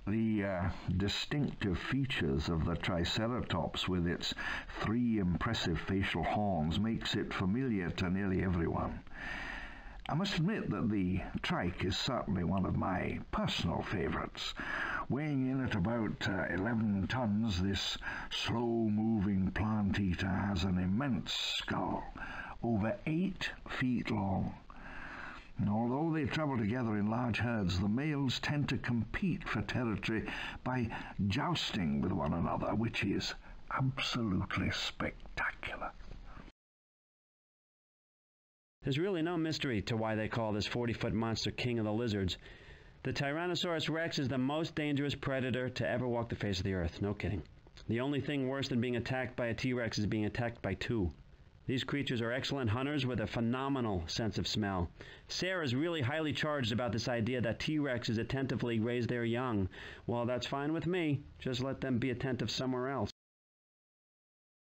[SPEAKER 10] The distinctive features of the Triceratops with its 3 impressive facial horns makes it familiar to nearly everyone. I must admit that the trike is certainly one of my personal favorites. Weighing in at about 11 tons, this slow-moving plant-eater has an immense skull, over 8 feet long. And although they travel together in large herds, the males tend to compete for territory by jousting with one another, which is absolutely spectacular.
[SPEAKER 4] There's really no mystery to why they call this 40-foot monster king of the lizards. The Tyrannosaurus rex is the most dangerous predator to ever walk the face of the earth. No kidding. The only thing worse than being attacked by a T-Rex is being attacked by 2. These creatures are excellent hunters with a phenomenal sense of smell. Sarah's really highly charged about this idea that T-Rexes attentively raise their young. Well, that's fine with me. Just let them be attentive somewhere else.